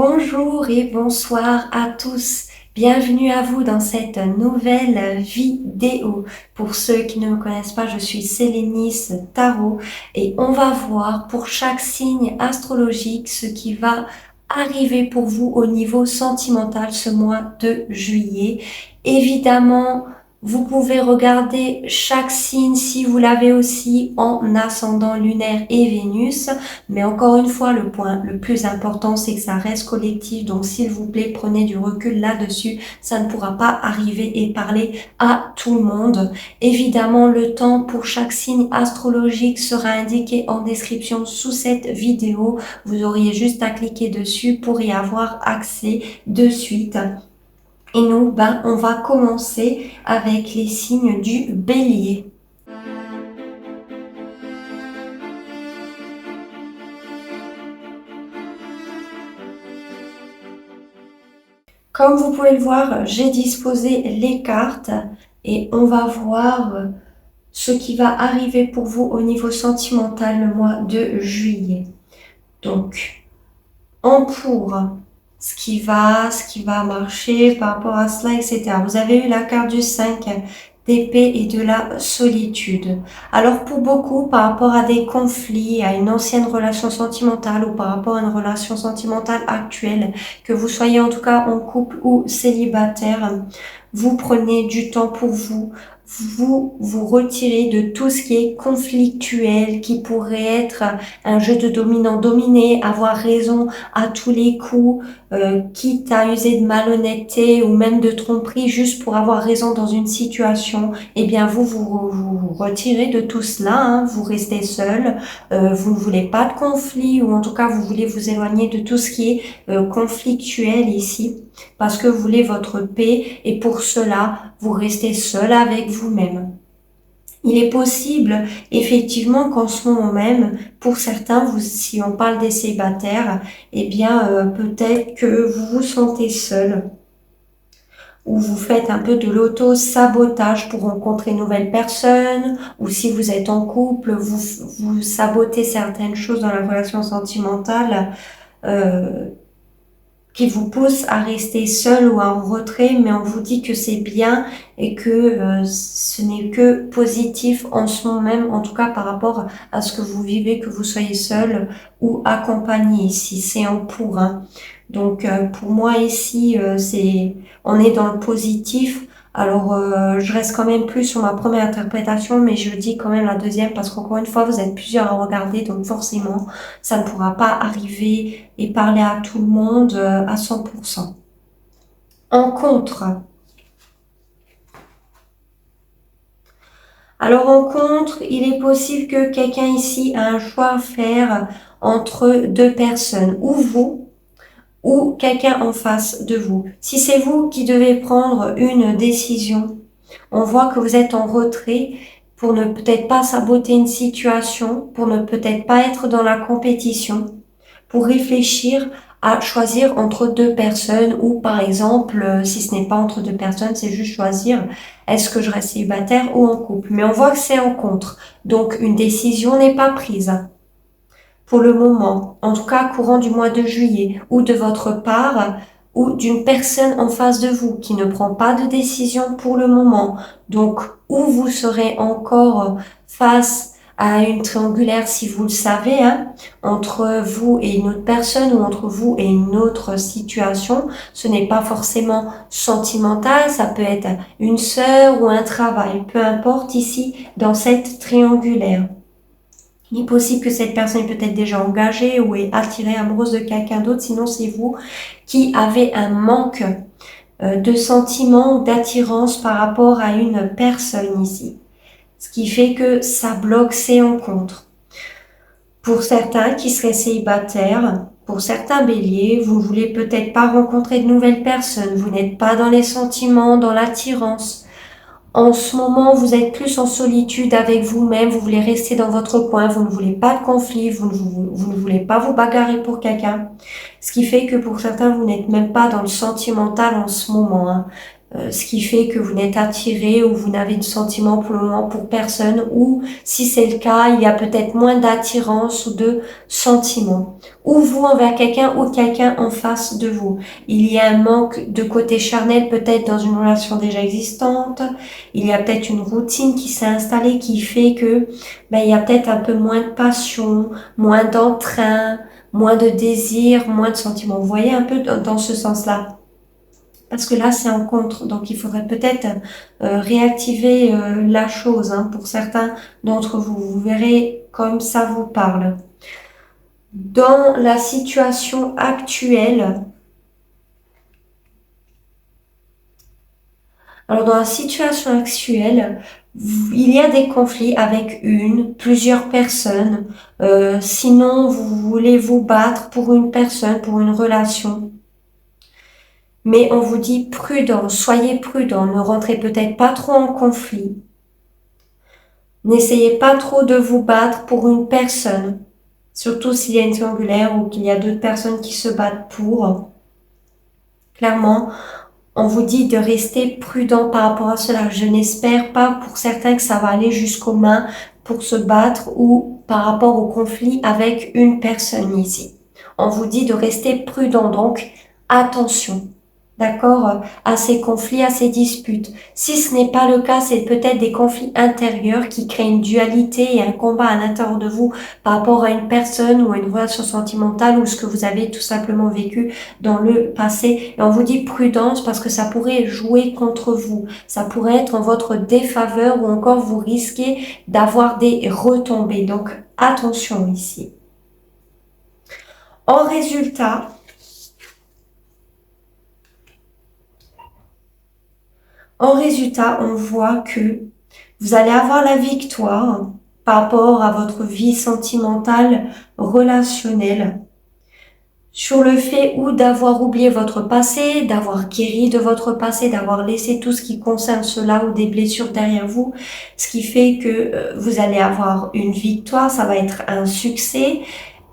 Bonjour et bonsoir à tous. Bienvenue à vous dans cette nouvelle vidéo. Pour ceux qui ne me connaissent pas, je suis Sélénis Tarot et on va voir pour chaque signe astrologique ce qui va arriver pour vous au niveau sentimental ce mois de juillet. Évidemment, vous pouvez regarder chaque signe si vous l'avez aussi en ascendant lunaire et Vénus. Mais encore une fois, le point le plus important, c'est que ça reste collectif. Donc, s'il vous plaît, prenez du recul là-dessus. Ça ne pourra pas arriver et parler à tout le monde. Évidemment, le temps pour chaque signe astrologique sera indiqué en description sous cette vidéo. Vous auriez juste à cliquer dessus pour y avoir accès de suite. Et nous, on va commencer avec les signes du Bélier. Comme vous pouvez le voir, j'ai disposé les cartes et on va voir ce qui va arriver pour vous au niveau sentimental le mois de juillet. Donc, en pour ce qui va marcher par rapport à cela, etc. Vous avez eu la carte du 5 d'épée et de la solitude. Alors pour beaucoup, par rapport à des conflits, à une ancienne relation sentimentale ou par rapport à une relation sentimentale actuelle, que vous soyez en tout cas en couple ou célibataire, vous prenez du temps pour vous, vous retirez de tout ce qui est conflictuel, qui pourrait être un jeu de dominant-dominé, avoir raison à tous les coups, quitte à user de malhonnêteté ou même de tromperie juste pour avoir raison dans une situation. Eh bien, vous retirez de tout cela, hein, vous restez seul, vous ne voulez pas de conflit ou en tout cas vous voulez vous éloigner de tout ce qui est conflictuel ici parce que vous voulez votre paix et pour cela, vous restez seul avec vous-même. Il est possible, effectivement, qu'en ce moment même, pour certains, si on parle des célibataires, eh bien, peut-être que vous vous sentez seul ou vous faites un peu de l'auto-sabotage pour rencontrer une nouvelle personne, ou si vous êtes en couple, vous sabotez certaines choses dans la relation sentimentale, qui vous pousse à rester seul ou en retrait, mais on vous dit que c'est bien et que ce n'est que positif en ce moment même, en tout cas par rapport à ce que vous vivez, que vous soyez seul ou accompagné ici, c'est en pour. Hein. Donc pour moi ici, on est dans le positif. Alors je reste quand même plus sur ma première interprétation, mais je dis quand même la deuxième parce qu'encore une fois, vous êtes plusieurs à regarder, donc forcément, ça ne pourra pas arriver et parler à tout le monde à 100%. En contre, alors en contre, il est possible que quelqu'un ici a un choix à faire entre deux personnes, ou vous, ou quelqu'un en face de vous. Si c'est vous qui devez prendre une décision, on voit que vous êtes en retrait pour ne peut-être pas saboter une situation, pour ne peut-être pas être dans la compétition, pour réfléchir à choisir entre deux personnes ou par exemple, si ce n'est pas entre deux personnes, c'est juste choisir est-ce que je reste célibataire ou en couple. Mais on voit que c'est en contre. Donc une décision n'est pas prise pour le moment, en tout cas courant du mois de juillet, ou de votre part, ou d'une personne en face de vous qui ne prend pas de décision pour le moment. Donc, où vous serez encore face à une triangulaire, si vous le savez, hein, entre vous et une autre personne ou entre vous et une autre situation. Ce n'est pas forcément sentimental, ça peut être une sœur ou un travail, peu importe ici dans cette triangulaire. Il est possible que cette personne est peut-être déjà engagée ou est attirée amoureuse de quelqu'un d'autre, sinon c'est vous qui avez un manque de sentiments ou d'attirance par rapport à une personne ici. Ce qui fait que ça bloque ces rencontres. Pour certains qui seraient célibataires, pour certains béliers, vous ne voulez peut-être pas rencontrer de nouvelles personnes, vous n'êtes pas dans les sentiments, dans l'attirance. En ce moment, vous êtes plus en solitude avec vous-même, vous voulez rester dans votre coin, vous ne voulez pas de conflit, vous ne voulez pas vous bagarrer pour quelqu'un. Ce qui fait que pour certains, vous n'êtes même pas dans le sentimental en ce moment. Hein. ce qui fait que vous n'êtes attiré ou vous n'avez de sentiment pour le moment pour personne, ou si c'est le cas, il y a peut-être moins d'attirance ou de sentiment, ou vous envers quelqu'un ou quelqu'un en face de vous. Il y a un manque de côté charnel peut-être dans une relation déjà existante, il y a peut-être une routine qui s'est installée qui fait que il y a peut-être un peu moins de passion, moins d'entrain, moins de désir, moins de sentiments. Vous voyez un peu dans ce sens-là. Parce que là, c'est en contre. Donc, il faudrait peut-être réactiver la chose pour certains d'entre vous. Vous verrez comme ça vous parle. Dans la situation actuelle, alors dans la situation actuelle, il y a des conflits avec plusieurs personnes. Sinon, vous voulez vous battre pour une personne, pour une relation. Mais on vous dit prudent, soyez prudent, ne rentrez peut-être pas trop en conflit. N'essayez pas trop de vous battre pour une personne, surtout s'il y a une triangulaire ou qu'il y a d'autres personnes qui se battent pour. Clairement, on vous dit de rester prudent par rapport à cela. Je n'espère pas pour certains que ça va aller jusqu'aux mains pour se battre ou par rapport au conflit avec une personne ici. On vous dit de rester prudent, donc attention. D'accord, à ces conflits, à ces disputes. Si ce n'est pas le cas, c'est peut-être des conflits intérieurs qui créent une dualité et un combat à l'intérieur de vous par rapport à une personne ou à une relation sentimentale ou ce que vous avez tout simplement vécu dans le passé. Et on vous dit prudence parce que ça pourrait jouer contre vous. Ça pourrait être en votre défaveur ou encore vous risquez d'avoir des retombées. Donc, attention ici. En résultat, on voit que vous allez avoir la victoire par rapport à votre vie sentimentale, relationnelle, sur le fait ou d'avoir oublié votre passé, d'avoir guéri de votre passé, d'avoir laissé tout ce qui concerne cela ou des blessures derrière vous, ce qui fait que vous allez avoir une victoire, ça va être un succès.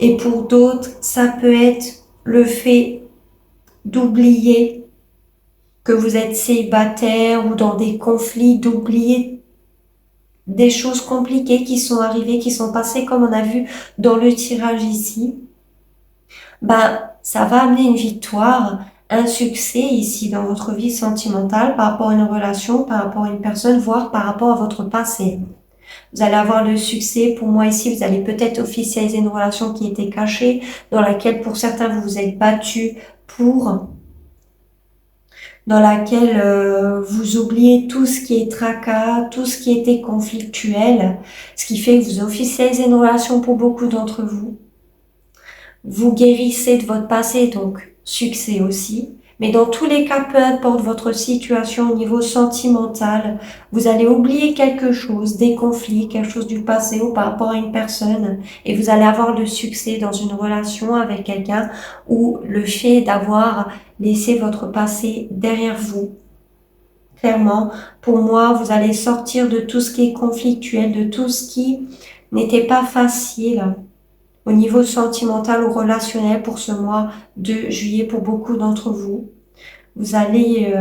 Et pour d'autres, ça peut être le fait d'oublier que vous êtes célibataire ou dans des conflits, d'oublier des choses compliquées qui sont arrivées, qui sont passées comme on a vu dans le tirage ici. Ça va amener une victoire, un succès ici dans votre vie sentimentale par rapport à une relation, par rapport à une personne, voire par rapport à votre passé. Vous allez avoir le succès. Pour moi ici, vous allez peut-être officialiser une relation qui était cachée, dans laquelle pour certains vous vous êtes battu pour, dans laquelle vous oubliez tout ce qui est tracas, tout ce qui était conflictuel, ce qui fait que vous officialisez une relation pour beaucoup d'entre vous. Vous guérissez de votre passé, donc succès aussi. Mais dans tous les cas, peu importe votre situation au niveau sentimental, vous allez oublier quelque chose, des conflits, quelque chose du passé ou par rapport à une personne, et vous allez avoir le succès dans une relation avec quelqu'un ou le fait d'avoir laissé votre passé derrière vous. Clairement, pour moi, vous allez sortir de tout ce qui est conflictuel, de tout ce qui n'était pas facile au niveau sentimental ou relationnel pour ce mois de juillet pour beaucoup d'entre vous. Vous allez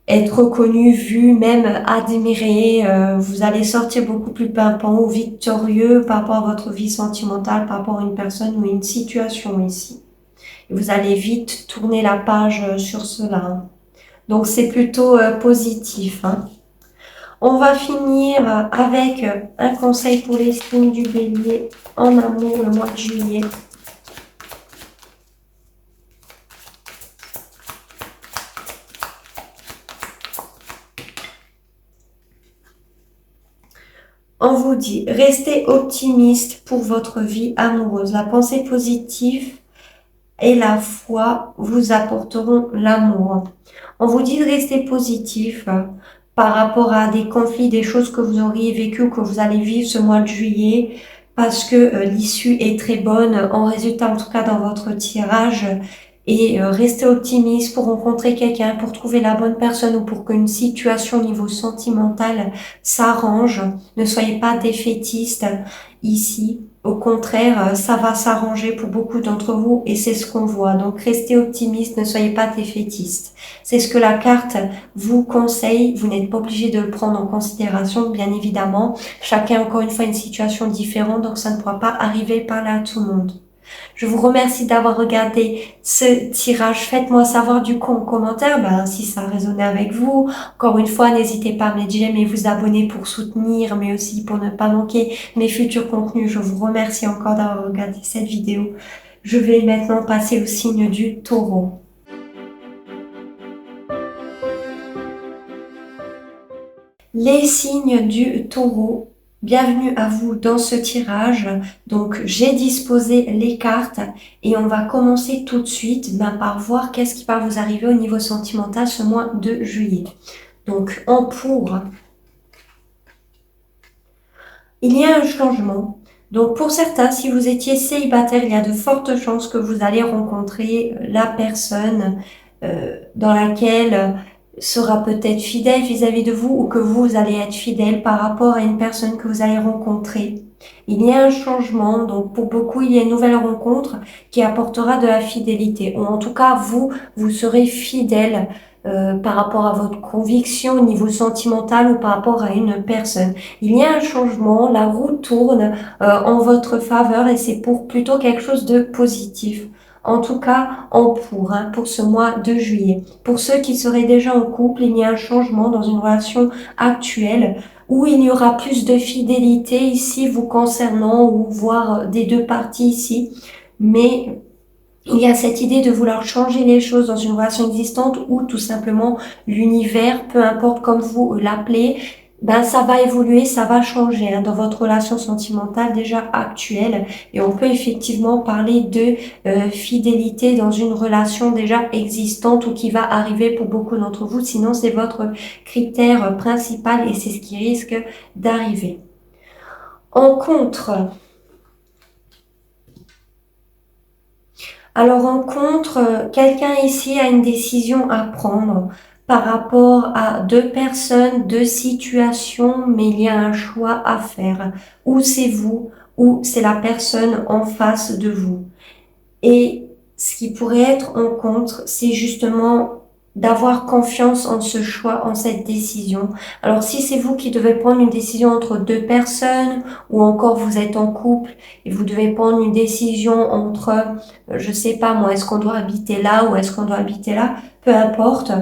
être reconnu, vu, même admiré. Vous allez sortir beaucoup plus pimpant ou victorieux par rapport à votre vie sentimentale, par rapport à une personne ou une situation ici. Et vous allez vite tourner la page sur cela. Donc c'est plutôt positif. On va finir avec un conseil pour les signes du Bélier en amour le mois de juillet. On vous dit, restez optimiste pour votre vie amoureuse. La pensée positive et la foi vous apporteront l'amour. On vous dit de rester positif par rapport à des conflits, des choses que vous auriez vécues ou que vous allez vivre ce mois de juillet, parce que l'issue est très bonne. En résultat, en tout cas dans votre tirage, et restez optimiste pour rencontrer quelqu'un, pour trouver la bonne personne ou pour qu'une situation au niveau sentimental s'arrange. Ne soyez pas défaitiste ici. Au contraire, ça va s'arranger pour beaucoup d'entre vous et c'est ce qu'on voit. Donc restez optimiste, ne soyez pas défaitiste. C'est ce que la carte vous conseille. Vous n'êtes pas obligé de le prendre en considération, bien évidemment. Chacun, encore une fois, une situation différente, donc ça ne pourra pas arriver par là à tout le monde. Je vous remercie d'avoir regardé ce tirage. Faites-moi savoir du coup en commentaire si ça a résonné avec vous. Encore une fois, n'hésitez pas à mettre j'aime et vous abonner pour soutenir, mais aussi pour ne pas manquer mes futurs contenus. Je vous remercie encore d'avoir regardé cette vidéo. Je vais maintenant passer au signe du Taureau. Les signes du Taureau. Bienvenue à vous dans ce tirage. Donc, j'ai disposé les cartes et on va commencer tout de suite par voir qu'est-ce qui va vous arriver au niveau sentimental ce mois de juillet. Donc, en pour, il y a un changement. Donc, pour certains, si vous étiez célibataire, il y a de fortes chances que vous allez rencontrer la personne dans laquelle sera peut-être fidèle vis-à-vis de vous ou que vous allez être fidèle par rapport à une personne que vous allez rencontrer. Il y a un changement, donc pour beaucoup, il y a une nouvelle rencontre qui apportera de la fidélité. Ou en tout cas, vous serez fidèle par rapport à votre conviction au niveau sentimental ou par rapport à une personne. Il y a un changement, la roue tourne en votre faveur et c'est pour plutôt quelque chose de positif. En tout cas, pour ce mois de juillet. Pour ceux qui seraient déjà en couple, il y a un changement dans une relation actuelle où il y aura plus de fidélité ici vous concernant ou voire des deux parties ici. Mais il y a cette idée de vouloir changer les choses dans une relation existante ou tout simplement l'univers, peu importe comme vous l'appelez, ça va évoluer, ça va changer dans votre relation sentimentale déjà actuelle et on peut effectivement parler de fidélité dans une relation déjà existante ou qui va arriver pour beaucoup d'entre vous, sinon c'est votre critère principal et c'est ce qui risque d'arriver. En contre, quelqu'un ici a une décision à prendre par rapport à deux personnes, deux situations, mais il y a un choix à faire. Ou c'est vous, ou c'est la personne en face de vous. Et ce qui pourrait être en contre, c'est justement d'avoir confiance en ce choix, en cette décision. Alors si c'est vous qui devez prendre une décision entre deux personnes ou encore vous êtes en couple et vous devez prendre une décision entre, je sais pas moi, est-ce qu'on doit habiter là ou est-ce qu'on doit habiter là, peu importe,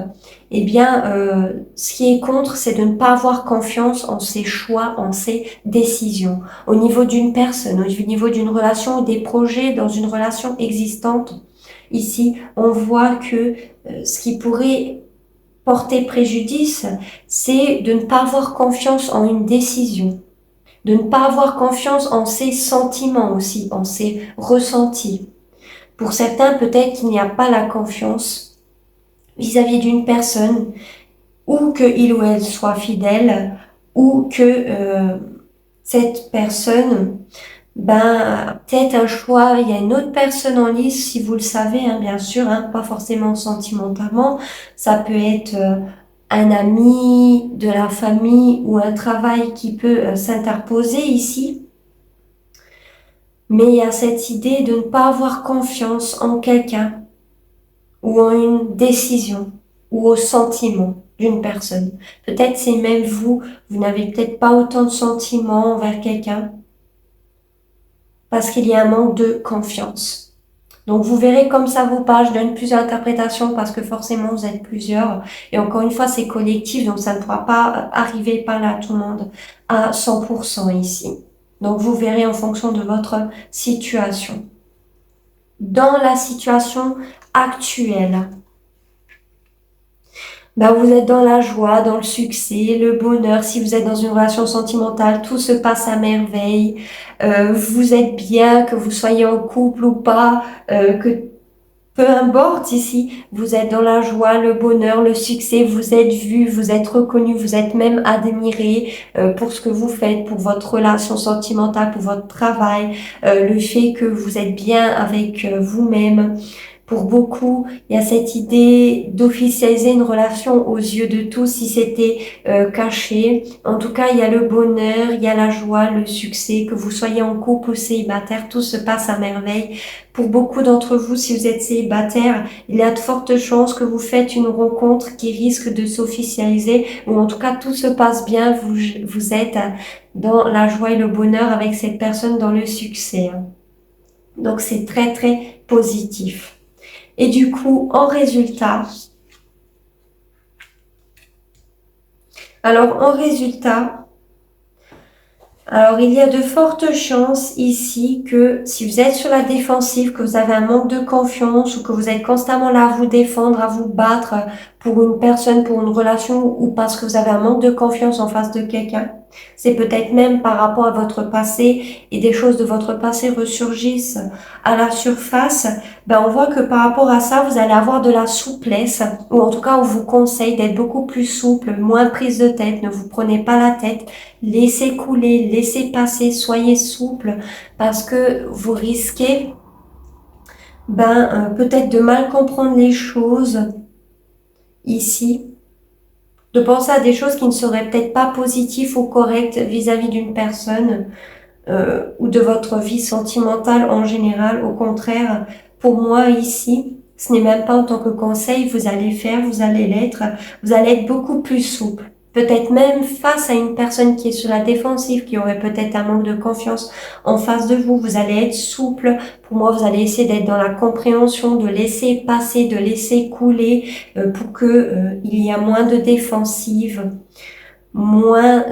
ce qui est contre, c'est de ne pas avoir confiance en ses choix, en ses décisions. Au niveau d'une personne, au niveau d'une relation ou des projets dans une relation existante, ici, on voit que ce qui pourrait porter préjudice, c'est de ne pas avoir confiance en une décision, de ne pas avoir confiance en ses sentiments aussi, en ses ressentis. Pour certains, peut-être qu'il n'y a pas la confiance vis-à-vis d'une personne, ou qu'il ou elle soit fidèle, ou que cette personne peut-être un choix, il y a une autre personne en lice, si vous le savez, bien sûr, pas forcément sentimentalement, ça peut être un ami, de la famille ou un travail qui peut s'interposer ici. Mais il y a cette idée de ne pas avoir confiance en quelqu'un ou en une décision ou au sentiment d'une personne. Peut-être c'est même vous n'avez peut-être pas autant de sentiments envers quelqu'un, parce qu'il y a un manque de confiance. Donc vous verrez comme ça vous parle, je donne plusieurs interprétations parce que forcément vous êtes plusieurs. Et encore une fois, c'est collectif, donc ça ne pourra pas arriver par là à tout le monde à 100% ici. Donc vous verrez en fonction de votre situation. Dans la situation actuelle, vous êtes dans la joie, dans le succès, le bonheur. Si vous êtes dans une relation sentimentale, tout se passe à merveille. Vous êtes bien, que vous soyez en couple ou pas, que peu importe ici, vous êtes dans la joie, le bonheur, le succès, vous êtes vu, vous êtes reconnu, vous êtes même admiré pour ce que vous faites, pour votre relation sentimentale, pour votre travail, le fait que vous êtes bien avec vous-même. Pour beaucoup, il y a cette idée d'officialiser une relation aux yeux de tous si c'était caché. En tout cas, il y a le bonheur, il y a la joie, le succès, que vous soyez en couple ou célibataire, tout se passe à merveille. Pour beaucoup d'entre vous, si vous êtes célibataire, il y a de fortes chances que vous faites une rencontre qui risque de s'officialiser, ou en tout cas tout se passe bien, vous êtes dans la joie et le bonheur avec cette personne, dans le succès. Donc c'est très très positif. Et du coup, en résultat, il y a de fortes chances ici que si vous êtes sur la défensive, que vous avez un manque de confiance ou que vous êtes constamment là à vous défendre, à vous battre pour une personne, pour une relation ou parce que vous avez un manque de confiance en face de quelqu'un, c'est peut-être même par rapport à votre passé et des choses de votre passé ressurgissent à la surface, on voit que par rapport à ça, vous allez avoir de la souplesse, ou en tout cas on vous conseille d'être beaucoup plus souple, moins prise de tête, ne vous prenez pas la tête, laissez couler, laissez passer, soyez souple, parce que vous risquez peut-être de mal comprendre les choses ici, de penser à des choses qui ne seraient peut-être pas positives ou correctes vis-à-vis d'une personne ou de votre vie sentimentale en général. Au contraire, pour moi ici, ce n'est même pas en tant que conseil, vous allez l'être, vous allez être beaucoup plus souple. Peut-être même face à une personne qui est sur la défensive, qui aurait peut-être un manque de confiance en face de vous, vous allez être souple. Pour moi, vous allez essayer d'être dans la compréhension, de laisser passer, de laisser couler pour que il y a moins de défensive, moins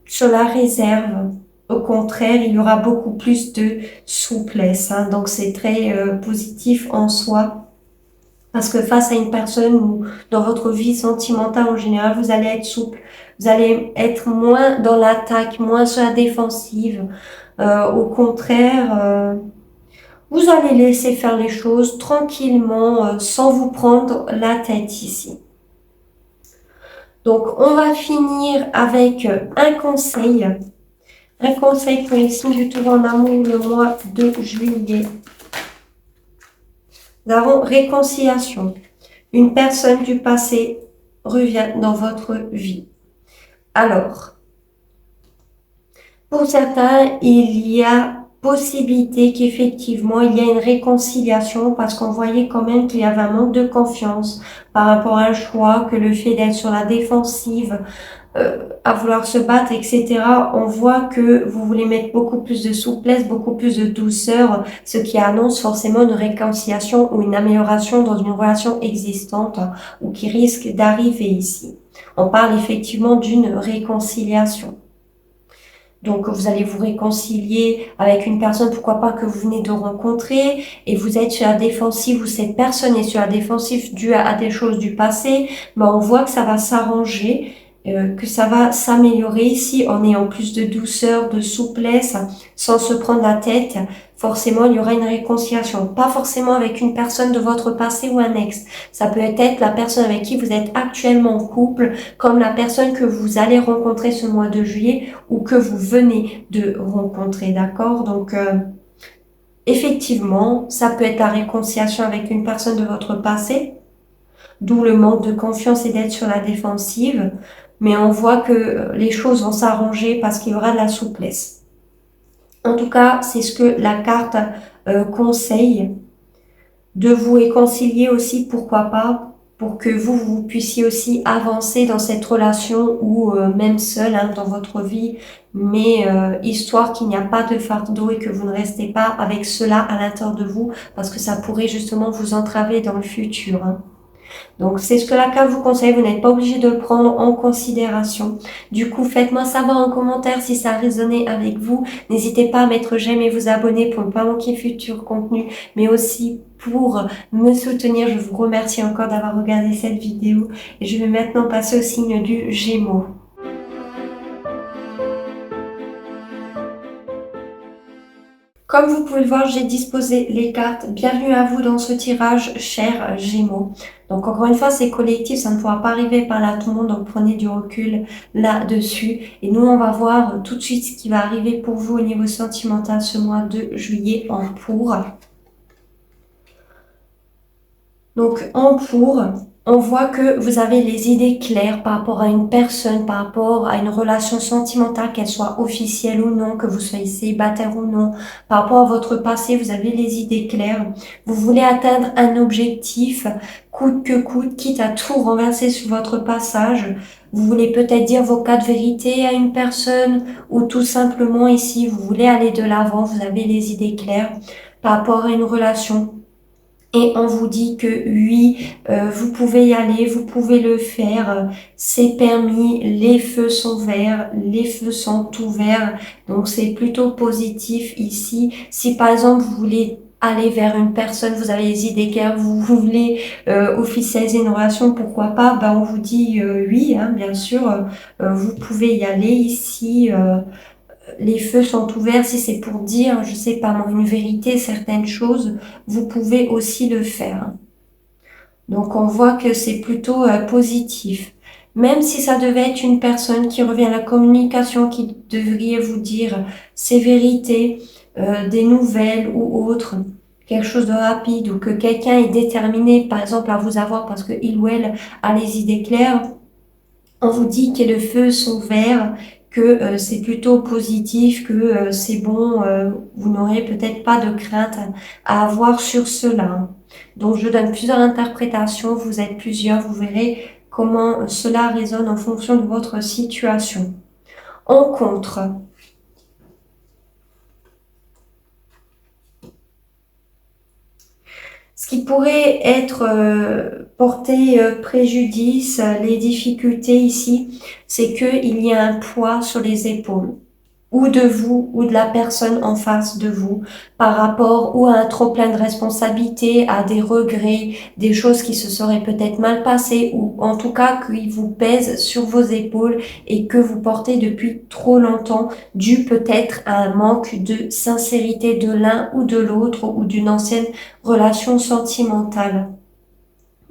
sur la réserve. Au contraire, il y aura beaucoup plus de souplesse. Donc, c'est très positif en soi. Parce que face à une personne ou dans votre vie sentimentale en général, vous allez être souple. Vous allez être moins dans l'attaque, moins sur la défensive. Au contraire, vous allez laisser faire les choses tranquillement, sans vous prendre la tête ici. Donc, on va finir avec un conseil. Un conseil pour les signes du tour en amour le mois de juillet. Nous avons réconciliation. Une personne du passé revient dans votre vie. Alors, pour certains, il y a possibilité qu'effectivement, il y a une réconciliation parce qu'on voyait quand même qu'il y avait un manque de confiance par rapport à un choix, que le fait d'être sur la défensive, à vouloir se battre, etc. On voit que vous voulez mettre beaucoup plus de souplesse, beaucoup plus de douceur, ce qui annonce forcément une réconciliation ou une amélioration dans une relation existante ou qui risque d'arriver ici. On parle effectivement d'une réconciliation. Donc, vous allez vous réconcilier avec une personne, pourquoi pas, que vous venez de rencontrer, et vous êtes sur la défensive, ou cette personne est sur la défensive due à des choses du passé, mais on voit que ça va s'arranger, que ça va s'améliorer ici en ayant plus de douceur, de souplesse, sans se prendre la tête. Forcément, il y aura une réconciliation. Pas forcément avec une personne de votre passé ou un ex. Ça peut être la personne avec qui vous êtes actuellement en couple, comme la personne que vous allez rencontrer ce mois de juillet ou que vous venez de rencontrer, d'accord? Donc, effectivement, ça peut être la réconciliation avec une personne de votre passé, d'où le manque de confiance et d'être sur la défensive. Mais on voit que les choses vont s'arranger parce qu'il y aura de la souplesse. En tout cas, c'est ce que la carte conseille, de vous réconcilier aussi, pourquoi pas, pour que vous puissiez aussi avancer dans cette relation ou même seul dans votre vie, mais histoire qu'il n'y a pas de fardeau et que vous ne restez pas avec cela à l'intérieur de vous, parce que ça pourrait justement vous entraver dans le futur. Donc, c'est ce que la carte vous conseille. Vous n'êtes pas obligé de le prendre en considération. Du coup, faites-moi savoir en commentaire si ça a résonné avec vous. N'hésitez pas à mettre j'aime et vous abonner pour ne pas manquer futur contenu, mais aussi pour me soutenir. Je vous remercie encore d'avoir regardé cette vidéo et je vais maintenant passer au signe du Gémeaux. Comme vous pouvez le voir, j'ai disposé les cartes. Bienvenue à vous dans ce tirage, chers Gémeaux. Donc encore une fois, c'est collectif, ça ne pourra pas arriver par là tout le monde, donc prenez du recul là-dessus. Et nous, on va voir tout de suite ce qui va arriver pour vous au niveau sentimental ce mois de juillet en pour. Donc, on voit que vous avez les idées claires par rapport à une personne, par rapport à une relation sentimentale, qu'elle soit officielle ou non, que vous soyez célibataire ou non. Par rapport à votre passé, vous avez les idées claires. Vous voulez atteindre un objectif, coûte que coûte, quitte à tout renverser sur votre passage. Vous voulez peut-être dire vos quatre vérités à une personne ou tout simplement ici, vous voulez aller de l'avant, vous avez les idées claires par rapport à une relation. Et on vous dit que oui, vous pouvez y aller, vous pouvez le faire, c'est permis, les feux sont verts, les feux sont ouverts, donc c'est plutôt positif ici. Si par exemple vous voulez aller vers une personne, vous avez les idées claires, vous voulez officialiser une relation, pourquoi pas, ben on vous dit oui, hein, bien sûr, vous pouvez y aller ici. Les feux sont ouverts, si c'est pour dire, je sais pas moi, une vérité, certaines choses, vous pouvez aussi le faire. Donc on voit que c'est plutôt positif. Même si ça devait être une personne qui revient à la communication, qui devrait vous dire ses vérités, des nouvelles ou autres, quelque chose de rapide, ou que quelqu'un est déterminé, par exemple, à vous avoir parce que il ou elle a les idées claires, on vous dit que les feux sont verts, que c'est plutôt positif, que c'est bon, vous n'aurez peut-être pas de crainte à avoir sur cela. Donc je donne plusieurs interprétations, vous êtes plusieurs, vous verrez comment cela résonne en fonction de votre situation. En contre, ce qui pourrait être porté préjudice, les difficultés ici, c'est qu'il y a un poids sur les épaules, ou de vous, ou de la personne en face de vous, par rapport ou à un trop-plein de responsabilités, à des regrets, des choses qui se seraient peut-être mal passées, ou en tout cas qui vous pèsent sur vos épaules et que vous portez depuis trop longtemps, dû peut-être à un manque de sincérité de l'un ou de l'autre, ou d'une ancienne relation sentimentale.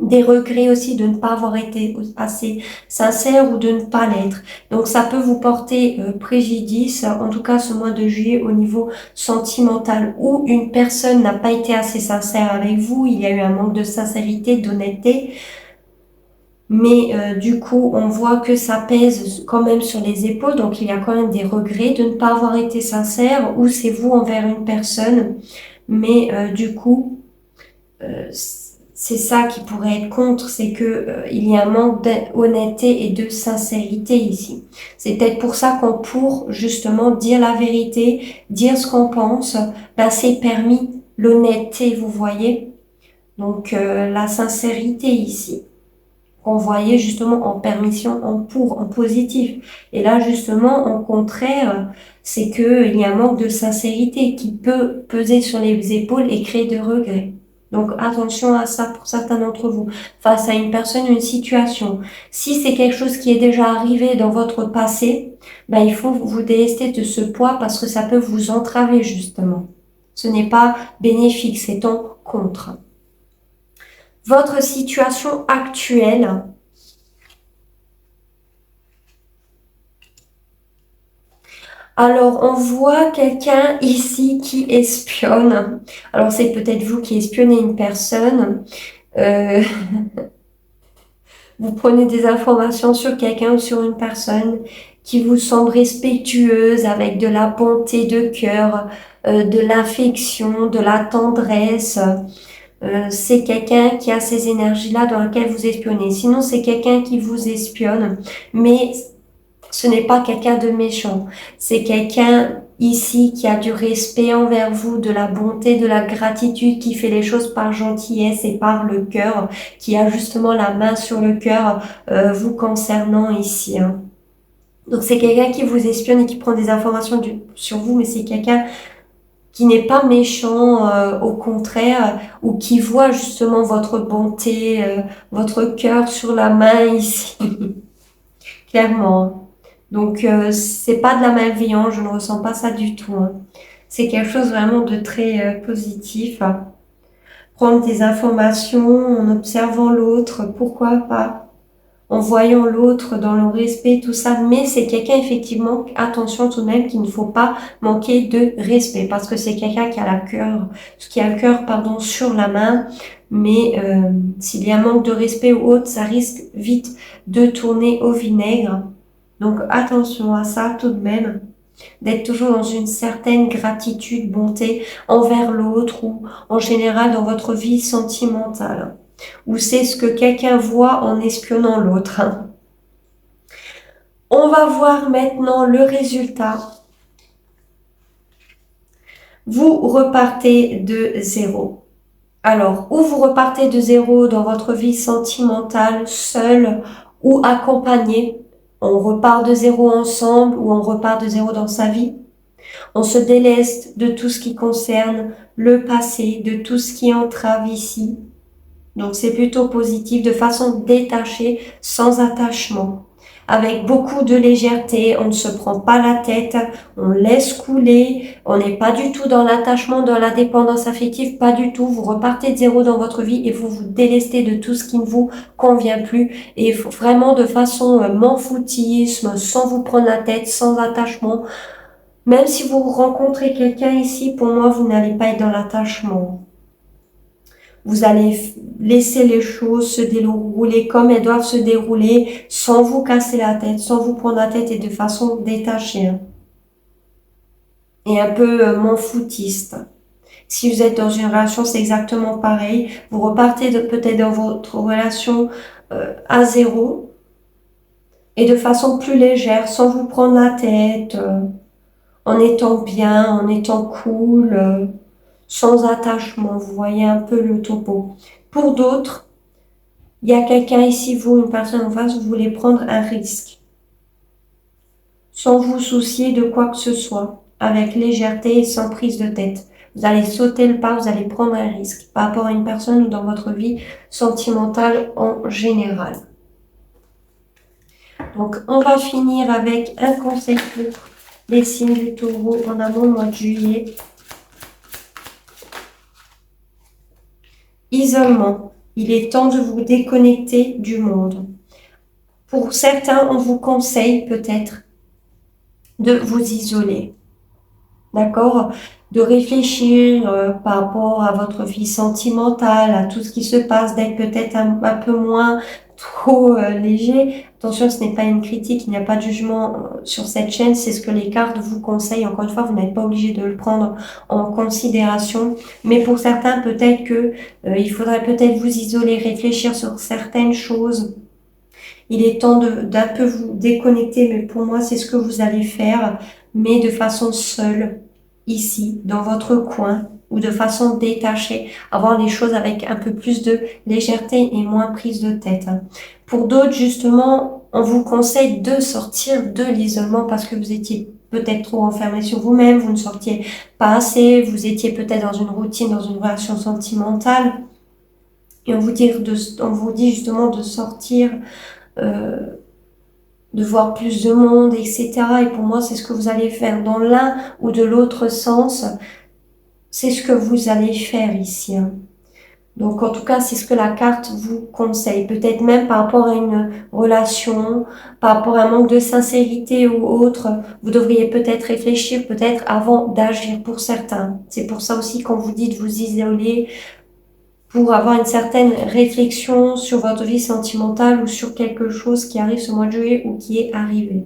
Des regrets aussi de ne pas avoir été assez sincère ou de ne pas l'être. Donc ça peut vous porter préjudice, en tout cas ce mois de juillet au niveau sentimental, où une personne n'a pas été assez sincère avec vous, il y a eu un manque de sincérité, d'honnêteté, mais du coup on voit que ça pèse quand même sur les épaules, donc il y a quand même des regrets de ne pas avoir été sincère, ou c'est vous envers une personne, mais du coup c'est ça qui pourrait être contre, c'est que il y a un manque d'honnêteté et de sincérité ici. C'est peut-être pour ça qu'on pour justement dire la vérité, dire ce qu'on pense, ben c'est permis l'honnêteté, vous voyez. Donc la sincérité ici, qu'on voyait justement en permission, en pour, en positif. Et là justement, en contraire, c'est que il y a un manque de sincérité qui peut peser sur les épaules et créer de regrets. Donc attention à ça pour certains d'entre vous. Face à une personne, une situation. Si c'est quelque chose qui est déjà arrivé dans votre passé, ben il faut vous délester de ce poids parce que ça peut vous entraver justement. Ce n'est pas bénéfique, c'est en contre. Votre situation actuelle. Alors, on voit quelqu'un ici qui espionne. Alors, c'est peut-être vous qui espionnez une personne. Euh, Vous prenez des informations sur quelqu'un ou sur une personne qui vous semble respectueuse, avec de la bonté de cœur, de l'affection, de la tendresse. C'est quelqu'un qui a ces énergies-là dans lesquelles vous espionnez. Sinon, c'est quelqu'un qui vous espionne, mais ce n'est pas quelqu'un de méchant. C'est quelqu'un ici qui a du respect envers vous, de la bonté, de la gratitude, qui fait les choses par gentillesse et par le cœur, qui a justement la main sur le cœur vous concernant ici. Hein. Donc c'est quelqu'un qui vous espionne et qui prend des informations sur vous, mais c'est quelqu'un qui n'est pas méchant, au contraire, ou qui voit justement votre bonté, votre cœur sur la main ici, clairement. Donc c'est pas de la malveillance, je ne ressens pas ça du tout. Hein. C'est quelque chose vraiment de très positif. Prendre des informations en observant l'autre, pourquoi pas, en voyant l'autre dans le respect, tout ça. Mais c'est quelqu'un effectivement, attention tout de même, qu'il ne faut pas manquer de respect parce que c'est quelqu'un qui a le cœur, pardon, sur la main. mais s'il y a un manque de respect ou autre, ça risque vite de tourner au vinaigre. Donc attention à ça tout de même, d'être toujours dans une certaine gratitude, bonté envers l'autre ou en général dans votre vie sentimentale, ou c'est ce que quelqu'un voit en espionnant l'autre. On va voir maintenant le résultat. Vous repartez de zéro. Alors, ou vous repartez de zéro dans votre vie sentimentale, seul ou accompagné. On repart de zéro ensemble ou on repart de zéro dans sa vie. On se déleste de tout ce qui concerne le passé, de tout ce qui entrave ici. Donc c'est plutôt positif, de façon détachée, sans attachement. Avec beaucoup de légèreté, on ne se prend pas la tête, on laisse couler, on n'est pas du tout dans l'attachement, dans la dépendance affective, pas du tout. Vous repartez de zéro dans votre vie et vous vous délestez de tout ce qui ne vous convient plus. Et vraiment de façon m'en-foutisme, sans vous prendre la tête, sans attachement. Même si vous rencontrez quelqu'un ici, pour moi, vous n'allez pas être dans l'attachement. Vous allez laisser les choses se dérouler comme elles doivent se dérouler, sans vous casser la tête, sans vous prendre la tête et de façon détachée. Et un peu m'en-foutiste. Si vous êtes dans une relation, c'est exactement pareil. Vous repartez peut-être dans votre relation à zéro et de façon plus légère, sans vous prendre la tête, en étant bien, en étant cool, sans attachement. Vous voyez un peu le topo. Pour d'autres, il y a quelqu'un ici, vous, une personne en face, vous voulez prendre un risque. Sans vous soucier de quoi que ce soit, avec légèreté et sans prise de tête. Vous allez sauter le pas, vous allez prendre un risque par rapport à une personne ou dans votre vie sentimentale en général. Donc, on va finir avec un conseil pour les signes du taureau en amont mois de juillet. Isolement. Il est temps de vous déconnecter du monde. Pour certains, on vous conseille peut-être de vous isoler. D'accord? De réfléchir par rapport à votre vie sentimentale, à tout ce qui se passe, d'être peut-être un peu moins trop léger. Attention, ce n'est pas une critique, il n'y a pas de jugement sur cette chaîne, c'est ce que les cartes vous conseillent. Encore une fois, vous n'êtes pas obligé de le prendre en considération. Mais pour certains, peut-être que il faudrait peut-être vous isoler, réfléchir sur certaines choses. Il est temps d'un peu vous déconnecter, mais pour moi, c'est ce que vous allez faire, mais de façon seule, ici, dans votre coin, ou de façon détachée, avoir les choses avec un peu plus de légèreté et moins prise de tête. Pour d'autres, justement, on vous conseille de sortir de l'isolement parce que vous étiez peut-être trop enfermé sur vous-même, vous ne sortiez pas assez, vous étiez peut-être dans une routine, dans une relation sentimentale. Et on vous dit justement de sortir, de voir plus de monde, etc. Et pour moi, c'est ce que vous allez faire dans l'un ou de l'autre sens. C'est ce que vous allez faire ici. Donc, en tout cas, c'est ce que la carte vous conseille. Peut-être même par rapport à une relation, par rapport à un manque de sincérité ou autre. Vous devriez peut-être réfléchir, peut-être avant d'agir pour certains. C'est pour ça aussi qu'on vous dit de vous isoler, pour avoir une certaine réflexion sur votre vie sentimentale ou sur quelque chose qui arrive ce mois de juillet ou qui est arrivé.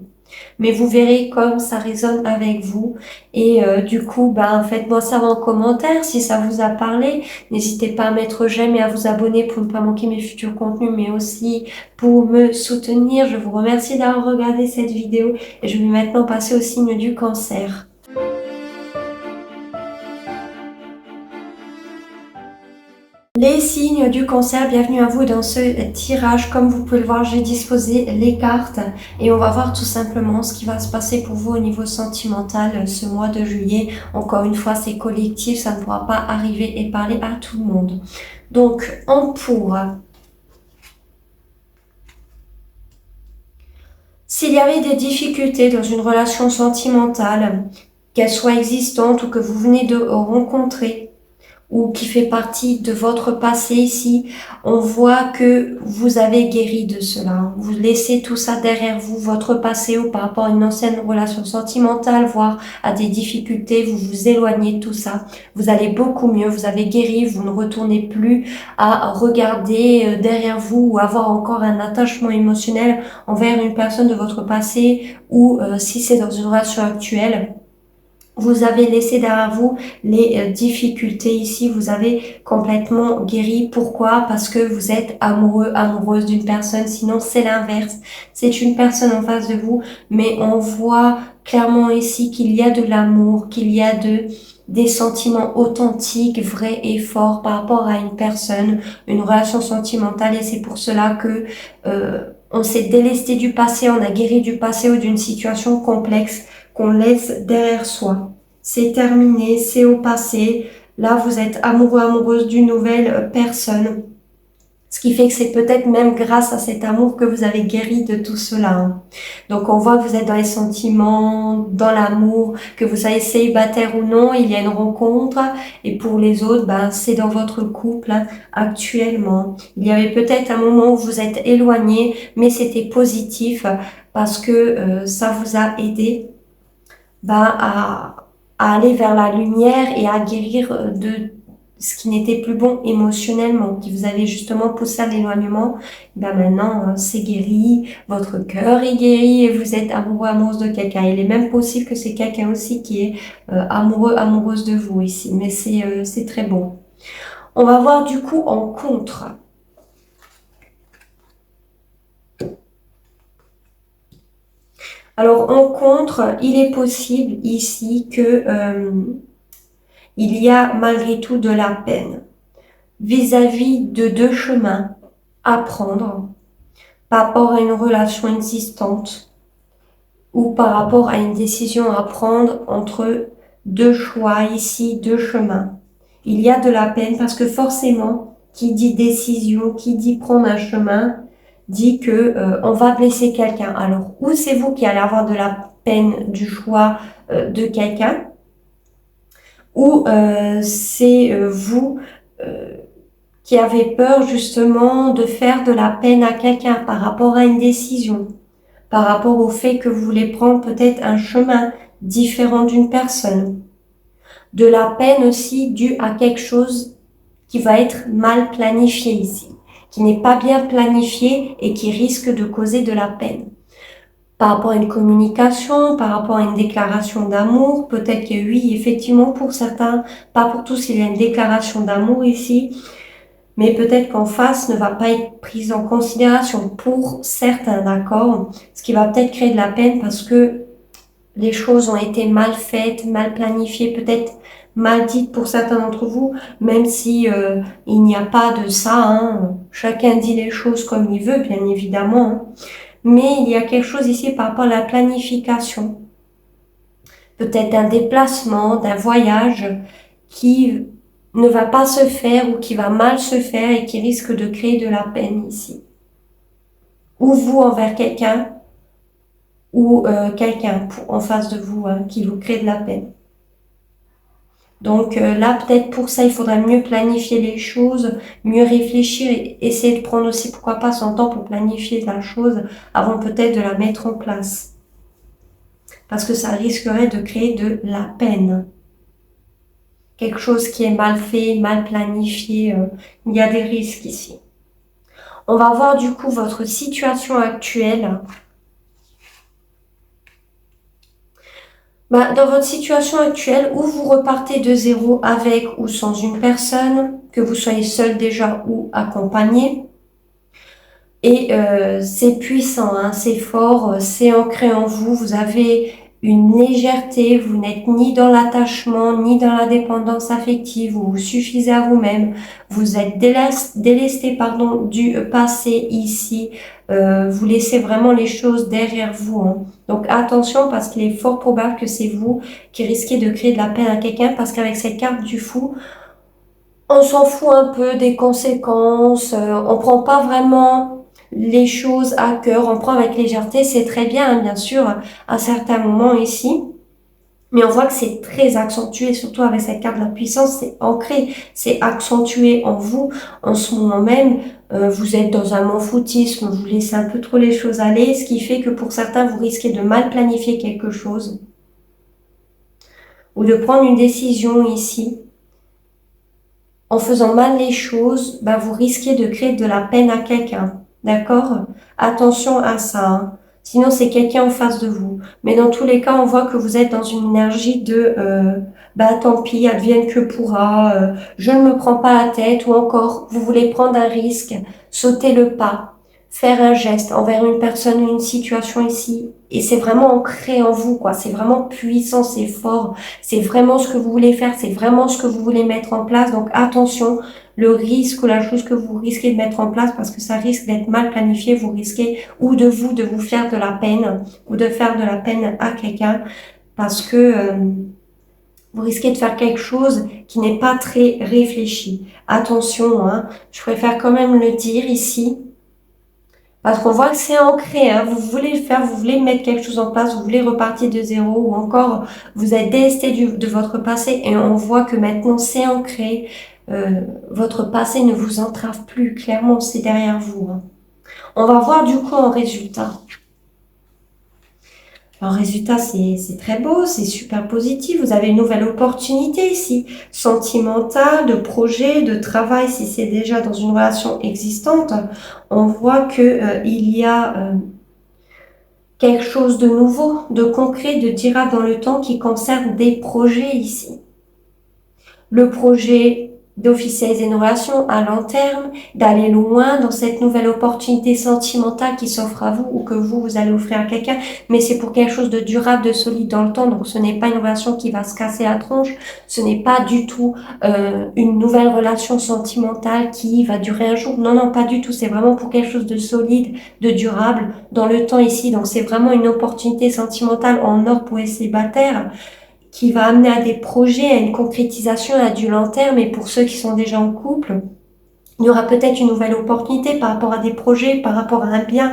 Mais vous verrez comme ça résonne avec vous. Et du coup, faites-moi savoir en commentaire si ça vous a parlé. N'hésitez pas à mettre j'aime et à vous abonner pour ne pas manquer mes futurs contenus, mais aussi pour me soutenir. Je vous remercie d'avoir regardé cette vidéo et je vais maintenant passer au signe du Cancer. Les signes du Cancer, bienvenue à vous dans ce tirage. Comme vous pouvez le voir, j'ai disposé les cartes et on va voir tout simplement ce qui va se passer pour vous au niveau sentimental ce mois de juillet. Encore une fois, c'est collectif, ça ne pourra pas arriver et parler à tout le monde. Donc, en pour, s'il y avait des difficultés dans une relation sentimentale, qu'elle soit existante ou que vous venez de rencontrer, ou qui fait partie de votre passé ici, on voit que vous avez guéri de cela. Vous laissez tout ça derrière vous, votre passé ou par rapport à une ancienne relation sentimentale, voire à des difficultés, vous vous éloignez de tout ça. Vous allez beaucoup mieux, vous avez guéri, vous ne retournez plus à regarder derrière vous ou avoir encore un attachement émotionnel envers une personne de votre passé ou si c'est dans une relation actuelle. Vous avez laissé derrière vous les difficultés ici, vous avez complètement guéri. Pourquoi? Parce que vous êtes amoureux, amoureuse d'une personne, sinon c'est l'inverse. C'est une personne en face de vous, mais on voit clairement ici qu'il y a de l'amour, qu'il y a des sentiments authentiques, vrais et forts par rapport à une personne, une relation sentimentale, et c'est pour cela que on s'est délesté du passé, on a guéri du passé ou d'une situation complexe qu'on laisse derrière soi. C'est terminé, c'est au passé. Là, vous êtes amoureux, amoureuse d'une nouvelle personne. Ce qui fait que c'est peut-être même grâce à cet amour que vous avez guéri de tout cela. Donc, on voit que vous êtes dans les sentiments, dans l'amour, que vous soyez célibataire ou non, il y a une rencontre. Et pour les autres, c'est dans votre couple actuellement. Il y avait peut-être un moment où vous êtes éloigné, mais c'était positif parce que ça vous a aidé à aller vers la lumière et à guérir de ce qui n'était plus bon émotionnellement, qui vous avait justement poussé à l'éloignement. Maintenant, c'est guéri, votre cœur est guéri et vous êtes amoureux, amoureuse de quelqu'un. Il est même possible que c'est quelqu'un aussi qui est amoureux, amoureuse de vous ici, mais c'est très bon. On va voir du coup en contre. Alors, en contre, il est possible ici que il y a malgré tout de la peine vis-à-vis de deux chemins à prendre par rapport à une relation existante ou par rapport à une décision à prendre entre deux choix ici, deux chemins. Il y a de la peine parce que forcément, qui dit décision, qui dit prendre un chemin, dit que on va blesser quelqu'un. Alors, ou c'est vous qui allez avoir de la peine du choix de quelqu'un, ou c'est vous qui avez peur justement de faire de la peine à quelqu'un par rapport à une décision, par rapport au fait que vous voulez prendre peut-être un chemin différent d'une personne. De la peine aussi due à quelque chose qui va être mal planifié ici, qui n'est pas bien planifié et qui risque de causer de la peine. Par rapport à une communication, par rapport à une déclaration d'amour, peut-être que oui, effectivement, pour certains, pas pour tous, il y a une déclaration d'amour ici, mais peut-être qu'en face ne va pas être prise en considération pour certains, d'accord? Ce qui va peut-être créer de la peine parce que les choses ont été mal faites, mal planifiées, peut-être mal dites pour certains d'entre vous, même si il n'y a pas de ça, chacun dit les choses comme il veut, bien évidemment, mais il y a quelque chose ici par rapport à la planification, peut-être d'un déplacement, d'un voyage qui ne va pas se faire ou qui va mal se faire et qui risque de créer de la peine ici. Ou vous envers quelqu'un, ou quelqu'un en face de vous qui vous crée de la peine. Donc là, peut-être pour ça, il faudra mieux planifier les choses, mieux réfléchir et essayer de prendre aussi, pourquoi pas, son temps pour planifier la chose avant peut-être de la mettre en place. Parce que ça risquerait de créer de la peine. Quelque chose qui est mal fait, mal planifié, il y a des risques ici. On va voir du coup votre situation actuelle. Dans votre situation actuelle, où vous repartez de zéro avec ou sans une personne, que vous soyez seul déjà ou accompagné. Et c'est puissant, c'est fort, c'est ancré en vous. Vous avez une légèreté, vous n'êtes ni dans l'attachement, ni dans la dépendance affective, vous vous suffisez à vous-même, vous êtes délesté du passé ici, vous laissez vraiment les choses derrière vous. Donc attention parce qu'il est fort probable que c'est vous qui risquez de créer de la peine à quelqu'un parce qu'avec cette carte du fou, on s'en fout un peu des conséquences, on prend pas vraiment les choses à cœur, on prend avec légèreté, c'est très bien, bien sûr, à certains moments ici. Mais on voit que c'est très accentué, surtout avec cette carte de la puissance, c'est ancré, c'est accentué en vous en ce moment même. Vous êtes dans un m'en-foutisme, vous laissez un peu trop les choses aller, ce qui fait que pour certains, vous risquez de mal planifier quelque chose ou de prendre une décision ici. En faisant mal les choses, ben vous risquez de créer de la peine à quelqu'un. D'accord? Attention à ça. Hein. Sinon, c'est quelqu'un en face de vous. Mais dans tous les cas, on voit que vous êtes dans une énergie de bah tant pis, advienne que pourra, je ne me prends pas la tête, ou encore, vous voulez prendre un risque, sauter le pas, faire un geste envers une personne ou une situation ici. Et c'est vraiment ancré en vous, quoi. C'est vraiment puissant, c'est fort. C'est vraiment ce que vous voulez faire, c'est vraiment ce que vous voulez mettre en place. Donc attention, le risque ou la chose que vous risquez de mettre en place, parce que ça risque d'être mal planifié, vous risquez ou de vous faire de la peine ou de faire de la peine à quelqu'un, parce que vous risquez de faire quelque chose qui n'est pas très réfléchi. Attention, hein, je préfère quand même le dire ici. Parce qu'on voit que c'est ancré, hein. Vous voulez le faire, vous voulez mettre quelque chose en place, vous voulez repartir de zéro, ou encore vous êtes délesté de votre passé et on voit que maintenant c'est ancré. Votre passé ne vous entrave plus, clairement c'est derrière vous. Hein. On va voir du coup en résultat. En résultat, c'est très beau, c'est super positif. Vous avez une nouvelle opportunité ici, sentimentale, de projet, de travail, si c'est déjà dans une relation existante. On voit que il y a quelque chose de nouveau, de concret, de durable dans le temps qui concerne des projets ici. Le projet d'officialiser une relation à long terme, d'aller loin dans cette nouvelle opportunité sentimentale qui s'offre à vous ou que vous allez offrir à quelqu'un, mais c'est pour quelque chose de durable, de solide dans le temps, donc ce n'est pas une relation qui va se casser la tronche, ce n'est pas du tout une nouvelle relation sentimentale qui va durer un jour, non, non, pas du tout, c'est vraiment pour quelque chose de solide, de durable dans le temps ici, donc c'est vraiment une opportunité sentimentale en or pour les célibataires, qui va amener à des projets, à une concrétisation à du long terme. Et pour ceux qui sont déjà en couple, il y aura peut-être une nouvelle opportunité par rapport à des projets, par rapport à un bien.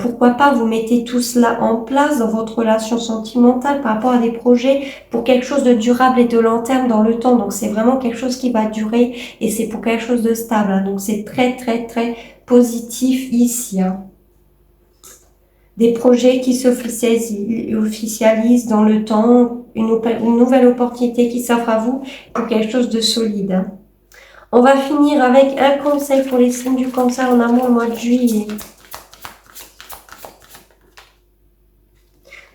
Pourquoi pas vous mettez tout cela en place dans votre relation sentimentale par rapport à des projets pour quelque chose de durable et de long terme dans le temps. Donc c'est vraiment quelque chose qui va durer et c'est pour quelque chose de stable. Hein. Donc c'est très très très positif ici. Hein. Des projets qui s'officialisent dans le temps, une nouvelle opportunité qui s'offre à vous pour quelque chose de solide. Hein. On va finir avec un conseil pour les signes du Cancer en amour au mois de juillet.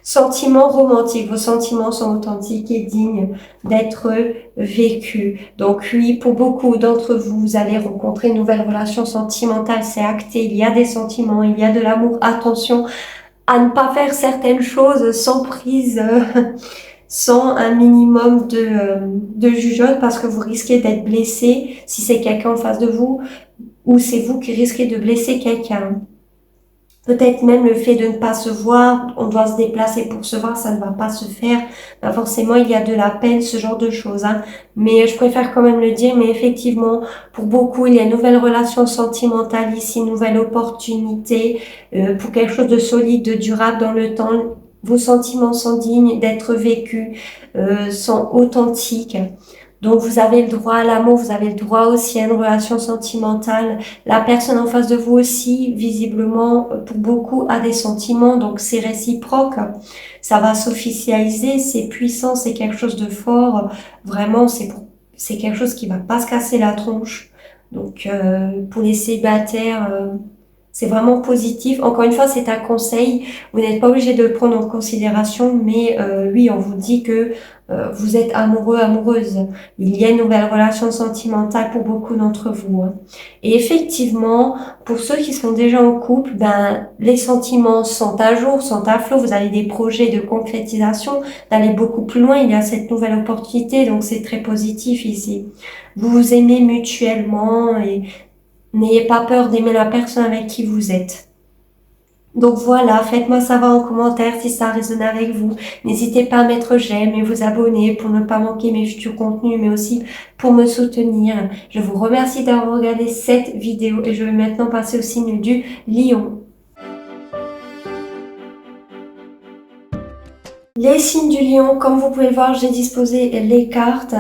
Sentiments romantiques, vos sentiments sont authentiques et dignes d'être vécus. Donc oui, pour beaucoup d'entre vous, vous allez rencontrer une nouvelle relation sentimentale, c'est acté, il y a des sentiments, il y a de l'amour. Attention à ne pas faire certaines choses sans prise, sans un minimum de jugeote parce que vous risquez d'être blessé si c'est quelqu'un en face de vous ou c'est vous qui risquez de blesser quelqu'un. Peut-être même le fait de ne pas se voir, on doit se déplacer pour se voir, ça ne va pas se faire. Ben forcément, il y a de la peine, ce genre de choses. Hein. Mais je préfère quand même le dire, mais effectivement, pour beaucoup, il y a une nouvelle relation sentimentale ici, une nouvelle opportunité pour quelque chose de solide, de durable dans le temps. Vos sentiments sont dignes d'être vécus, sont authentiques. Donc, vous avez le droit à l'amour, vous avez le droit aussi à une relation sentimentale. La personne en face de vous aussi, visiblement, pour beaucoup, a des sentiments, donc c'est réciproque. Ça va s'officialiser, c'est puissant, c'est quelque chose de fort. Vraiment, c'est quelque chose qui va pas se casser la tronche. Donc, pour les célibataires, c'est vraiment positif. Encore une fois, c'est un conseil. Vous n'êtes pas obligé de le prendre en considération, mais oui, on vous dit que vous êtes amoureux, amoureuse. Il y a une nouvelle relation sentimentale pour beaucoup d'entre vous. Hein. Et effectivement, pour ceux qui sont déjà en couple, ben les sentiments sont à jour, sont à flot. Vous avez des projets de concrétisation, d'aller beaucoup plus loin. Il y a cette nouvelle opportunité, donc c'est très positif ici. Vous vous aimez mutuellement et n'ayez pas peur d'aimer la personne avec qui vous êtes. Donc voilà, faites-moi savoir en commentaire si ça résonne avec vous. N'hésitez pas à mettre j'aime et vous abonner pour ne pas manquer mes futurs contenus, mais aussi pour me soutenir. Je vous remercie d'avoir regardé cette vidéo et je vais maintenant passer au signe du Lion. Les signes du lion, comme vous pouvez le voir, j'ai disposé les cartes.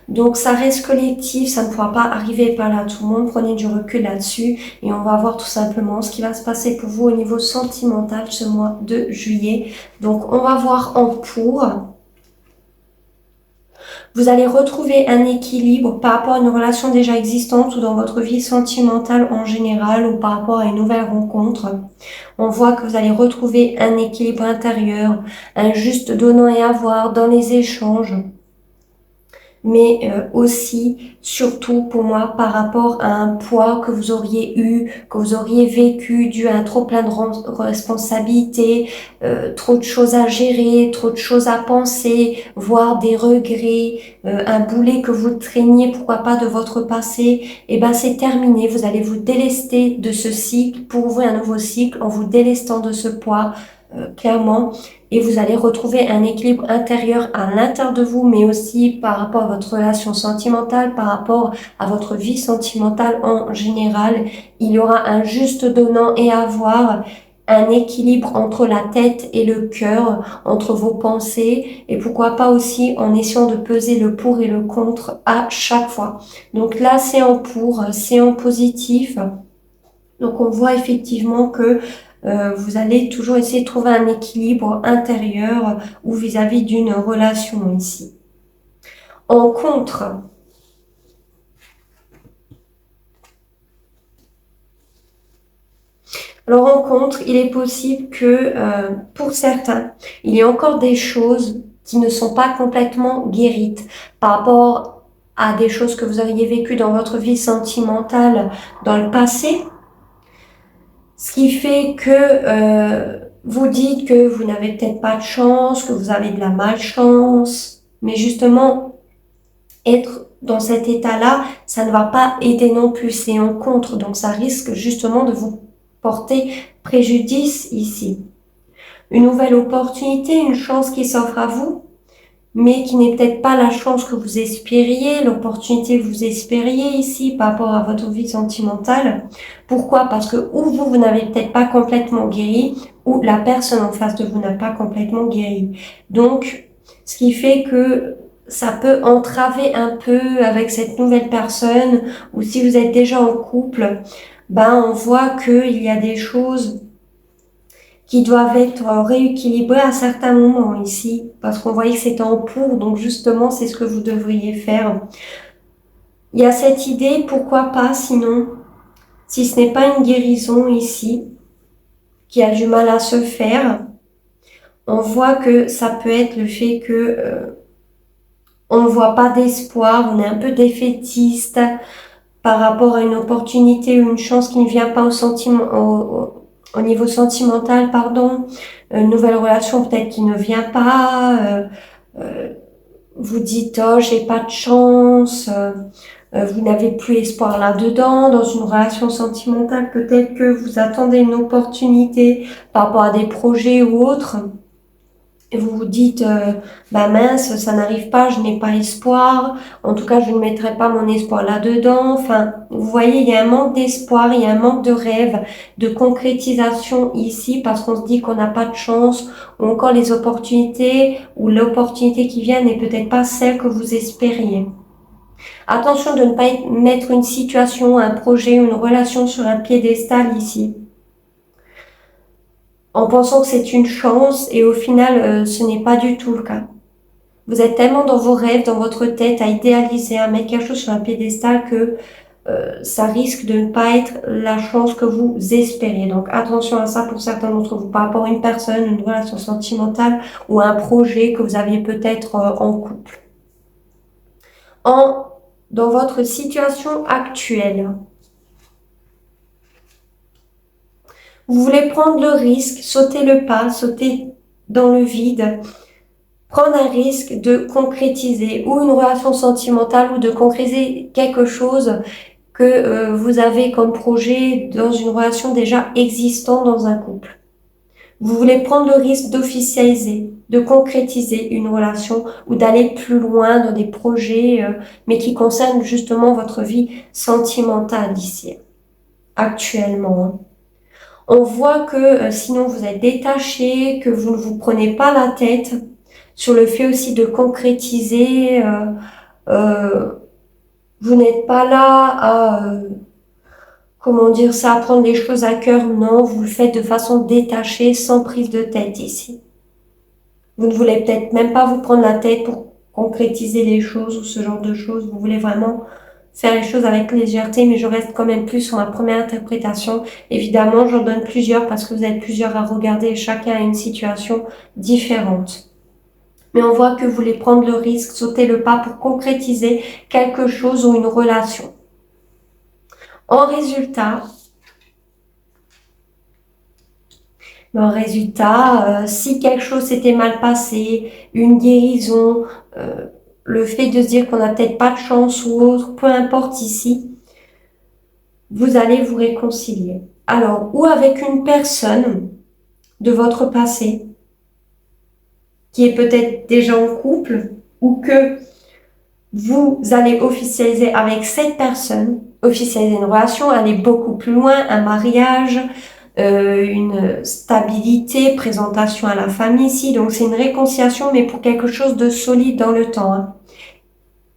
Donc ça reste collectif, ça ne pourra pas arriver par là tout le monde. Prenez du recul là-dessus et on va voir tout simplement ce qui va se passer pour vous au niveau sentimental ce mois de juillet. Donc on va voir en pour. Vous allez retrouver un équilibre par rapport à une relation déjà existante ou dans votre vie sentimentale en général ou par rapport à une nouvelle rencontre. On voit que vous allez retrouver un équilibre intérieur, un juste donnant et avoir dans les échanges. Mais aussi, surtout pour moi, par rapport à un poids que vous auriez eu, que vous auriez vécu dû à un trop plein de responsabilités, trop de choses à gérer, trop de choses à penser, voire des regrets, un boulet que vous traîniez, pourquoi pas, de votre passé, et ben c'est terminé. Vous allez vous délester de ce cycle pour ouvrir un nouveau cycle en vous délestant de ce poids, clairement. Et vous allez retrouver un équilibre intérieur à l'intérieur de vous, mais aussi par rapport à votre relation sentimentale, par rapport à votre vie sentimentale en général. Il y aura un juste donnant et avoir, un équilibre entre la tête et le cœur, entre vos pensées, et pourquoi pas aussi en essayant de peser le pour et le contre à chaque fois. Donc là, c'est en pour, c'est en positif. Donc on voit effectivement que vous allez toujours essayer de trouver un équilibre intérieur ou vis-à-vis d'une relation ici. En contre, alors en contre, il est possible que pour certains, il y ait encore des choses qui ne sont pas complètement guéries par rapport à des choses que vous auriez vécues dans votre vie sentimentale dans le passé. Ce qui fait que vous dites que vous n'avez peut-être pas de chance, que vous avez de la malchance, mais justement, être dans cet état-là, ça ne va pas aider non plus, c'est en contre, donc ça risque justement de vous porter préjudice ici. Une nouvelle opportunité, une chance qui s'offre à vous, mais qui n'est peut-être pas la chance que vous espériez, l'opportunité que vous espériez ici par rapport à votre vie sentimentale. Pourquoi? Parce que ou vous n'avez peut-être pas complètement guéri, ou la personne en face de vous n'a pas complètement guéri. Donc, ce qui fait que ça peut entraver un peu avec cette nouvelle personne, ou si vous êtes déjà en couple, ben on voit qu'il y a des choses qui doivent être rééquilibrés à certains moments ici, parce qu'on voyait que c'était en pour, donc justement, c'est ce que vous devriez faire. Il y a cette idée, pourquoi pas, sinon, si ce n'est pas une guérison ici, qui a du mal à se faire, on voit que ça peut être le fait que on ne voit pas d'espoir, on est un peu défaitiste par rapport à une opportunité ou une chance qui ne vient pas au niveau sentimental, pardon, une nouvelle relation peut-être qui ne vient pas, vous dites oh j'ai pas de chance, vous n'avez plus espoir là-dedans, dans une relation sentimentale peut-être que vous attendez une opportunité par rapport à des projets ou autres, et vous vous dites bah mince, ça n'arrive pas, je n'ai pas espoir, en tout cas je ne mettrai pas mon espoir là-dedans. Enfin, vous voyez, il y a un manque d'espoir, il y a un manque de rêve, de concrétisation ici parce qu'on se dit qu'on n'a pas de chance, ou encore les opportunités ou l'opportunité qui vient n'est peut-être pas celle que vous espériez. Attention de ne pas mettre une situation, un projet, une relation sur un piédestal ici, en pensant que c'est une chance et au final ce n'est pas du tout le cas. Vous êtes tellement dans vos rêves, dans votre tête, à idéaliser, à mettre quelque chose sur un piédestal que ça risque de ne pas être la chance que vous espérez. Donc attention à ça pour certains d'entre vous, par rapport à une personne, une relation sentimentale ou un projet que vous aviez peut-être en couple. Dans votre situation actuelle, vous voulez prendre le risque, sauter le pas, sauter dans le vide, prendre un risque de concrétiser ou une relation sentimentale ou de concrétiser quelque chose que vous avez comme projet dans une relation déjà existante dans un couple. Vous voulez prendre le risque d'officialiser, de concrétiser une relation ou d'aller plus loin dans des projets, mais qui concernent justement votre vie sentimentale ici, actuellement. On voit que sinon vous êtes détaché, que vous ne vous prenez pas la tête, sur le fait aussi de concrétiser. Vous n'êtes pas là à, comment dire ça, à prendre les choses à cœur. Non, vous le faites de façon détachée, sans prise de tête ici. Vous ne voulez peut-être même pas vous prendre la tête pour concrétiser les choses ou ce genre de choses. Vous voulez vraiment faire les choses avec légèreté, mais je reste quand même plus sur ma première interprétation. Évidemment, j'en donne plusieurs parce que vous êtes plusieurs à regarder et chacun a une situation différente. Mais on voit que vous voulez prendre le risque, sauter le pas pour concrétiser quelque chose ou une relation. En résultat, si quelque chose s'était mal passé, une guérison, le fait de se dire qu'on n'a peut-être pas de chance ou autre, peu importe ici, vous allez vous réconcilier. Alors, ou avec une personne de votre passé, qui est peut-être déjà en couple, ou que vous allez officialiser avec cette personne, officialiser une relation, aller beaucoup plus loin, un mariage, une stabilité, présentation à la famille ici. Donc c'est une réconciliation, mais pour quelque chose de solide dans le temps. Hein.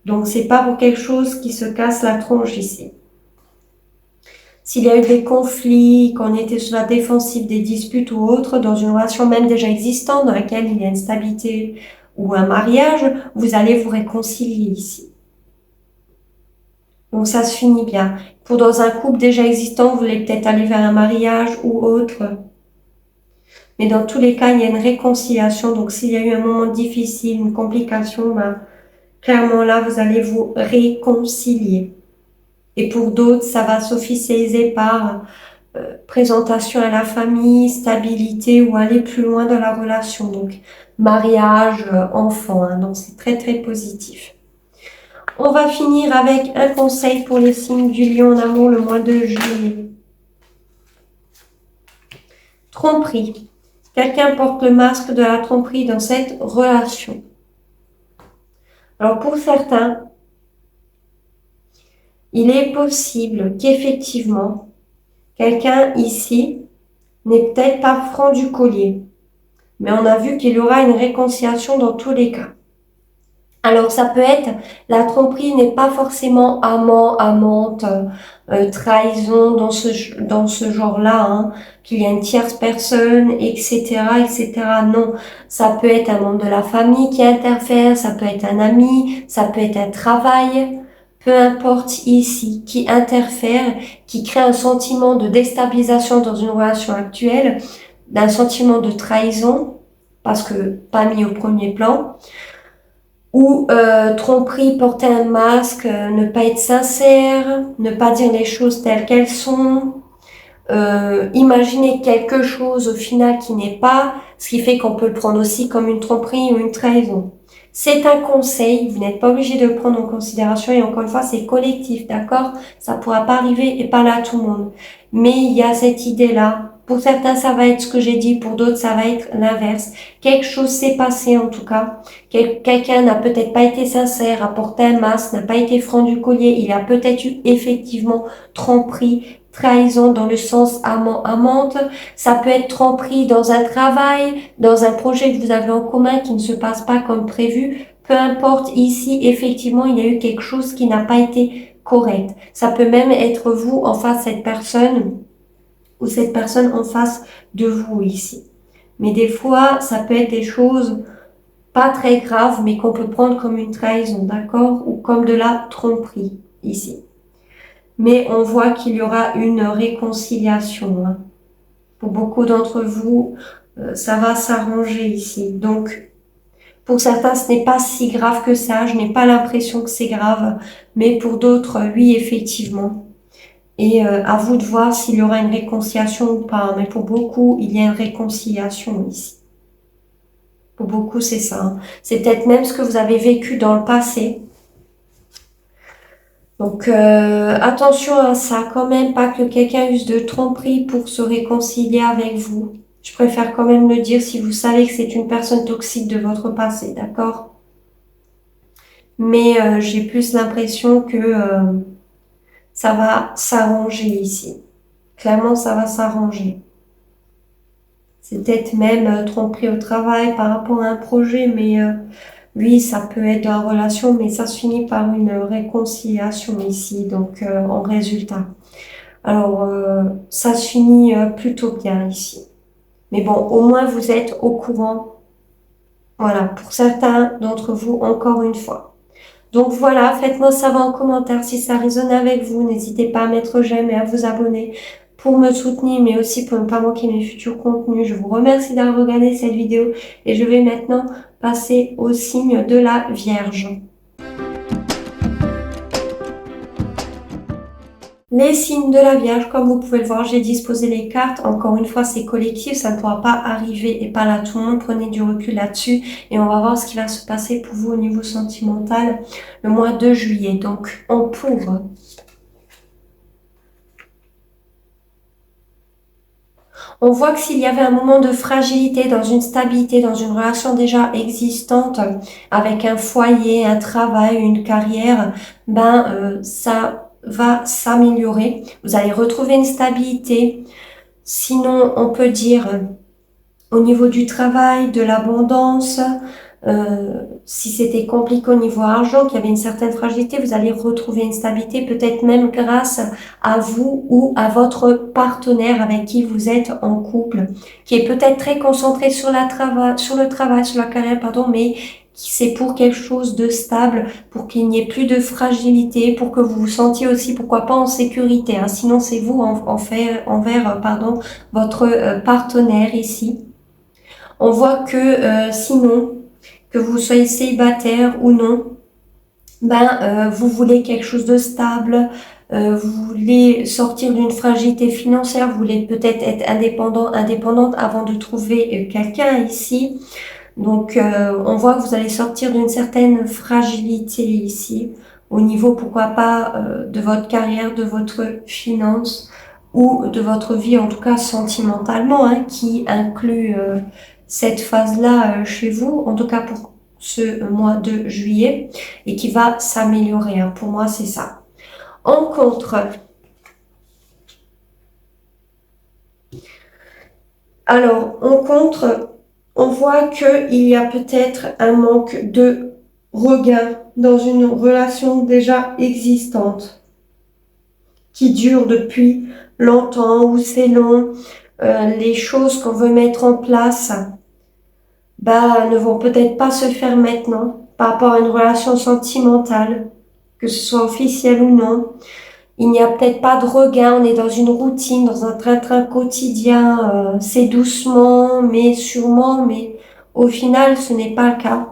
Donc c'est pas pour quelque chose qui se casse la tronche ici. S'il y a eu des conflits, qu'on était sur la défensive, des disputes ou autres, dans une relation même déjà existante, dans laquelle il y a une stabilité ou un mariage, vous allez vous réconcilier ici. Donc ça se finit bien. Pour dans un couple déjà existant, vous voulez peut-être aller vers un mariage ou autre. Mais dans tous les cas, il y a une réconciliation. Donc s'il y a eu un moment difficile, une complication, clairement là, vous allez vous réconcilier. Et pour d'autres, ça va s'officialiser par présentation à la famille, stabilité ou aller plus loin dans la relation. Donc mariage, enfant. Hein, donc c'est très très positif. On va finir avec un conseil pour les signes du lion en amour le mois de juillet. Tromperie. Quelqu'un porte le masque de la tromperie dans cette relation. Alors pour certains, il est possible qu'effectivement, quelqu'un ici n'est peut-être pas franc du collier. Mais on a vu qu'il y aura une réconciliation dans tous les cas. Alors ça peut être, la tromperie n'est pas forcément amant, amante, trahison dans ce genre-là, hein, qu'il y a une tierce personne, etc., etc. Non, ça peut être un membre de la famille qui interfère, ça peut être un ami, ça peut être un travail, peu importe ici, qui interfère, qui crée un sentiment de déstabilisation dans une relation actuelle, d'un sentiment de trahison, parce que pas mis au premier plan, ou tromperie, porter un masque, ne pas être sincère, ne pas dire les choses telles qu'elles sont, imaginer quelque chose au final qui n'est pas, ce qui fait qu'on peut le prendre aussi comme une tromperie ou une trahison. C'est un conseil, vous n'êtes pas obligé de le prendre en considération et encore une fois c'est collectif, d'accord? Ça pourra pas arriver et pas là à tout le monde. Mais il y a cette idée-là. Pour certains ça va être ce que j'ai dit, pour d'autres ça va être l'inverse. Quelque chose s'est passé en tout cas. Quelqu'un n'a peut-être pas été sincère, a porté un masque, n'a pas été franc du collier, il a peut-être eu effectivement tromperie, trahison dans le sens amant-amante, ça peut être tromperie dans un travail, dans un projet que vous avez en commun qui ne se passe pas comme prévu, peu importe, ici, effectivement, il y a eu quelque chose qui n'a pas été correct. Ça peut même être vous en face de cette personne ou cette personne en face de vous ici. Mais des fois, ça peut être des choses pas très graves, mais qu'on peut prendre comme une trahison, d'accord? Ou comme de la tromperie ici. Mais on voit qu'il y aura une réconciliation. Hein. Pour beaucoup d'entre vous, ça va s'arranger ici. Donc, pour certains, ce n'est pas si grave que ça. Je n'ai pas l'impression que c'est grave. Mais pour d'autres, oui, effectivement. Et à vous de voir s'il y aura une réconciliation ou pas. Mais pour beaucoup, il y a une réconciliation ici. Pour beaucoup, c'est ça. Hein. C'est peut-être même ce que vous avez vécu dans le passé. Donc attention à ça quand même, pas que quelqu'un use de tromperie pour se réconcilier avec vous. Je préfère quand même le dire si vous savez que c'est une personne toxique de votre passé, d'accord? Mais j'ai plus l'impression que ça va s'arranger ici. Clairement, ça va s'arranger. C'est peut-être même tromperie au travail par rapport à un projet, mais oui, ça peut être dans la relation, mais ça se finit par une réconciliation ici, donc en résultat. Alors, ça se finit plutôt bien ici. Mais bon, au moins vous êtes au courant. Voilà, pour certains d'entre vous, encore une fois. Donc voilà, faites-moi savoir en commentaire si ça résonne avec vous. N'hésitez pas à mettre j'aime et à vous abonner pour me soutenir, mais aussi pour ne pas manquer mes futurs contenus. Je vous remercie d'avoir regardé cette vidéo et je vais maintenant passer au signe de la Vierge. Les signes de la Vierge, comme vous pouvez le voir, j'ai disposé les cartes. Encore une fois, c'est collectif, ça ne pourra pas arriver et pas là tout le monde. Prenez du recul là-dessus et on va voir ce qui va se passer pour vous au niveau sentimental le mois de juillet. Donc, on pourra. On voit que s'il y avait un moment de fragilité dans une stabilité, dans une relation déjà existante, avec un foyer, un travail, une carrière, ça va s'améliorer. Vous allez retrouver une stabilité. Sinon, on peut dire au niveau du travail, de l'abondance, si c'était compliqué au niveau argent, qu'il y avait une certaine fragilité, vous allez retrouver une stabilité, peut-être même grâce à vous ou à votre partenaire avec qui vous êtes en couple, qui est peut-être très concentré sur le travail, sur la carrière, pardon, mais c'est pour quelque chose de stable, pour qu'il n'y ait plus de fragilité, pour que vous vous sentiez aussi, pourquoi pas, en sécurité. Hein. Sinon, c'est vous envers votre partenaire ici. On voit que sinon, que vous soyez célibataire ou non, vous voulez quelque chose de stable, vous voulez sortir d'une fragilité financière, vous voulez peut-être être indépendante avant de trouver quelqu'un ici. Donc, on voit que vous allez sortir d'une certaine fragilité ici, au niveau, pourquoi pas, de votre carrière, de votre finance ou de votre vie, en tout cas sentimentalement, hein, qui inclut cette phase-là chez vous, en tout cas pour ce mois de juillet, et qui va s'améliorer. Hein. Pour moi, c'est ça. En contre, on voit qu'il y a peut-être un manque de regain dans une relation déjà existante qui dure depuis longtemps ou c'est long. Les choses qu'on veut mettre en place ne vont peut-être pas se faire maintenant par rapport à une relation sentimentale, que ce soit officiel ou non. Il n'y a peut-être pas de regain, on est dans une routine, dans un train-train quotidien, c'est doucement, mais sûrement, mais au final, ce n'est pas le cas.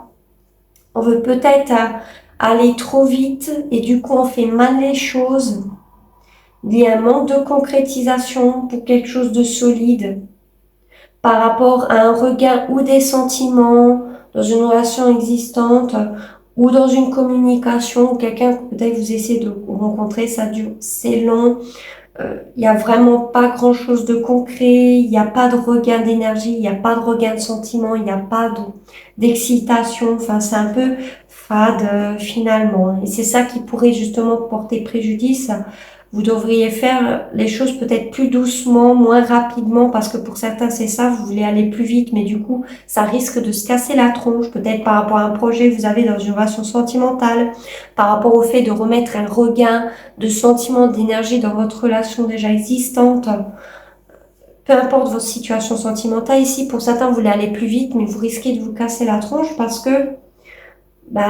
On veut peut-être aller trop vite et du coup, on fait mal les choses. Il y a un manque de concrétisation pour quelque chose de solide par rapport à un regain ou des sentiments dans une relation existante ou dans une communication, quelqu'un que peut-être vous essayez de rencontrer, ça dure, c'est long, il n'y a vraiment pas grand-chose de concret, il n'y a pas de regain d'énergie, il n'y a pas de regain de sentiment, il n'y a pas d'excitation, enfin c'est un peu fade finalement. Et c'est ça qui pourrait justement porter préjudice. Vous devriez faire les choses peut-être plus doucement, moins rapidement, parce que pour certains c'est ça, vous voulez aller plus vite, mais du coup ça risque de se casser la tronche, peut-être par rapport à un projet que vous avez dans une relation sentimentale, par rapport au fait de remettre un regain de sentiments, d'énergie dans votre relation déjà existante. Peu importe votre situation sentimentale ici, pour certains vous voulez aller plus vite, mais vous risquez de vous casser la tronche parce que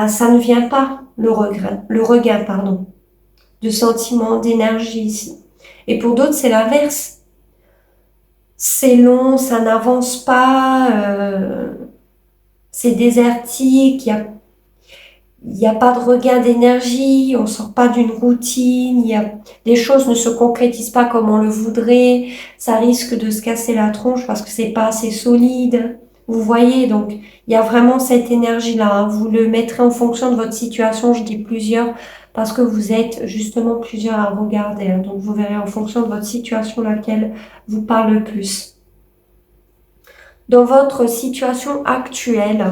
ça ne vient pas, le regain, de sentiments, d'énergie ici. Et pour d'autres, c'est l'inverse. C'est long, ça n'avance pas, c'est désertique, il n'y a pas de regain d'énergie, on sort pas d'une routine, les choses ne se concrétisent pas comme on le voudrait, ça risque de se casser la tronche parce que c'est pas assez solide. Vous voyez, donc il y a vraiment cette énergie-là. Hein. Vous le mettrez en fonction de votre situation, je dis plusieurs, parce que vous êtes justement plusieurs à regarder. Hein. Donc vous verrez en fonction de votre situation laquelle vous parle le plus. Dans votre situation actuelle,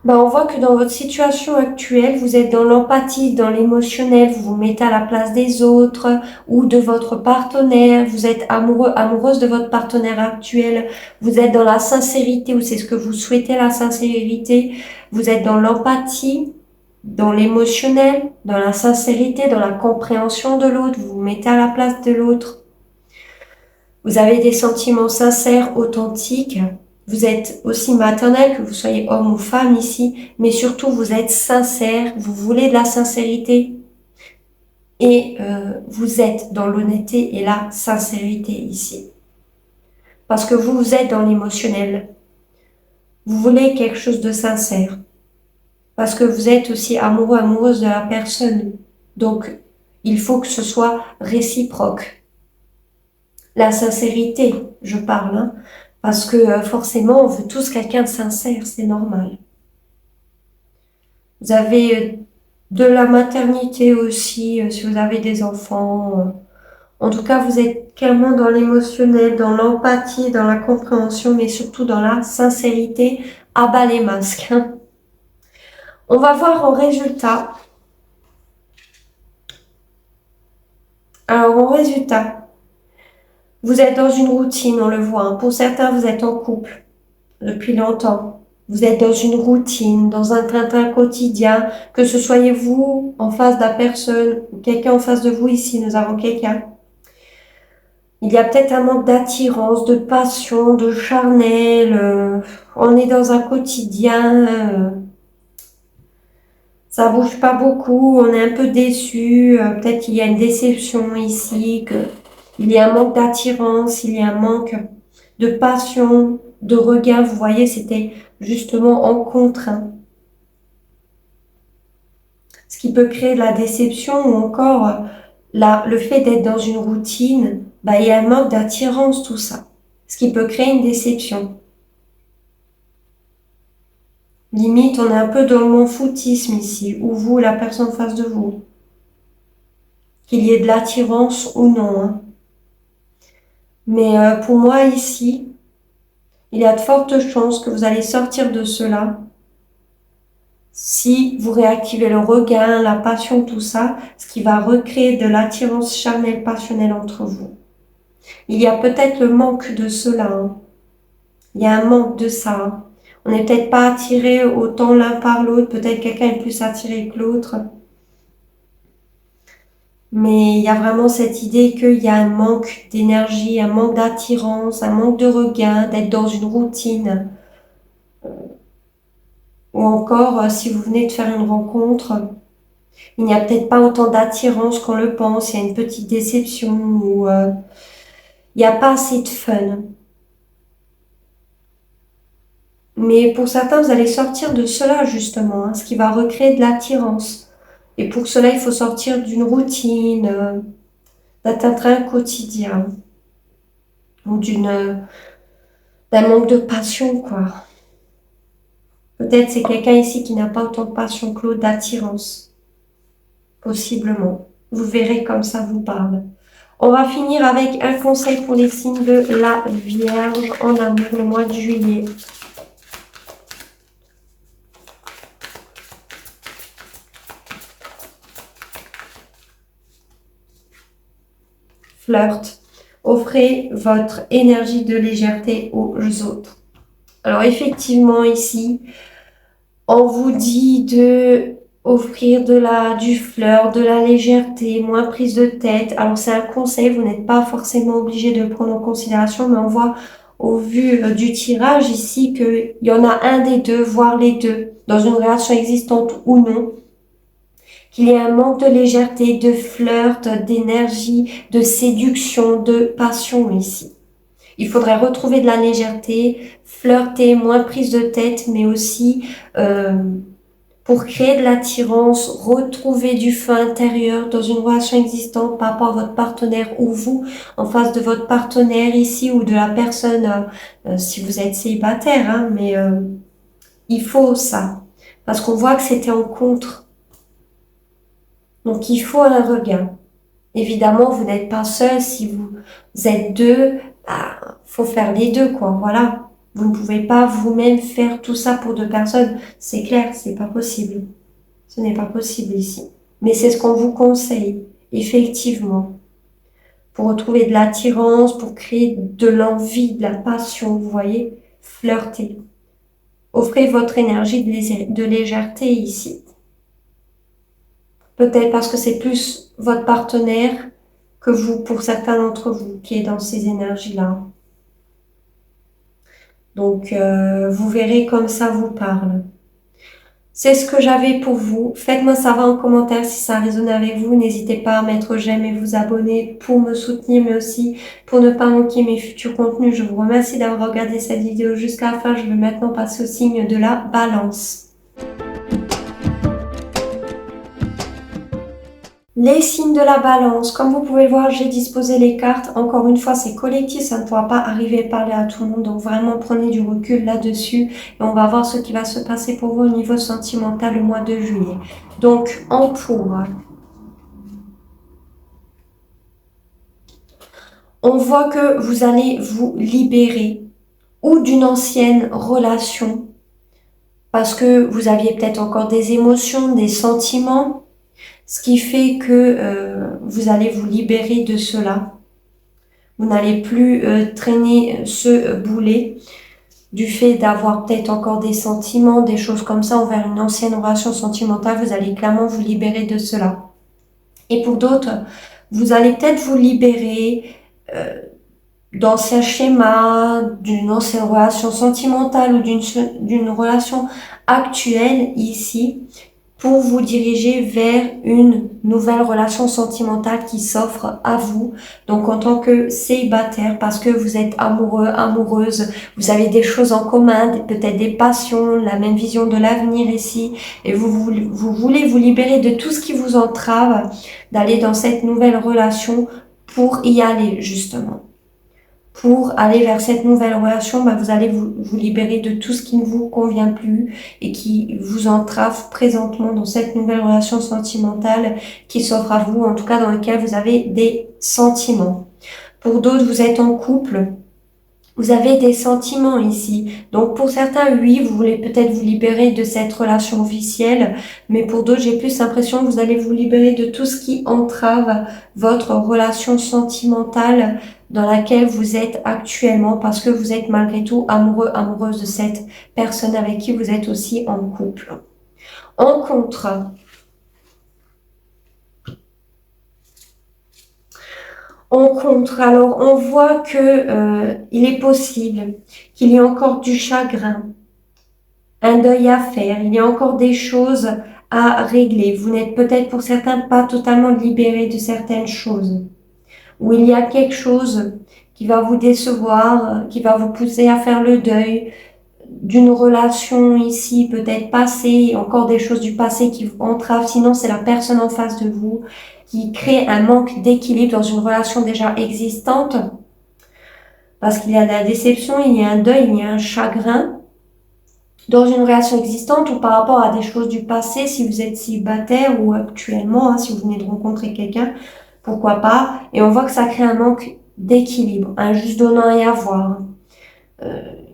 Ben, on voit que dans votre situation actuelle, vous êtes dans l'empathie, dans l'émotionnel, vous vous mettez à la place des autres ou de votre partenaire, vous êtes amoureux, amoureuse de votre partenaire actuel, vous êtes dans la sincérité ou c'est ce que vous souhaitez, la sincérité, vous êtes dans l'empathie, dans l'émotionnel, dans la sincérité, dans la compréhension de l'autre, vous vous mettez à la place de l'autre. Vous avez des sentiments sincères, authentiques. Vous êtes aussi maternel, que vous soyez homme ou femme ici, mais surtout vous êtes sincère, vous voulez de la sincérité et vous êtes dans l'honnêteté et la sincérité ici. Parce que vous êtes dans l'émotionnel. Vous voulez quelque chose de sincère. Parce que vous êtes aussi amoureux, amoureuse de la personne. Donc, il faut que ce soit réciproque. La sincérité, je parle, hein, parce que forcément, on veut tous quelqu'un de sincère, c'est normal. Vous avez de la maternité aussi, si vous avez des enfants. En tout cas, vous êtes clairement dans l'émotionnel, dans l'empathie, dans la compréhension, mais surtout dans la sincérité. À bas les masques. Hein. On va voir en résultat. Alors, en résultat, vous êtes dans une routine, on le voit. Hein. Pour certains, vous êtes en couple depuis longtemps. Vous êtes dans une routine, dans un train-train quotidien, que ce soyez vous en face de la personne ou quelqu'un en face de vous ici, nous avons quelqu'un. Il y a peut-être un manque d'attirance, de passion, de charnel. On est dans un quotidien, ça bouge pas beaucoup, on est un peu déçu. Peut-être qu'il y a une déception ici, il y a un manque d'attirance, il y a un manque de passion, de regard. Vous voyez, c'était justement en contre. Hein. Ce qui peut créer de la déception ou encore le fait d'être dans une routine, il y a un manque d'attirance, tout ça. Ce qui peut créer une déception. Limite, on est un peu dans le m'en-foutisme ici, ou vous, la personne en face de vous. Qu'il y ait de l'attirance ou non. Hein. Mais pour moi, ici, il y a de fortes chances que vous allez sortir de cela si vous réactivez le regain, la passion, tout ça, ce qui va recréer de l'attirance charnelle, passionnelle entre vous. Il y a peut-être le manque de cela. Hein. Il y a un manque de ça. Hein. On n'est peut-être pas attiré autant l'un par l'autre. Peut-être quelqu'un est plus attiré que l'autre. Mais il y a vraiment cette idée qu'il y a un manque d'énergie, un manque d'attirance, un manque de regain, d'être dans une routine. Ou encore, si vous venez de faire une rencontre, il n'y a peut-être pas autant d'attirance qu'on le pense. Il y a une petite déception ou il n'y a pas assez de fun. Mais pour certains, vous allez sortir de cela justement, hein, ce qui va recréer de l'attirance. Et pour cela, il faut sortir d'une routine, d'un train quotidien ou d'un manque de passion, quoi. Peut-être c'est quelqu'un ici qui n'a pas autant de passion que l'autre, d'attirance. Possiblement. Vous verrez comme ça vous parle. On va finir avec un conseil pour les signes de la Vierge en amour le mois de juillet. Flirt. Offrez votre énergie de légèreté aux autres. Alors effectivement ici, on vous dit de offrir du flirt, de la légèreté, moins prise de tête. Alors c'est un conseil, vous n'êtes pas forcément obligé de le prendre en considération, mais on voit au vu du tirage ici qu'il y en a un des deux, voire les deux, dans une relation existante ou non, qu'il y a un manque de légèreté, de flirt, d'énergie, de séduction, de passion ici. Il faudrait retrouver de la légèreté, flirter, moins prise de tête, mais aussi pour créer de l'attirance, retrouver du feu intérieur dans une relation existante par rapport à votre partenaire ou vous en face de votre partenaire ici ou de la personne si vous êtes célibataire, hein, mais il faut ça parce qu'on voit que c'était en contre. Donc il faut un regain. Évidemment, vous n'êtes pas seul. Si vous êtes deux, faut faire les deux, quoi. Voilà. Vous ne pouvez pas vous-même faire tout ça pour deux personnes. C'est clair, c'est pas possible. Ce n'est pas possible ici. Mais c'est ce qu'on vous conseille, effectivement. Pour retrouver de l'attirance, pour créer de l'envie, de la passion, vous voyez, flirter. Offrez votre énergie de légèreté ici. Peut-être parce que c'est plus votre partenaire que vous, pour certains d'entre vous, qui est dans ces énergies-là. Donc, vous verrez comme ça vous parle. C'est ce que j'avais pour vous. Faites-moi savoir en commentaire si ça résonne avec vous. N'hésitez pas à mettre j'aime et vous abonner pour me soutenir, mais aussi pour ne pas manquer mes futurs contenus. Je vous remercie d'avoir regardé cette vidéo jusqu'à la fin. Je vais maintenant passer au signe de la balance. Les signes de la balance, comme vous pouvez le voir, j'ai disposé les cartes. Encore une fois, c'est collectif, ça ne pourra pas arriver à parler à tout le monde. Donc vraiment, prenez du recul là-dessus. Et on va voir ce qui va se passer pour vous au niveau sentimental le mois de juillet. Donc, en pour, on voit que vous allez vous libérer ou d'une ancienne relation parce que vous aviez peut-être encore des émotions, des sentiments. Ce qui fait que vous allez vous libérer de cela. Vous n'allez plus traîner ce boulet du fait d'avoir peut-être encore des sentiments, des choses comme ça envers une ancienne relation sentimentale. Vous allez clairement vous libérer de cela. Et pour d'autres, vous allez peut-être vous libérer d'anciens schémas, d'une ancienne relation sentimentale ou d'une relation actuelle ici, pour vous diriger vers une nouvelle relation sentimentale qui s'offre à vous. Donc en tant que célibataire, parce que vous êtes amoureux, amoureuse, vous avez des choses en commun, peut-être des passions, la même vision de l'avenir ici, et vous voulez vous libérer de tout ce qui vous entrave d'aller dans cette nouvelle relation pour y aller justement. Pour aller vers cette nouvelle relation, vous allez vous libérer de tout ce qui ne vous convient plus et qui vous entrave présentement dans cette nouvelle relation sentimentale qui s'offre à vous, en tout cas dans laquelle vous avez des sentiments. Pour d'autres, vous êtes en couple, vous avez des sentiments ici. Donc pour certains, oui, vous voulez peut-être vous libérer de cette relation officielle, mais pour d'autres, j'ai plus l'impression que vous allez vous libérer de tout ce qui entrave votre relation sentimentale dans laquelle vous êtes actuellement, parce que vous êtes malgré tout amoureux, amoureuse de cette personne avec qui vous êtes aussi en couple. En contre, alors on voit que il est possible qu'il y ait encore du chagrin, un deuil à faire, il y a encore des choses à régler. Vous n'êtes peut-être pour certains pas totalement libérés de certaines choses, ou il y a quelque chose qui va vous décevoir, qui va vous pousser à faire le deuil d'une relation ici, peut-être passée, encore des choses du passé qui vous entravent. Sinon, c'est la personne en face de vous qui crée un manque d'équilibre dans une relation déjà existante. Parce qu'il y a de la déception, il y a un deuil, il y a un chagrin dans une relation existante ou par rapport à des choses du passé, si vous êtes célibataire ou actuellement, si vous venez de rencontrer quelqu'un, pourquoi pas. Et on voit que ça crée un manque d'équilibre, un juste donnant et avoir.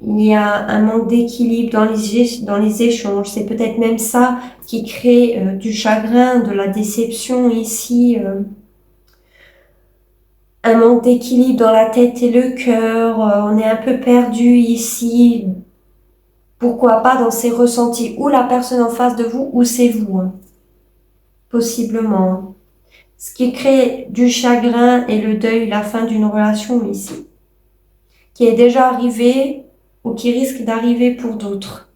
Il y a un manque d'équilibre dans les échanges. C'est peut-être même ça qui crée du chagrin, de la déception ici. Un manque d'équilibre dans la tête et le cœur. On est un peu perdu ici. Pourquoi pas dans ses ressentis. Ou la personne en face de vous, ou c'est vous. Possiblement. Ce qui crée du chagrin et le deuil, la fin d'une relation ici. Qui est déjà arrivé ou qui risque d'arriver pour d'autres.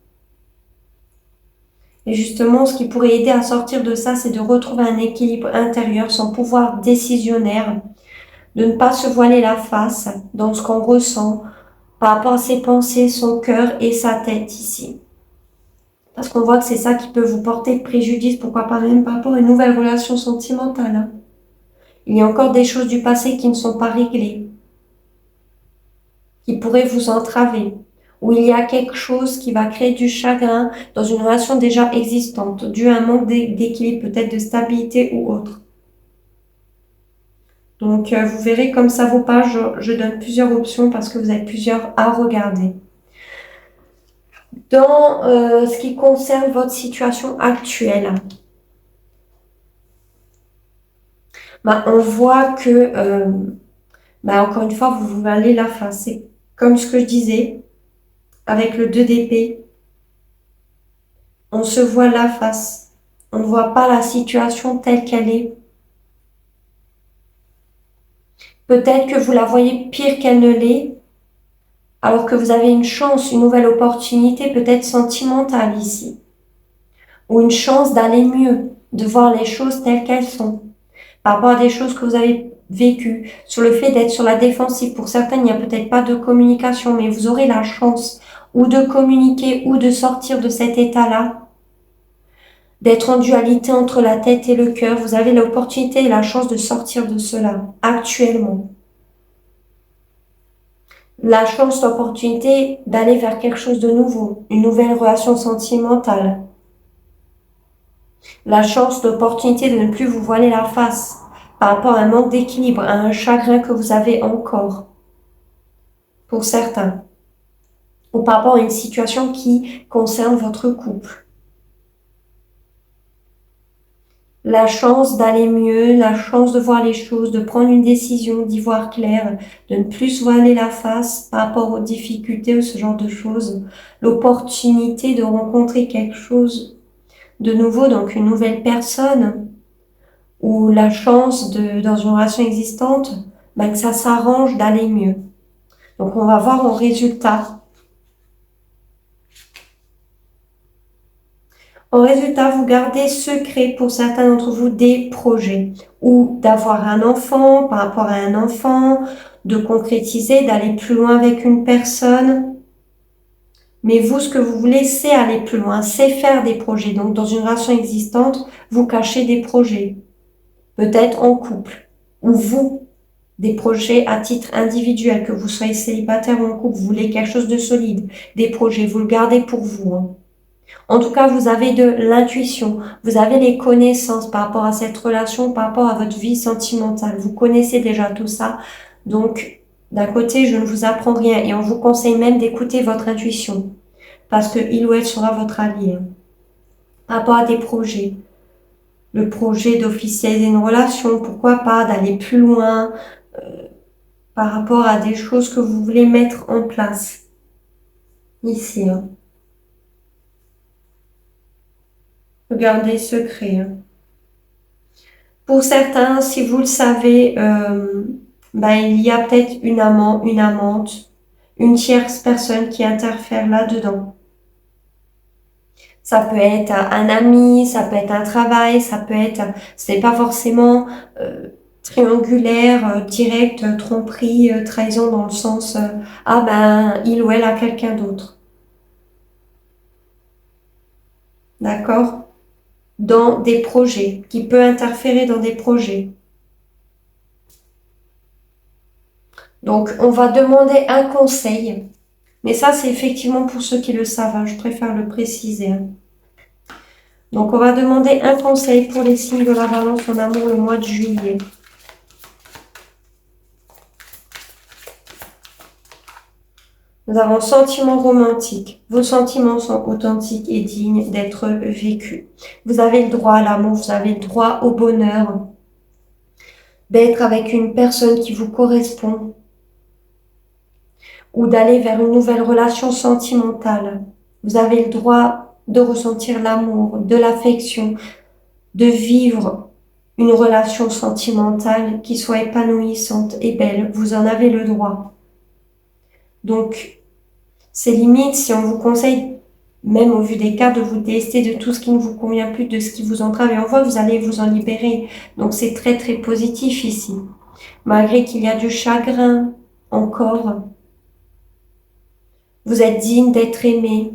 Et justement, ce qui pourrait aider à sortir de ça, c'est de retrouver un équilibre intérieur, son pouvoir décisionnaire, de ne pas se voiler la face dans ce qu'on ressent par rapport à ses pensées, son cœur et sa tête ici. Parce qu'on voit que c'est ça qui peut vous porter préjudice, pourquoi pas même par rapport à une nouvelle relation sentimentale. Il y a encore des choses du passé qui ne sont pas réglées, qui pourraient vous entraver. Où il y a quelque chose qui va créer du chagrin dans une relation déjà existante, dû à un manque d'équilibre, peut-être de stabilité ou autre. Donc, vous verrez comme ça vous parle, je donne plusieurs options parce que vous avez plusieurs à regarder. Dans ce qui concerne votre situation actuelle, on voit que, encore une fois, vous vous valez la face. C'est comme ce que je disais, avec le 2 d'épée, on se voit la face. On ne voit pas la situation telle qu'elle est. Peut-être que vous la voyez pire qu'elle ne l'est, alors que vous avez une chance, une nouvelle opportunité, peut-être sentimentale ici. Ou une chance d'aller mieux, de voir les choses telles qu'elles sont. Par rapport à des choses que vous avez vécues, sur le fait d'être sur la défensive. Pour certains, il n'y a peut-être pas de communication, mais vous aurez la chance ou de communiquer ou de sortir de cet état-là, d'être en dualité entre la tête et le cœur. Vous avez l'opportunité et la chance de sortir de cela actuellement. La chance, l'opportunité d'aller vers quelque chose de nouveau, une nouvelle relation sentimentale. La chance, l'opportunité de ne plus vous voiler la face par rapport à un manque d'équilibre, à un chagrin que vous avez encore, pour certains, ou par rapport à une situation qui concerne votre couple. La chance d'aller mieux, la chance de voir les choses, de prendre une décision, d'y voir clair, de ne plus se voiler la face par rapport aux difficultés ou ce genre de choses. L'opportunité de rencontrer quelque chose de nouveau, donc une nouvelle personne, ou la chance dans une relation existante, que ça s'arrange d'aller mieux. Donc on va voir en résultat. En résultat, vous gardez secret pour certains d'entre vous des projets ou d'avoir un enfant, par rapport à un enfant, de concrétiser, d'aller plus loin avec une personne. Mais vous, ce que vous voulez, c'est aller plus loin, c'est faire des projets. Donc, dans une relation existante, vous cachez des projets. Peut-être en couple. Ou vous, des projets à titre individuel, que vous soyez célibataire ou en couple, vous voulez quelque chose de solide. Des projets, vous le gardez pour vous. En tout cas, vous avez de l'intuition, vous avez les connaissances par rapport à cette relation, par rapport à votre vie sentimentale. Vous connaissez déjà tout ça. Donc, d'un côté, je ne vous apprends rien et on vous conseille même d'écouter votre intuition parce que il ou elle sera votre allié. Par rapport à des projets, le projet d'officialiser une relation, pourquoi pas, d'aller plus loin par rapport à des choses que vous voulez mettre en place. Ici, Regardez secret. Pour certains, si vous le savez, il y a peut-être une amant, une amante, une tierce personne qui interfère là-dedans. Ça peut être un ami, ça peut être un travail, ça peut être, c'est pas forcément triangulaire, direct, tromperie, trahison dans le sens, il ou elle a quelqu'un d'autre. D'accord? Dans des projets, qui peut interférer dans des projets. Donc, on va demander un conseil. Mais ça, c'est effectivement pour ceux qui le savent. Je préfère le préciser. Donc, on va demander un conseil pour les signes de la Balance en amour le mois de juillet. Nous avons sentiments romantiques. Vos sentiments sont authentiques et dignes d'être vécus. Vous avez le droit à l'amour, vous avez le droit au bonheur, d'être avec une personne qui vous correspond ou d'aller vers une nouvelle relation sentimentale. Vous avez le droit de ressentir l'amour, de l'affection, de vivre une relation sentimentale qui soit épanouissante et belle. Vous en avez le droit. Donc, c'est limite si on vous conseille, même au vu des cas, de vous délester de tout ce qui ne vous convient plus, de ce qui vous entrave. Et en voit, vous allez vous en libérer. Donc, c'est très, très positif ici. Malgré qu'il y a du chagrin encore, vous êtes digne d'être aimé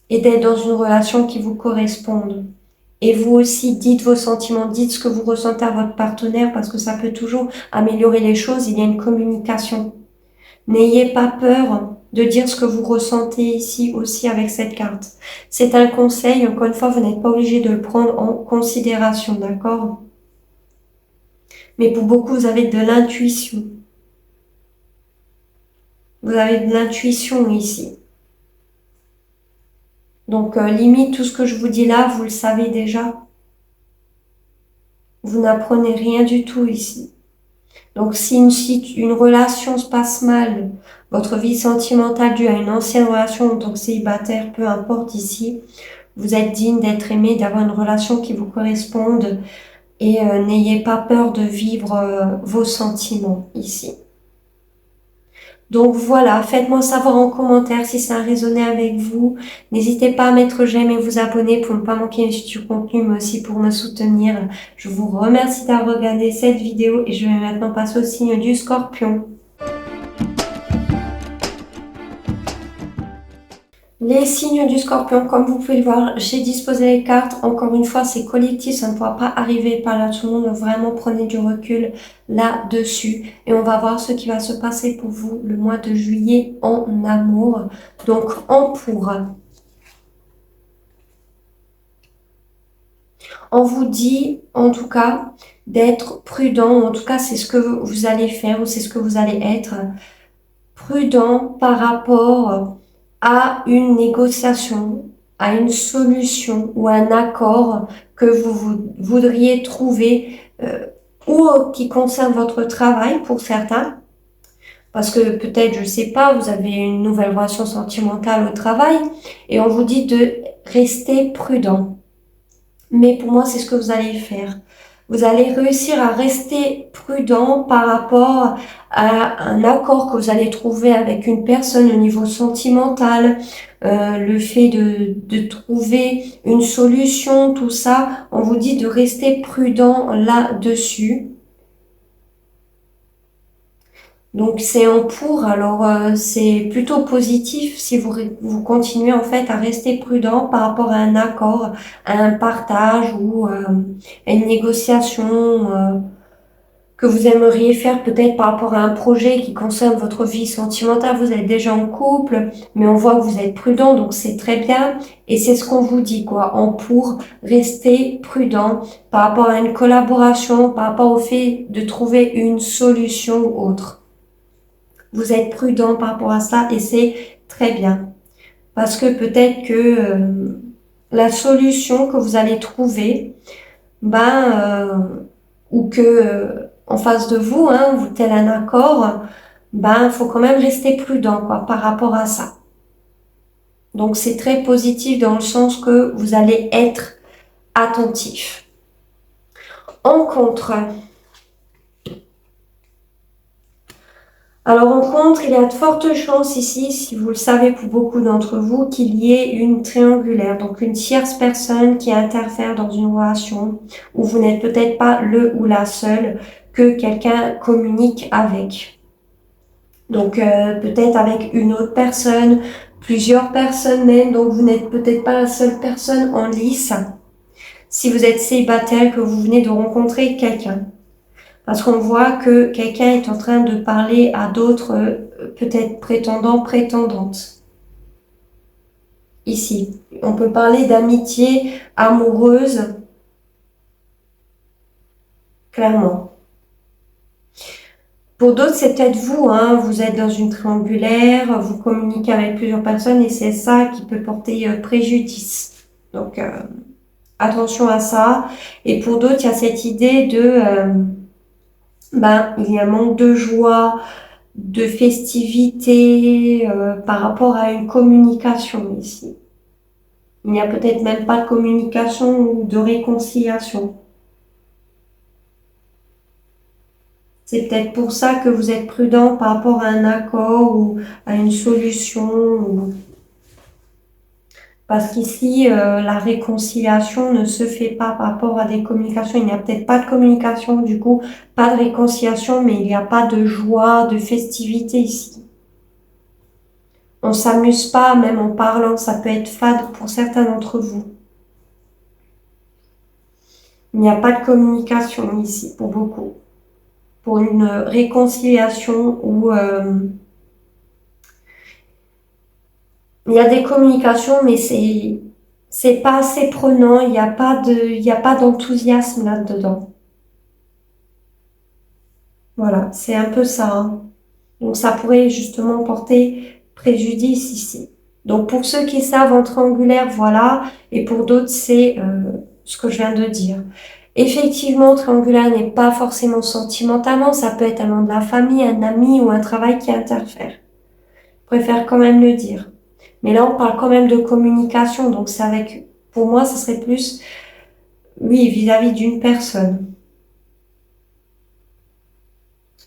et d'être dans une relation qui vous corresponde. Et vous aussi, dites vos sentiments, dites ce que vous ressentez à votre partenaire parce que ça peut toujours améliorer les choses. Il y a une communication. N'ayez pas peur de dire ce que vous ressentez ici aussi avec cette carte. C'est un conseil, encore une fois, vous n'êtes pas obligé de le prendre en considération, d'accord? Mais pour beaucoup, vous avez de l'intuition. Vous avez de l'intuition ici. Donc, limite, tout ce que je vous dis là, vous le savez déjà. Vous n'apprenez rien du tout ici. Donc, si une relation se passe mal, votre vie sentimentale due à une ancienne relation en tant que célibataire, peu importe ici, vous êtes digne d'être aimé, d'avoir une relation qui vous corresponde et n'ayez pas peur de vivre vos sentiments ici. Donc voilà, faites-moi savoir en commentaire si ça a résonné avec vous. N'hésitez pas à mettre j'aime et vous abonner pour ne pas manquer mes futurs contenus, mais aussi pour me soutenir. Je vous remercie d'avoir regardé cette vidéo et je vais maintenant passer au signe du Scorpion. Les signes du Scorpion, comme vous pouvez le voir, j'ai disposé les cartes. Encore une fois, c'est collectif, ça ne pourra pas arriver par là tout le monde. Vraiment, prenez du recul là-dessus. Et on va voir ce qui va se passer pour vous le mois de juillet en amour. Donc, en pour. On vous dit, en tout cas, d'être prudent. En tout cas, c'est ce que vous allez faire ou c'est ce que vous allez être. Prudent par rapport à une négociation, à une solution ou un accord que vous voudriez trouver ou qui concerne votre travail pour certains. Parce que peut-être, je sais pas, vous avez une nouvelle relation sentimentale au travail et on vous dit de rester prudent. Mais pour moi, c'est ce que vous allez faire. Vous allez réussir à rester prudent par rapport à un accord que vous allez trouver avec une personne au niveau sentimental, le fait de trouver une solution, tout ça, on vous dit de rester prudent là-dessus. Donc c'est en pour, alors c'est plutôt positif si vous continuez en fait à rester prudent par rapport à un accord, à un partage ou à une négociation que vous aimeriez faire peut-être par rapport à un projet qui concerne votre vie sentimentale. Vous êtes déjà en couple, mais on voit que vous êtes prudent, donc c'est très bien. Et c'est ce qu'on vous dit, quoi, en pour rester prudent par rapport à une collaboration, par rapport au fait de trouver une solution ou autre. Vous êtes prudent par rapport à ça et c'est très bien. Parce que peut-être que la solution que vous allez trouver, ou que en face de vous, vous tel un accord, faut quand même rester prudent quoi, par rapport à ça. Donc c'est très positif dans le sens que vous allez être attentif. En contre, alors en contre, il y a de fortes chances ici, si vous le savez pour beaucoup d'entre vous, qu'il y ait une triangulaire, donc une tierce personne qui interfère dans une relation où vous n'êtes peut-être pas le ou la seule que quelqu'un communique avec. Donc peut-être avec une autre personne, plusieurs personnes même, donc vous n'êtes peut-être pas la seule personne en lice. Si vous êtes célibataire, que vous venez de rencontrer quelqu'un. Parce qu'on voit que quelqu'un est en train de parler à d'autres, peut-être prétendants, prétendantes. Ici, on peut parler d'amitié amoureuse, clairement. Pour d'autres, c'est peut-être vous, vous êtes dans une triangulaire, vous communiquez avec plusieurs personnes et c'est ça qui peut porter préjudice. Donc, attention à ça. Et pour d'autres, il y a cette idée de, il y a un manque de joie, de festivité par rapport à une communication ici. Il n'y a peut-être même pas de communication ou de réconciliation. C'est peut-être pour ça que vous êtes prudent par rapport à un accord ou à une solution. Parce qu'ici, la réconciliation ne se fait pas par rapport à des communications. Il n'y a peut-être pas de communication, du coup, pas de réconciliation, mais il n'y a pas de joie, de festivité ici. On s'amuse pas, même en parlant, ça peut être fade pour certains d'entre vous. Il n'y a pas de communication ici, pour beaucoup. Pour une réconciliation où il y a des communications, mais c'est pas assez prenant, il n'y a pas d'enthousiasme là-dedans. Voilà, c'est un peu ça. Donc ça pourrait justement porter préjudice ici. Donc pour ceux qui savent en triangulaire, voilà, et pour d'autres, c'est ce que je viens de dire. Effectivement, triangulaire n'est pas forcément sentimentalement, ça peut être un membre de la famille, un ami ou un travail qui interfère. Je préfère quand même le dire. Mais là, on parle quand même de communication, donc c'est avec, pour moi, ce serait plus, oui, vis-à-vis d'une personne.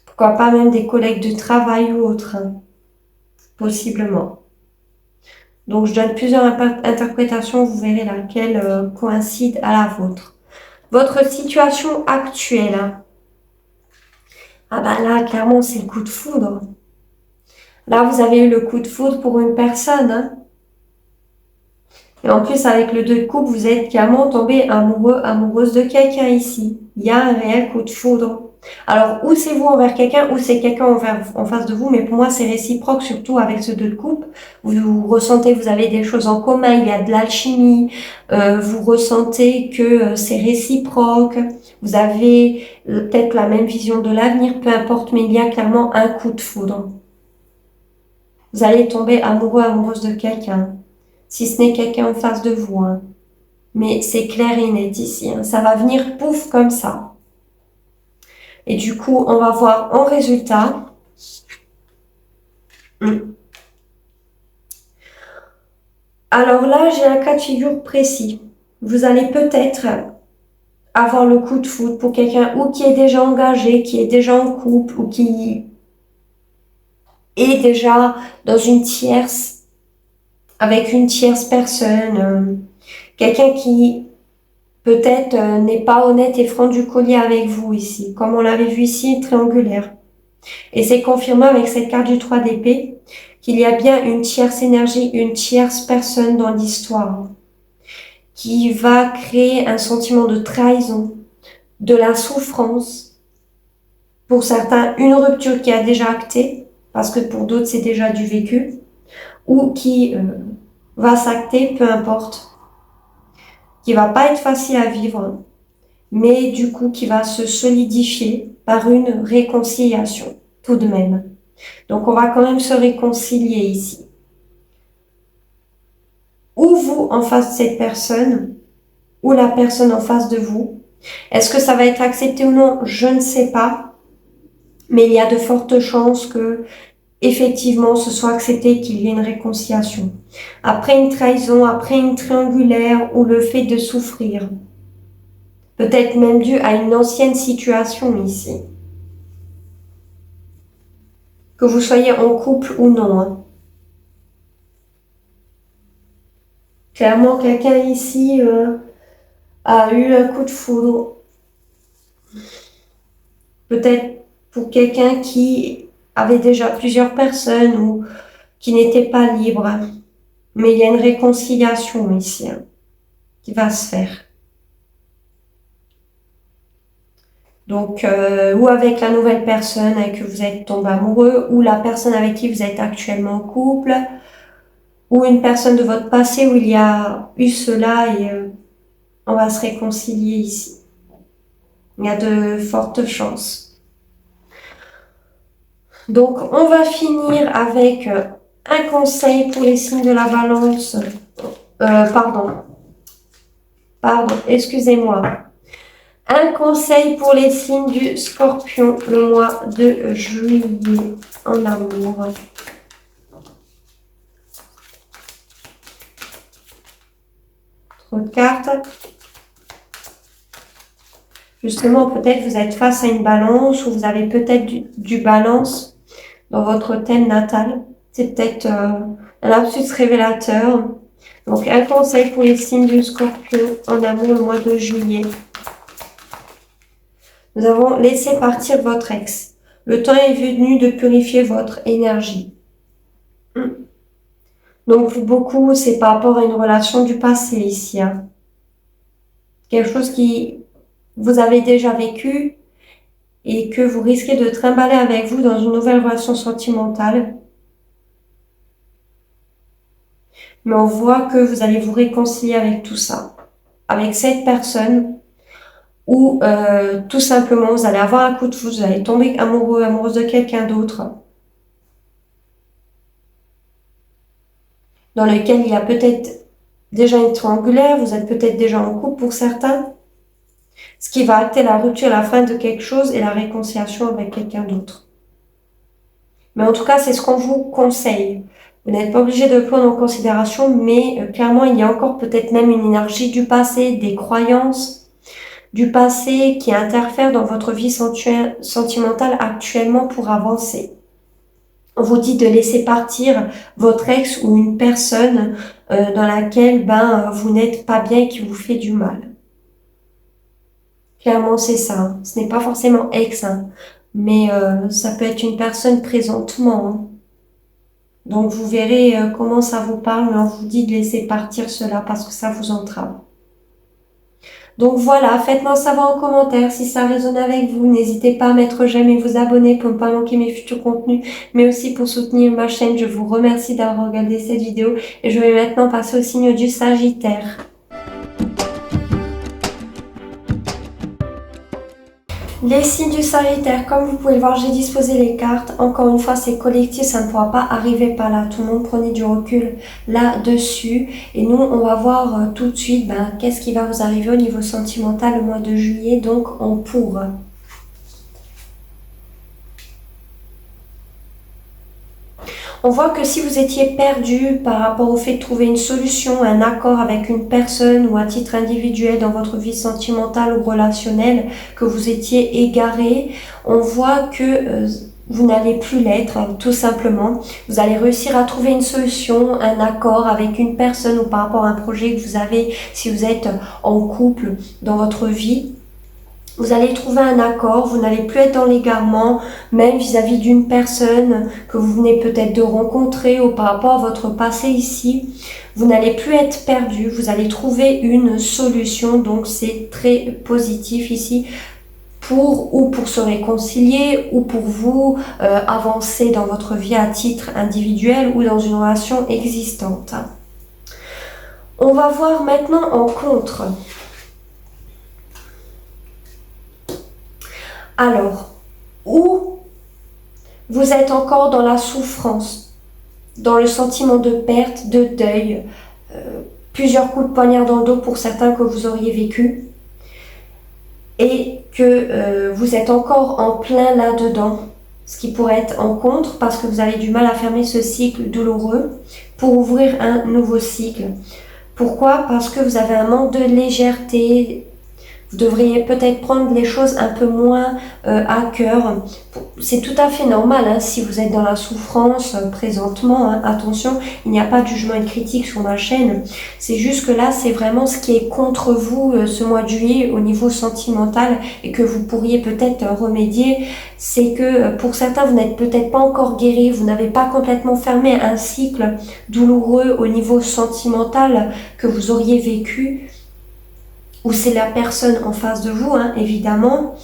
Pourquoi pas même des collègues de travail ou autres, hein, possiblement. Donc, je donne plusieurs interprétations, vous verrez laquelle coïncide à la vôtre. Votre situation actuelle, hein. Ah bah là, clairement, c'est le coup de foudre. Là, vous avez eu le coup de foudre pour une personne, hein. Et en plus, avec le 2 de coupe, vous êtes clairement tombé amoureux, amoureuse de quelqu'un ici. Il y a un réel coup de foudre. Alors, ou c'est vous envers quelqu'un, ou c'est quelqu'un en face de vous, mais pour moi, c'est réciproque, surtout avec ce 2 de coupe. Vous ressentez que vous avez des choses en commun, il y a de l'alchimie, vous ressentez que c'est réciproque, vous avez peut-être la même vision de l'avenir, peu importe, mais il y a clairement un coup de foudre. Vous allez tomber amoureux, amoureuse de quelqu'un. Si ce n'est quelqu'un en face de vous, hein. Mais c'est clair et net ici, hein. Ça va venir pouf comme ça. Et du coup, on va voir en résultat. Alors là, j'ai un cas de figure précis. Vous allez peut-être avoir le coup de foudre pour quelqu'un ou qui est déjà engagé, qui est déjà en couple ou qui est déjà dans une tierce, avec une tierce personne. Quelqu'un qui peut-être n'est pas honnête et franc du collier avec vous ici, comme on l'avait vu ici, triangulaire. Et c'est confirmé avec cette carte du 3 d'épée qu'il y a bien une tierce énergie, une tierce personne dans l'histoire qui va créer un sentiment de trahison, de la souffrance. Pour certains, une rupture qui a déjà acté, parce que pour d'autres, c'est déjà du vécu, ou qui va s'acter, peu importe, qui va pas être facile à vivre, mais du coup qui va se solidifier par une réconciliation, tout de même. Donc on va quand même se réconcilier ici. Ou vous en face de cette personne, ou la personne en face de vous. Est-ce que ça va être accepté ou non? Je ne sais pas. Mais il y a de fortes chances que, effectivement, ce soit accepté, qu'il y ait une réconciliation. Après une trahison, après une triangulaire, ou le fait de souffrir. Peut-être même dû à une ancienne situation ici. Que vous soyez en couple ou non, hein. Clairement, quelqu'un ici a eu un coup de foudre. Peut-être pour quelqu'un qui avait déjà plusieurs personnes ou qui n'était pas libre. Mais il y a une réconciliation ici, hein, qui va se faire. Donc, ou avec la nouvelle personne avec qui vous êtes tombé amoureux, ou la personne avec qui vous êtes actuellement en couple, ou une personne de votre passé où il y a eu cela et on va se réconcilier ici. Il y a de fortes chances. Donc, on va finir avec un conseil pour les signes de la balance. Pardon, excusez-moi. Un conseil pour les signes du Scorpion le mois de juillet en amour. Trop de cartes. Justement, peut-être vous êtes face à une balance ou vous avez peut-être du balance dans votre thème natal. C'est peut-être un lapsus révélateur. Donc, un conseil pour les signes du Scorpion en amour le mois de juillet. Nous avons laissé partir votre ex. Le temps est venu de purifier votre énergie. Donc, pour beaucoup, c'est par rapport à une relation du passé ici, hein. Quelque chose qui vous avez déjà vécu et que vous risquez de trimballer avec vous dans une nouvelle relation sentimentale. Mais on voit que vous allez vous réconcilier avec tout ça, avec cette personne, ou tout simplement vous allez avoir un coup de foudre, vous allez tomber amoureux, amoureuse de quelqu'un d'autre. dans lequel il y a peut-être déjà une triangulaire, vous êtes peut-être déjà en couple pour certains, ce qui va acter la rupture, la fin de quelque chose et la réconciliation avec quelqu'un d'autre. Mais en tout cas, c'est ce qu'on vous conseille. Vous n'êtes pas obligé de le prendre en considération, mais clairement, il y a encore peut-être même une énergie du passé, des croyances du passé qui interfèrent dans votre vie sentimentale actuellement pour avancer. On vous dit de laisser partir votre ex ou une personne dans laquelle vous n'êtes pas bien et qui vous fait du mal. Clairement, c'est ça. Hein. Ce n'est pas forcément ex, hein, mais ça peut être une personne présentement. Hein. Donc, vous verrez comment ça vous parle, mais on vous dit de laisser partir cela parce que ça vous entrave. Donc voilà, faites-moi savoir en commentaire si ça résonne avec vous. N'hésitez pas à mettre j'aime et vous abonner pour ne pas manquer mes futurs contenus, mais aussi pour soutenir ma chaîne. Je vous remercie d'avoir regardé cette vidéo et je vais maintenant passer au signe du Sagittaire. Les signes du Sagittaire, comme vous pouvez le voir, j'ai disposé les cartes. Encore une fois, c'est collectif, ça ne pourra pas arriver par là. Tout le monde prenez du recul là-dessus. Et nous, on va voir tout de suite qu'est-ce qui va vous arriver au niveau sentimental le mois de juillet, donc en pour. On voit que si vous étiez perdu par rapport au fait de trouver une solution, un accord avec une personne ou à titre individuel dans votre vie sentimentale ou relationnelle, que vous étiez égaré, on voit que vous n'allez plus l'être, tout simplement. Vous allez réussir à trouver une solution, un accord avec une personne ou par rapport à un projet que vous avez si vous êtes en couple dans votre vie. Vous allez trouver un accord, vous n'allez plus être dans l'égarement, même vis-à-vis d'une personne que vous venez peut-être de rencontrer ou par rapport à votre passé ici. Vous n'allez plus être perdu, vous allez trouver une solution, donc c'est très positif ici pour se réconcilier ou pour vous avancer dans votre vie à titre individuel ou dans une relation existante. On va voir maintenant en contre. Alors, où vous êtes encore dans la souffrance, dans le sentiment de perte, de deuil, plusieurs coups de poignard dans le dos pour certains que vous auriez vécu, et que vous êtes encore en plein là-dedans, ce qui pourrait être en contre parce que vous avez du mal à fermer ce cycle douloureux pour ouvrir un nouveau cycle. Pourquoi? Parce que vous avez un manque de légèreté. Vous devriez peut-être prendre les choses un peu moins à cœur. C'est tout à fait normal hein, si vous êtes dans la souffrance présentement. Hein, attention, il n'y a pas de jugement et de critique sur ma chaîne. C'est juste que là, c'est vraiment ce qui est contre vous ce mois de juillet au niveau sentimental et que vous pourriez peut-être remédier. C'est que pour certains, vous n'êtes peut-être pas encore guéri. Vous n'avez pas complètement fermé un cycle douloureux au niveau sentimental que vous auriez vécu. Ou c'est la personne en face de vous, hein, évidemment,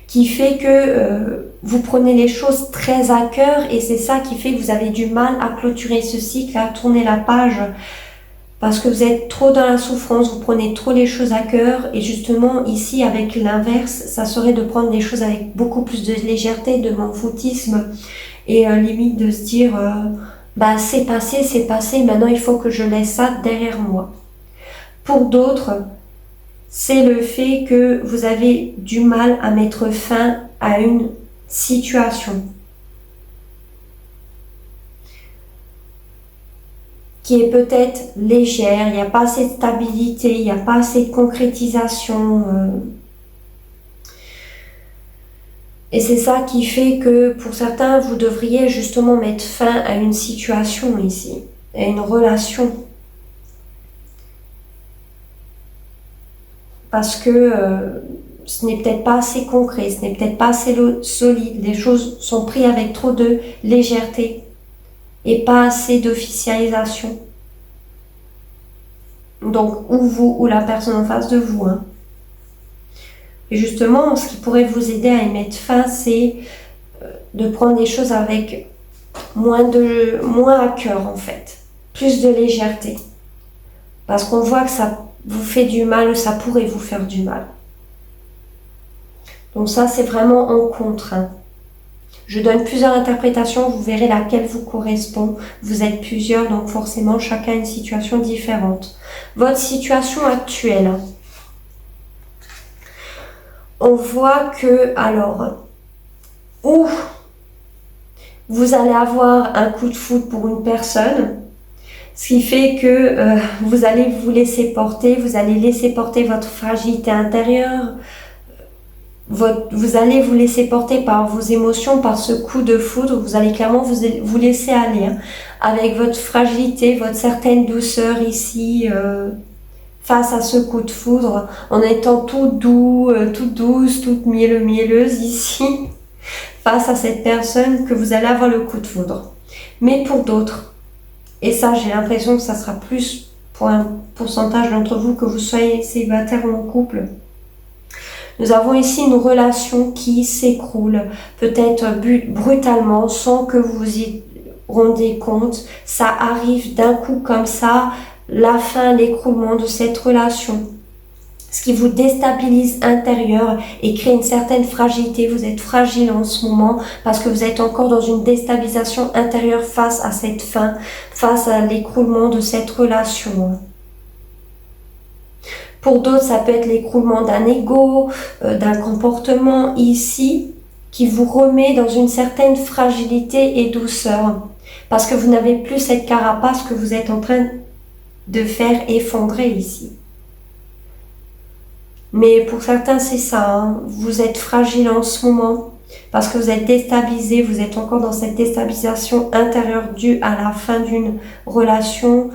qui fait que vous prenez les choses très à cœur et c'est ça qui fait que vous avez du mal à clôturer ce cycle, à tourner la page parce que vous êtes trop dans la souffrance, vous prenez trop les choses à cœur et justement ici avec l'inverse, ça serait de prendre les choses avec beaucoup plus de légèreté, de m'en-foutisme et limite de se dire c'est passé, maintenant il faut que je laisse ça derrière moi. Pour d'autres, c'est le fait que vous avez du mal à mettre fin à une situation qui est peut-être légère, il n'y a pas assez de stabilité, il n'y a pas assez de concrétisation. Et c'est ça qui fait que pour certains, vous devriez justement mettre fin à une situation ici, à une relation. Parce que ce n'est peut-être pas assez concret, ce n'est peut-être pas assez solide. Les choses sont prises avec trop de légèreté et pas assez d'officialisation. Donc, ou vous, ou la personne en face de vous. Hein. Et justement, ce qui pourrait vous aider à y mettre fin, c'est de prendre les choses avec moins à cœur, en fait. Plus de légèreté. Parce qu'on voit que ça vous fait du mal ou ça pourrait vous faire du mal. Donc ça, c'est vraiment en contre. Hein. Je donne plusieurs interprétations, vous verrez laquelle vous correspond. Vous êtes plusieurs, donc forcément chacun a une situation différente. Votre situation actuelle. On voit que, alors, ou vous allez avoir un coup de foudre pour une personne, ce qui fait que vous allez vous laisser porter, vous allez laisser porter votre fragilité intérieure, vous allez vous laisser porter par vos émotions, par ce coup de foudre, vous allez clairement vous laisser aller, hein, avec votre fragilité, votre certaine douceur ici, face à ce coup de foudre, en étant tout doux, toute douce, toute mielleuse ici, face à cette personne que vous allez avoir le coup de foudre. Mais pour d'autres, et ça j'ai l'impression que ça sera plus pour un pourcentage d'entre vous que vous soyez célibataire ou en couple, nous avons ici une relation qui s'écroule, peut-être brutalement, sans que vous vous y rendez compte. Ça arrive d'un coup comme ça, la fin, l'écroulement de cette relation. Ce qui vous déstabilise intérieur et crée une certaine fragilité. Vous êtes fragile en ce moment parce que vous êtes encore dans une déstabilisation intérieure face à cette fin, face à l'écroulement de cette relation. Pour d'autres, ça peut être l'écroulement d'un ego, d'un comportement ici, qui vous remet dans une certaine fragilité et douceur. Parce que vous n'avez plus cette carapace que vous êtes en train de faire effondrer ici. Mais pour certains, c'est ça. Hein. Vous êtes fragile en ce moment parce que vous êtes déstabilisé. Vous êtes encore dans cette déstabilisation intérieure due à la fin d'une relation,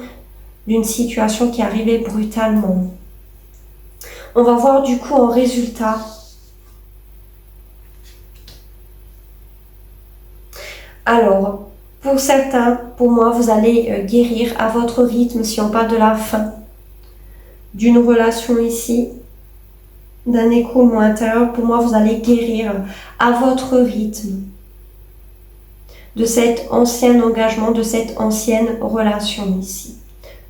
d'une situation qui est arrivée brutalement. On va voir du coup en résultat. Alors, pour certains, pour moi, vous allez guérir à votre rythme si on parle de la fin d'une relation ici, d'un écroulement intérieur. Pour moi, vous allez guérir à votre rythme de cet ancien engagement, de cette ancienne relation ici.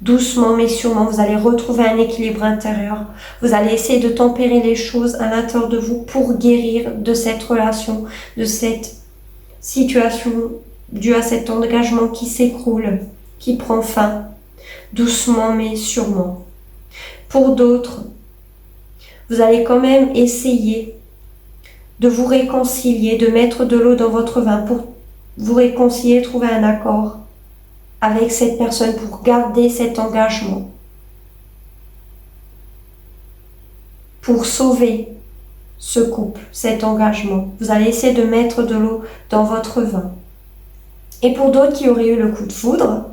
Doucement mais sûrement, vous allez retrouver un équilibre intérieur. Vous allez essayer de tempérer les choses à l'intérieur de vous pour guérir de cette relation, de cette situation due à cet engagement qui s'écroule, qui prend fin, doucement mais sûrement. Pour d'autres, vous allez quand même essayer de vous réconcilier, de mettre de l'eau dans votre vin pour vous réconcilier, trouver un accord avec cette personne pour garder cet engagement, pour sauver ce couple, cet engagement. Vous allez essayer de mettre de l'eau dans votre vin. Et pour d'autres qui auraient eu le coup de foudre,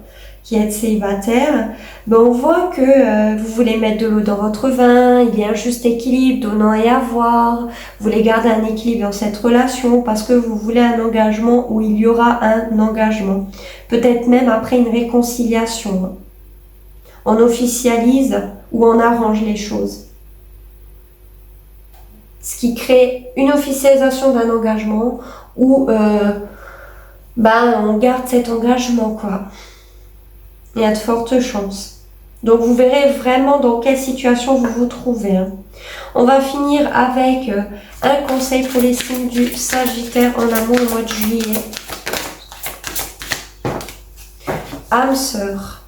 qui êtes célibataire, on voit que vous voulez mettre de l'eau dans votre vin, il y a un juste équilibre, donnant et avoir, vous voulez garder un équilibre dans cette relation parce que vous voulez un engagement où il y aura un engagement. Peut-être même après une réconciliation. On officialise ou on arrange les choses. Ce qui crée une officialisation d'un engagement où on garde cet engagement, quoi. Il y a de fortes chances. Donc vous verrez vraiment dans quelle situation vous vous trouvez. Hein. On va finir avec un conseil pour les signes du Sagittaire en amour au mois de juillet. Âme sœur.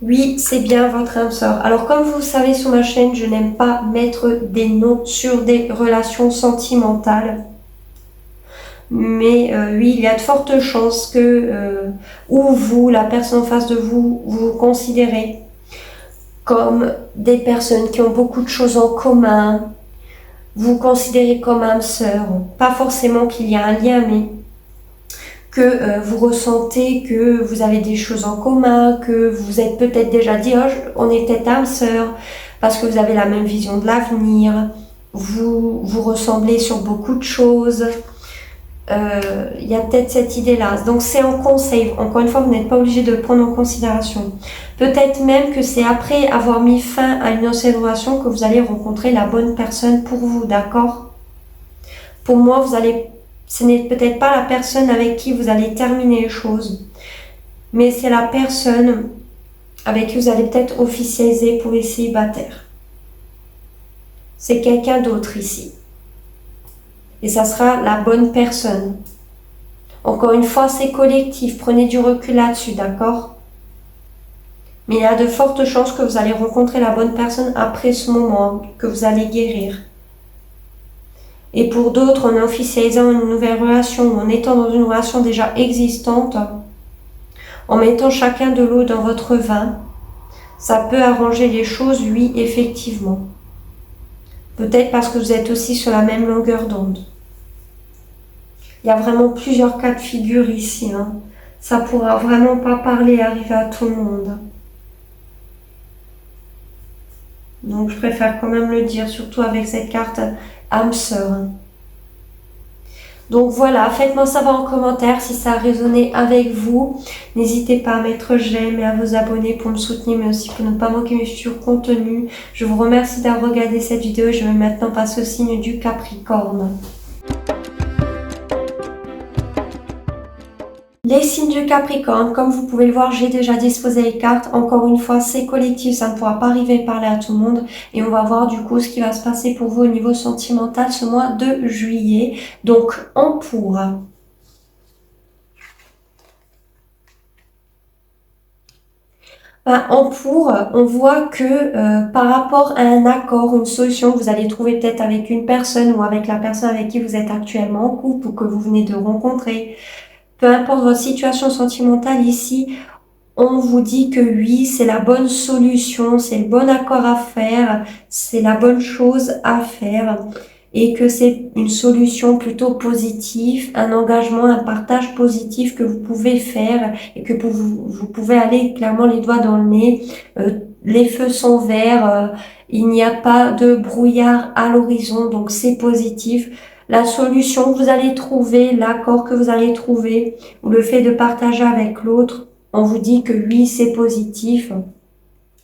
Oui, c'est bien votre âme sœur. Alors comme vous le savez sur ma chaîne, je n'aime pas mettre des noms sur des relations sentimentales. Mais oui, il y a de fortes chances que ou vous, la personne en face de vous, vous vous considérez comme des personnes qui ont beaucoup de choses en commun. Vous vous considérez comme âme sœur. Pas forcément qu'il y a un lien, mais que vous ressentez que vous avez des choses en commun, que vous êtes peut-être déjà dit oh, on est peut-être âme sœur parce que vous avez la même vision de l'avenir. Vous ressemblez sur beaucoup de choses. Il y a peut-être cette idée-là. Donc c'est un conseil. Encore une fois, vous n'êtes pas obligé de le prendre en considération. Peut-être même que c'est après avoir mis fin à une ancienne relation que vous allez rencontrer la bonne personne pour vous, d'accord? Pour moi, ce n'est peut-être pas la personne avec qui vous allez terminer les choses, mais c'est la personne avec qui vous allez peut-être officialiser pour les célibataires. C'est quelqu'un d'autre ici. et ça sera la bonne personne. Encore une fois, c'est collectif, prenez du recul là-dessus, d'accord? Mais il y a de fortes chances que vous allez rencontrer la bonne personne après ce moment, que vous allez guérir. Et pour d'autres, en officialisant une nouvelle relation, en étant dans une relation déjà existante, en mettant chacun de l'eau dans votre vin, ça peut arranger les choses, oui, effectivement. Peut-être parce que vous êtes aussi sur la même longueur d'onde. Il y a vraiment plusieurs cas de figure ici. Ça pourra vraiment pas parler et arriver à tout le monde. Donc je préfère quand même le dire, surtout avec cette carte âme sœur. Donc voilà, faites-moi savoir en commentaire si ça a résonné avec vous. N'hésitez pas à mettre j'aime et à vous abonner pour me soutenir, mais aussi pour ne pas manquer mes futurs contenus. Je vous remercie d'avoir regardé cette vidéo. Je vais maintenant passer au signe du Capricorne. Les signes du Capricorne, comme vous pouvez le voir, j'ai déjà disposé les cartes. Encore une fois, c'est collectif, ça ne pourra pas arriver à parler à tout le monde. Et on va voir du coup ce qui va se passer pour vous au niveau sentimental ce mois de juillet. Donc, en pour. En pour, on voit que par rapport à un accord, une solution que vous allez trouver peut-être avec une personne ou avec la personne avec qui vous êtes actuellement en couple ou que vous venez de rencontrer, peu importe votre situation sentimentale ici, on vous dit que oui, c'est la bonne solution, c'est le bon accord à faire, c'est la bonne chose à faire et que c'est une solution plutôt positive, un engagement, un partage positif que vous pouvez faire et que vous pouvez aller clairement les doigts dans le nez. Les feux sont verts, il n'y a pas de brouillard à l'horizon, donc c'est positif. La solution que vous allez trouver, l'accord que vous allez trouver, ou le fait de partager avec l'autre, on vous dit que oui, c'est positif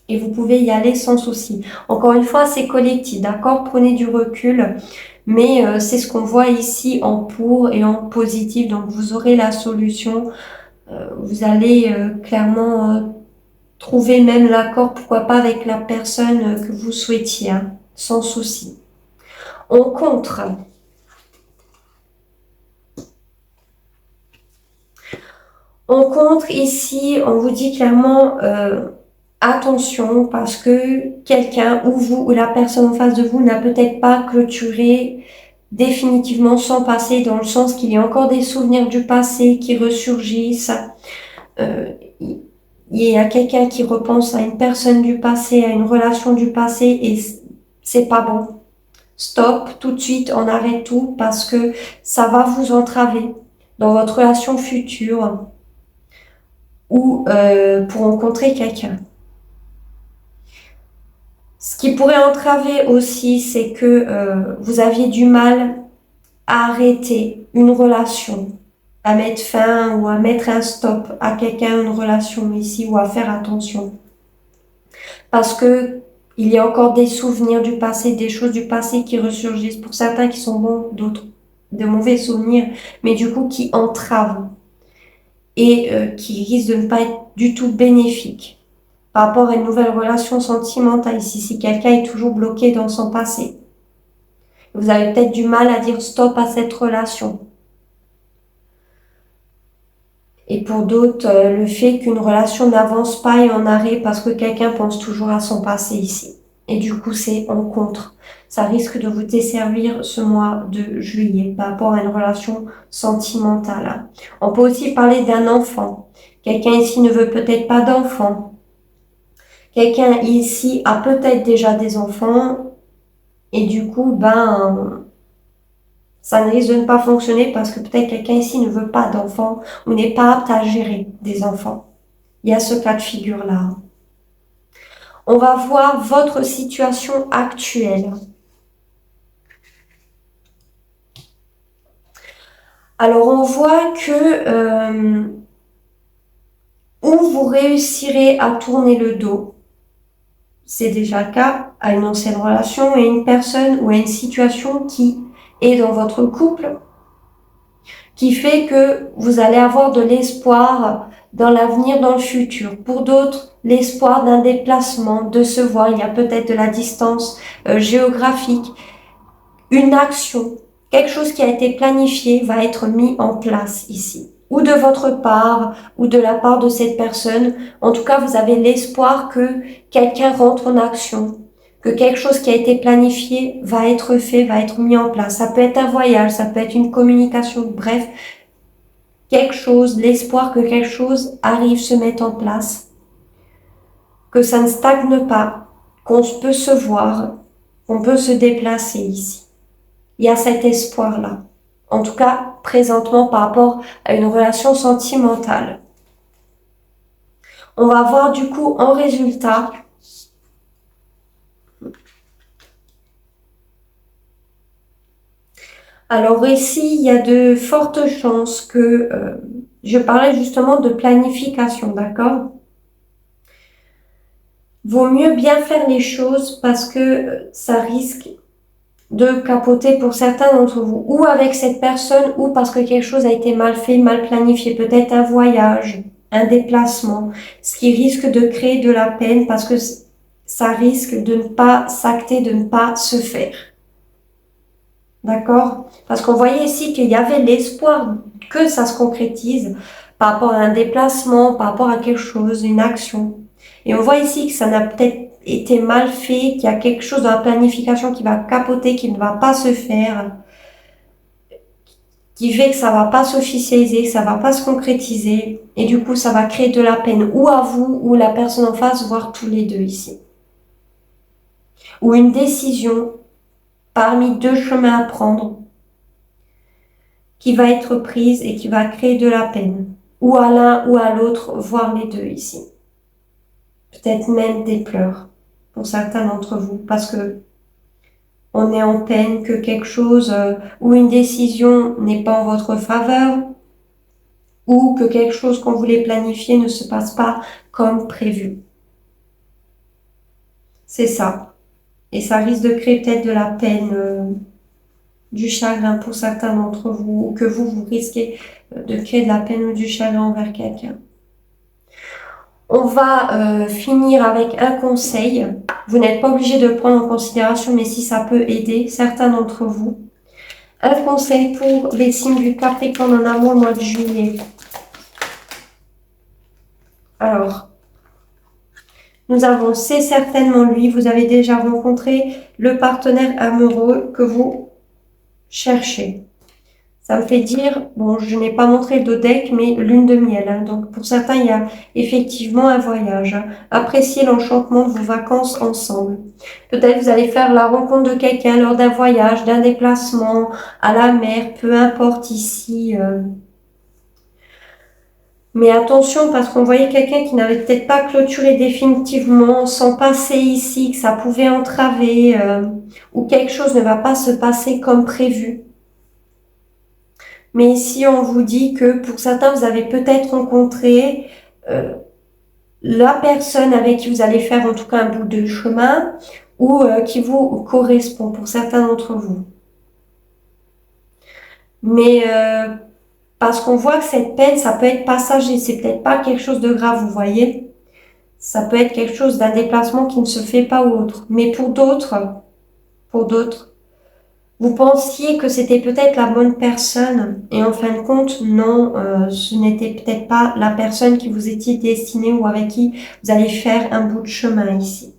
et vous pouvez y aller sans souci. Encore une fois, c'est collectif, d'accord? Prenez du recul, mais c'est ce qu'on voit ici en pour et en positif. Donc, vous aurez la solution. Vous allez clairement trouver même l'accord, pourquoi pas avec la personne que vous souhaitiez, sans souci. En contre, ici, on vous dit clairement attention parce que quelqu'un ou vous ou la personne en face de vous n'a peut-être pas clôturé définitivement son passé, dans le sens qu'il y a encore des souvenirs du passé qui ressurgissent. Il y a quelqu'un qui repense à une personne du passé, à une relation du passé et c'est pas bon. Stop, tout de suite, on arrête tout parce que ça va vous entraver dans votre relation future ou pour rencontrer quelqu'un. Ce qui pourrait entraver aussi, c'est que vous aviez du mal à arrêter une relation, à mettre fin ou à mettre un stop à quelqu'un, une relation ici, ou à faire attention. Parce que il y a encore des souvenirs du passé, des choses du passé qui ressurgissent. Pour certains qui sont bons, d'autres de mauvais souvenirs, mais du coup qui entravent et qui risquent de ne pas être du tout bénéfiques par rapport à une nouvelle relation sentimentale, ici, si quelqu'un est toujours bloqué dans son passé. Vous avez peut-être du mal à dire stop à cette relation. Et pour d'autres, le fait qu'une relation n'avance pas et en arrêt parce que quelqu'un pense toujours à son passé ici. Et du coup, c'est en contre. Ça risque de vous desservir ce mois de juillet par rapport à une relation sentimentale. On peut aussi parler d'un enfant. Quelqu'un ici ne veut peut-être pas d'enfant. Quelqu'un ici a peut-être déjà des enfants et du coup, ça ne risque de ne pas fonctionner parce que peut-être quelqu'un ici ne veut pas d'enfants ou n'est pas apte à gérer des enfants. Il y a ce cas de figure-là. On va voir votre situation actuelle. Alors, on voit que où vous réussirez à tourner le dos, c'est déjà le cas, à une ancienne relation et une personne ou à une situation qui est dans votre couple, qui fait que vous allez avoir de l'espoir dans l'avenir, dans le futur. Pour d'autres, l'espoir d'un déplacement, de se voir, il y a peut-être de la distance géographique, une action quelque chose qui a été planifié va être mis en place ici. Ou de votre part, ou de la part de cette personne. En tout cas, vous avez l'espoir que quelqu'un rentre en action, que quelque chose qui a été planifié va être fait, va être mis en place. Ça peut être un voyage, ça peut être une communication, bref, quelque chose, l'espoir que quelque chose arrive, se mette en place, que ça ne stagne pas, qu'on peut se voir, qu'on peut se déplacer ici. Il y a cet espoir-là. En tout cas, présentement par rapport à une relation sentimentale. On va voir du coup en résultat alors ici, il y a de fortes chances que je parlais justement de planification, d'accord? Vaut mieux bien faire les choses parce que ça risque de capoter pour certains d'entre vous, ou avec cette personne, ou parce que quelque chose a été mal fait, mal planifié, peut-être un voyage, un déplacement, ce qui risque de créer de la peine parce que ça risque de ne pas s'acter, de ne pas se faire. D'accord? Parce qu'on voyait ici qu'il y avait l'espoir que ça se concrétise par rapport à un déplacement, par rapport à quelque chose, une action. Et on voit ici que ça n'a peut-être été mal fait, qu'il y a quelque chose dans la planification qui va capoter, qui ne va pas se faire, qui fait que ça va pas s'officialiser, que ça va pas se concrétiser. Et du coup, ça va créer de la peine ou à vous ou la personne en face, voire tous les deux ici. Ou une décision parmi deux chemins à prendre qui va être prise et qui va créer de la peine. Ou à l'un ou à l'autre, voire les deux ici. Peut-être même des pleurs pour certains d'entre vous parce que on est en peine que quelque chose ou une décision n'est pas en votre faveur ou que quelque chose qu'on voulait planifier ne se passe pas comme prévu. C'est ça. Et ça risque de créer peut-être de la peine, du chagrin pour certains d'entre vous, ou que vous risquez de créer de la peine ou du chagrin envers quelqu'un. On va finir avec un conseil. Vous n'êtes pas obligé de le prendre en considération, mais si ça peut aider certains d'entre vous. Un conseil pour les signes du Capricorne en amour au mois de juillet. Alors, nous avons c'est certainement lui. Vous avez déjà rencontré le partenaire amoureux que vous cherchez. Ça me fait dire, bon, je n'ai pas montré le deck, mais lune de miel. Hein. Donc, pour certains, il y a effectivement un voyage. Hein. Appréciez l'enchantement de vos vacances ensemble. Peut-être vous allez faire la rencontre de quelqu'un lors d'un voyage, d'un déplacement, à la mer, peu importe ici. Mais attention, parce qu'on voyait quelqu'un qui n'avait peut-être pas clôturé définitivement, sans passer ici, que ça pouvait entraver, ou quelque chose ne va pas se passer comme prévu. Mais ici, on vous dit que pour certains, vous avez peut-être rencontré la personne avec qui vous allez faire en tout cas un bout de chemin ou qui vous correspond pour certains d'entre vous. Mais parce qu'on voit que cette peine, ça peut être passager, c'est peut-être pas quelque chose de grave, vous voyez. Ça peut être quelque chose d'un déplacement qui ne se fait pas ou autre. Mais pour d'autres, vous pensiez que c'était peut-être la bonne personne et en fin de compte, non, ce n'était peut-être pas la personne qui vous étiez destinée ou avec qui vous allez faire un bout de chemin ici.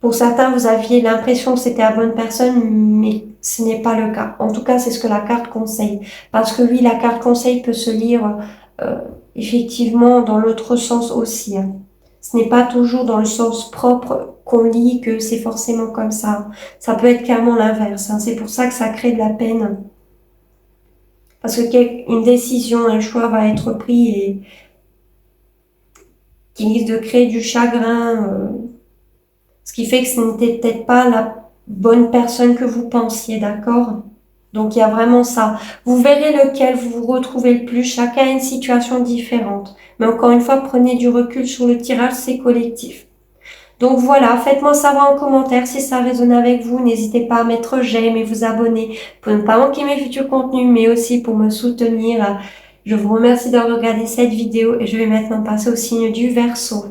Pour certains, vous aviez l'impression que c'était la bonne personne, mais ce n'est pas le cas. En tout cas, c'est ce que la carte conseille. Parce que oui, la carte conseil peut se lire effectivement dans l'autre sens aussi. Hein. Ce n'est pas toujours dans le sens propre qu'on lit que c'est forcément comme ça. Ça peut être clairement l'inverse. Hein. C'est pour ça que ça crée de la peine. Parce que une décision, un choix va être pris et qui risque de créer du chagrin. Ce qui fait que ce n'était peut-être pas la bonne personne que vous pensiez, d'accord? Donc il y a vraiment ça. Vous verrez lequel vous vous retrouvez le plus. Chacun a une situation différente. Mais encore une fois, prenez du recul sur le tirage, c'est collectif. Donc voilà, faites-moi savoir en commentaire si ça résonne avec vous. N'hésitez pas à mettre j'aime et vous abonner pour ne pas manquer mes futurs contenus, mais aussi pour me soutenir. Je vous remercie d'avoir regardé cette vidéo et je vais maintenant passer au signe du Verseau.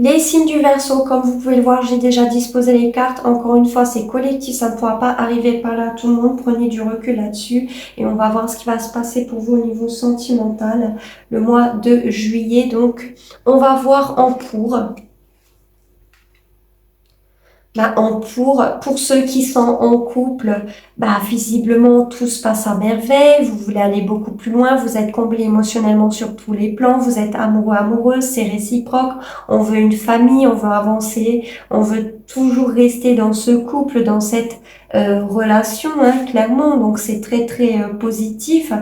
Les signes du Verseau, comme vous pouvez le voir, j'ai déjà disposé les cartes. Encore une fois, c'est collectif, ça ne pourra pas arriver par là tout le monde. Prenez du recul là-dessus et on va voir ce qui va se passer pour vous au niveau sentimental le mois de juillet. Donc, on va voir en pour. Pour ceux qui sont en couple, visiblement tout se passe à merveille, vous voulez aller beaucoup plus loin, vous êtes comblé émotionnellement sur tous les plans, vous êtes amoureux, amoureuse, c'est réciproque, on veut une famille, on veut avancer, on veut toujours rester dans ce couple, dans cette relation, clairement, donc c'est très très positif.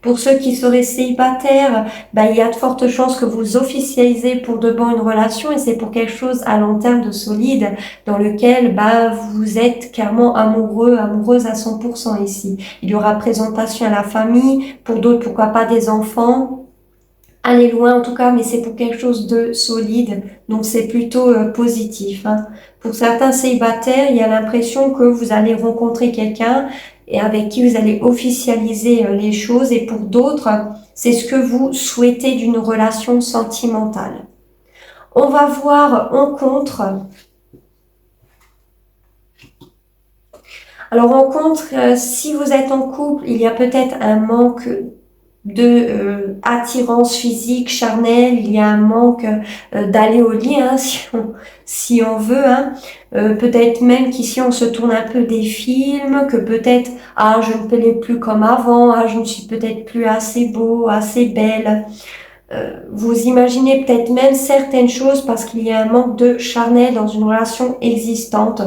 Pour ceux qui seraient célibataires, il y a de fortes chances que vous officialisez pour de bon une relation et c'est pour quelque chose à long terme de solide dans lequel vous êtes clairement amoureux, amoureuse à 100% ici. Il y aura présentation à la famille, pour d'autres pourquoi pas des enfants. Aller loin en tout cas, mais c'est pour quelque chose de solide, donc c'est plutôt positif. Pour certains célibataires, il y a l'impression que vous allez rencontrer quelqu'un et avec qui vous allez officialiser les choses, et pour d'autres, c'est ce que vous souhaitez d'une relation sentimentale. On va voir en contre. Alors en contre, si vous êtes en couple, il y a peut-être un manque de attirance physique, charnelle, il y a un manque d'aller au lit, si on veut. Peut-être même qu'ici on se tourne un peu des films, que peut-être je ne plais plus comme avant, je ne suis peut-être plus assez beau, assez belle. Vous imaginez peut-être même certaines choses parce qu'il y a un manque de charnel dans une relation existante.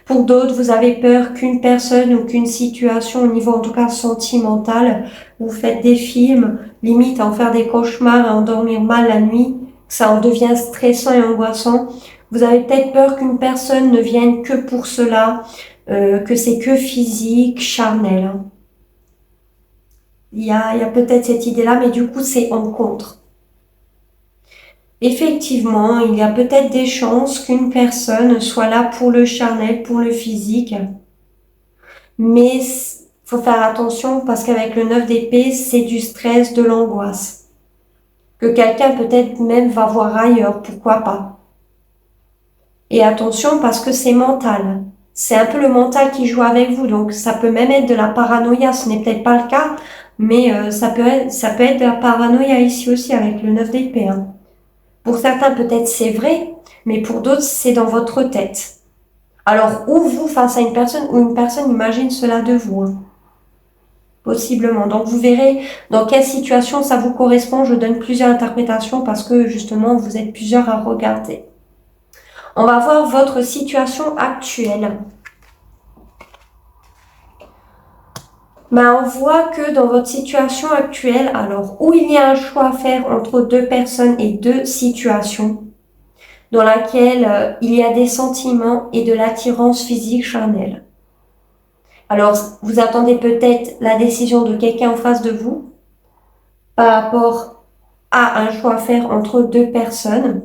Pour d'autres, vous avez peur qu'une personne ou qu'une situation au niveau en tout cas sentimental, vous faites des films, limite à en faire des cauchemars, à endormir mal la nuit, ça en devient stressant et angoissant. Vous avez peut-être peur qu'une personne ne vienne que pour cela, que c'est que physique, charnel. Il y a peut-être cette idée-là, mais du coup, c'est en contre. Effectivement, il y a peut-être des chances qu'une personne soit là pour le charnel, pour le physique, mais faut faire attention parce qu'avec le 9 d'épée, c'est du stress, de l'angoisse. Que quelqu'un peut-être même va voir ailleurs, pourquoi pas. Et attention parce que c'est mental. C'est un peu le mental qui joue avec vous, donc ça peut même être de la paranoïa, ce n'est peut-être pas le cas, mais ça peut être de la paranoïa ici aussi avec le 9 d'épée. Pour certains, peut-être c'est vrai, mais pour d'autres, c'est dans votre tête. Alors, ou vous face à une personne, ou une personne imagine cela de vous. Possiblement. Donc, vous verrez dans quelle situation ça vous correspond. Je donne plusieurs interprétations parce que, justement, vous êtes plusieurs à regarder. On va voir votre situation actuelle. On voit que dans votre situation actuelle, alors, où il y a un choix à faire entre deux personnes et deux situations, dans laquelle il y a des sentiments et de l'attirance physique charnelle. Alors, vous attendez peut-être la décision de quelqu'un en face de vous par rapport à un choix à faire entre deux personnes.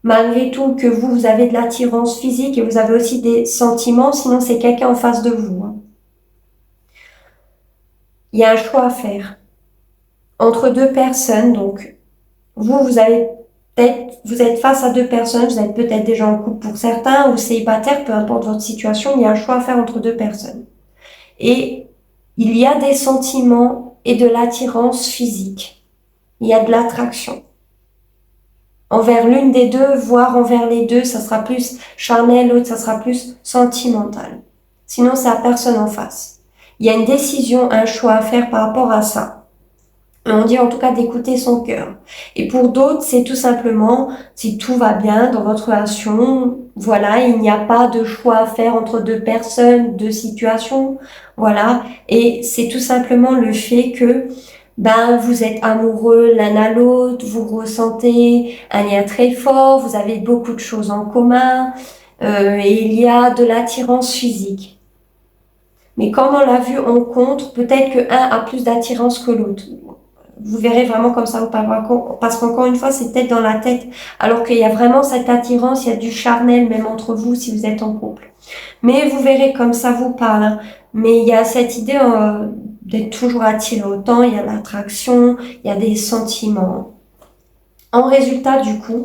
Malgré tout que vous avez de l'attirance physique et vous avez aussi des sentiments, sinon c'est quelqu'un en face de vous. Il y a un choix à faire entre deux personnes, donc vous êtes face à deux personnes, vous êtes peut-être déjà en couple pour certains ou célibataire, peu importe votre situation, il y a un choix à faire entre deux personnes. Et il y a des sentiments et de l'attirance physique. Il y a de l'attraction. Envers l'une des deux, voire envers les deux, ça sera plus charnel, l'autre, ça sera plus sentimental. Sinon, c'est la personne en face. Il y a une décision, un choix à faire par rapport à ça. On dit en tout cas d'écouter son cœur. Et pour d'autres, c'est tout simplement, si tout va bien dans votre relation, voilà, il n'y a pas de choix à faire entre deux personnes, deux situations, voilà. Et c'est tout simplement le fait que, vous êtes amoureux l'un à l'autre, vous ressentez un lien très fort, vous avez beaucoup de choses en commun, et il y a de l'attirance physique. Mais comme on l'a vu en contre, peut-être que un a plus d'attirance que l'autre. Vous verrez vraiment comme ça, parce qu'encore une fois, c'est peut-être dans la tête, alors qu'il y a vraiment cette attirance, il y a du charnel même entre vous si vous êtes en couple. Mais vous verrez comme ça vous parle. Mais il y a cette idée d'être toujours attiré autant, il y a l'attraction, il y a des sentiments. En résultat, du coup,